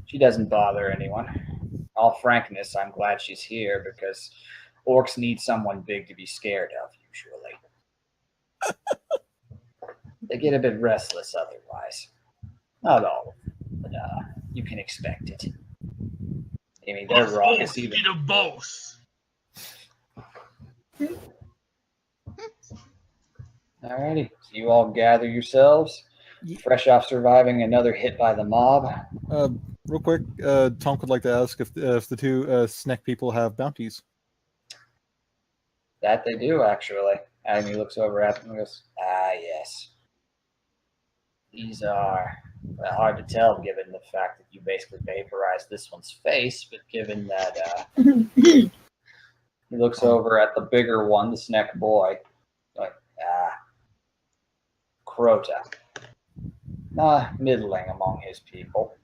she doesn't bother anyone. In all frankness, I'm glad she's here because orcs need someone big to be scared of, usually. They get a bit restless otherwise. Not all, but you can expect it. I mean, they're raucous even. Need a boss. Alrighty, so you all gather yourselves, fresh off surviving another hit by the mob. Real quick, Tom would like to ask if the two snack people have bounties. That they do, actually. And he looks over at them and goes, ah, yes. These are hard to tell given the fact that you basically vaporized this one's face, but given that he looks over at the bigger one, the snack boy, like, Crota. Middling among his people.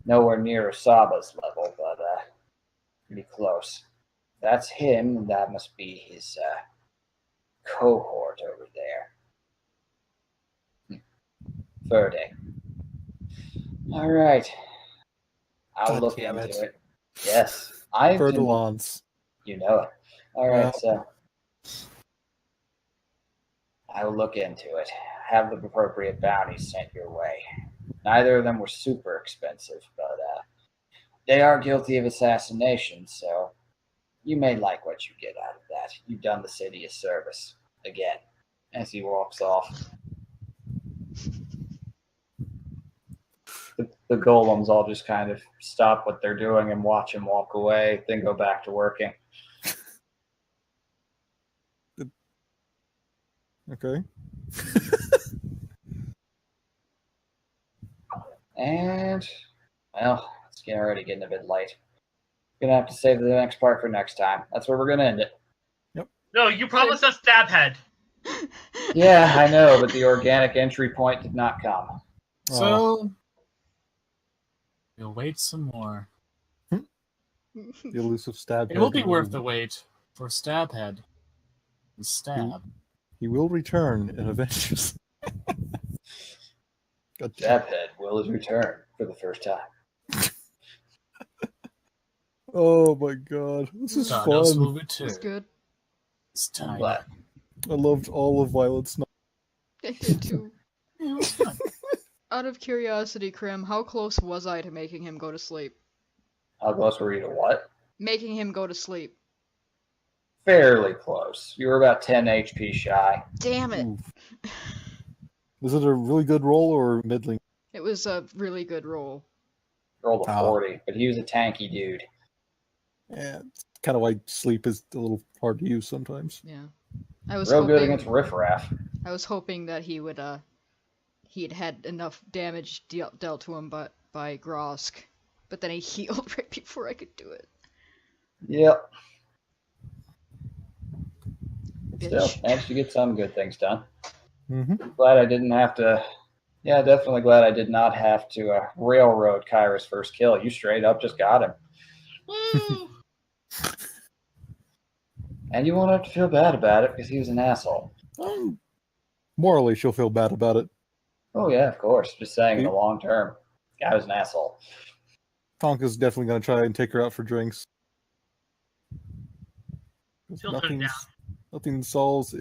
Nowhere near Asaba's level, but pretty close. That's him, and that must be his cohort over there. Verde. All right. I'll look into it. Yes. Verdelons. You know it. All right, so I will look into it. Have the appropriate bounties sent your way. Neither of them were super expensive, but they are guilty of assassination, so you may like what you get out of that. You've done the city a service. Again, as he walks off. The golems all just kind of stop what they're doing and watch him walk away, then go back to working. Okay. And, well, it's already getting a bit late. Gonna have to save the next part for next time. That's where we're gonna end it. Yep. No, you promised us stab head. Yeah, I know, but the organic entry point did not come. So we'll wait some more. The elusive stab. It will be worth the wait for Stabhead. The stab. He will return in Avengers. Stabhead will return for the first time. Oh my god, this is fun. Movie 2. It's good. It's time. But I loved all of Violet's. I did too. It was fun. Out of curiosity, Krim, how close was I to making him go to sleep? how close were you to what? Making him go to sleep. Fairly close. You were about 10 HP shy. Damn it. Oof. Was it a really good roll or middling? It was a really good roll. Rolled a 40, but he was a tanky dude. Yeah, it's kind of why sleep is a little hard to use sometimes. Yeah. I was Real hoping, good against riffraff. I was hoping that he would he'd had enough damage dealt to him by Grosk. But then he healed right before I could do it. Yep. Bitch. Still, managed to get some good things done. Mm-hmm. Glad I didn't have to. Yeah, definitely glad I did not have to railroad Kyra's first kill. You straight up just got him. Woo! And you won't have to feel bad about it because he was an asshole. Morally, she'll feel bad about it. Oh, yeah, of course. Just saying in the long term. guy was an asshole. Tonka's definitely going to try and take her out for drinks. Nothing solves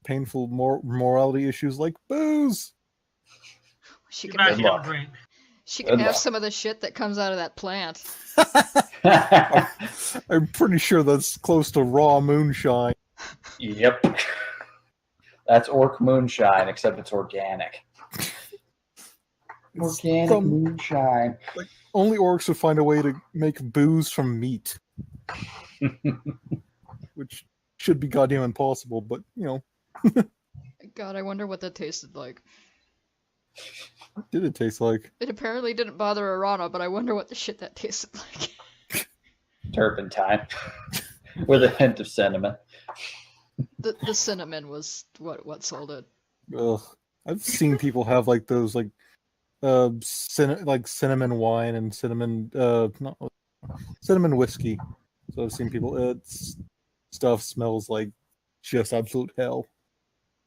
painful morality issues like booze. She You can might Good have luck. a drink. she can Good have luck. some of the shit that comes out of that plant. I'm pretty sure that's close to raw moonshine. Yep. That's orc moonshine, except it's organic. It's Organic from- moonshine. Only orcs would find a way to make booze from meat, which should be goddamn impossible, but, you know, God, I wonder what that tasted like. what did it taste like? It apparently didn't bother Arana, but I wonder what the shit that tasted like. Turpentine. With a hint of cinnamon. The cinnamon was what sold it. Ugh. I've seen people have, like, those, like, cinnamon wine and cinnamon whiskey. So I've seen people. Stuff smells like just absolute hell.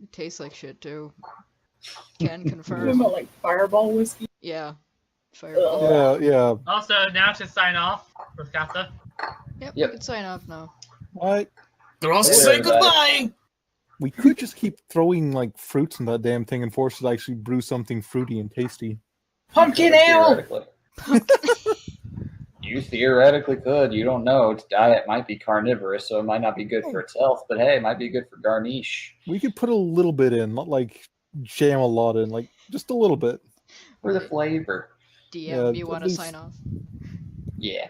It tastes like shit too. Can You confirm. about like Fireball whiskey? Yeah. Fireball. Ugh. Yeah. Also, now to sign off for Kata. Yep, Yep. we can sign off now. What? They're also Hey, say everybody. goodbye. We could just keep throwing like fruits in that damn thing and force it to actually brew something fruity and tasty. Pumpkin ale! Theoretically. You theoretically could. You don't know. Its diet might be carnivorous, so it might not be good for its health, but hey, it might be good for garnish. We could put a little bit in, not like jam a lot in, like just a little bit. For the flavor. DM, Yeah, you at want to least- sign off? Yeah.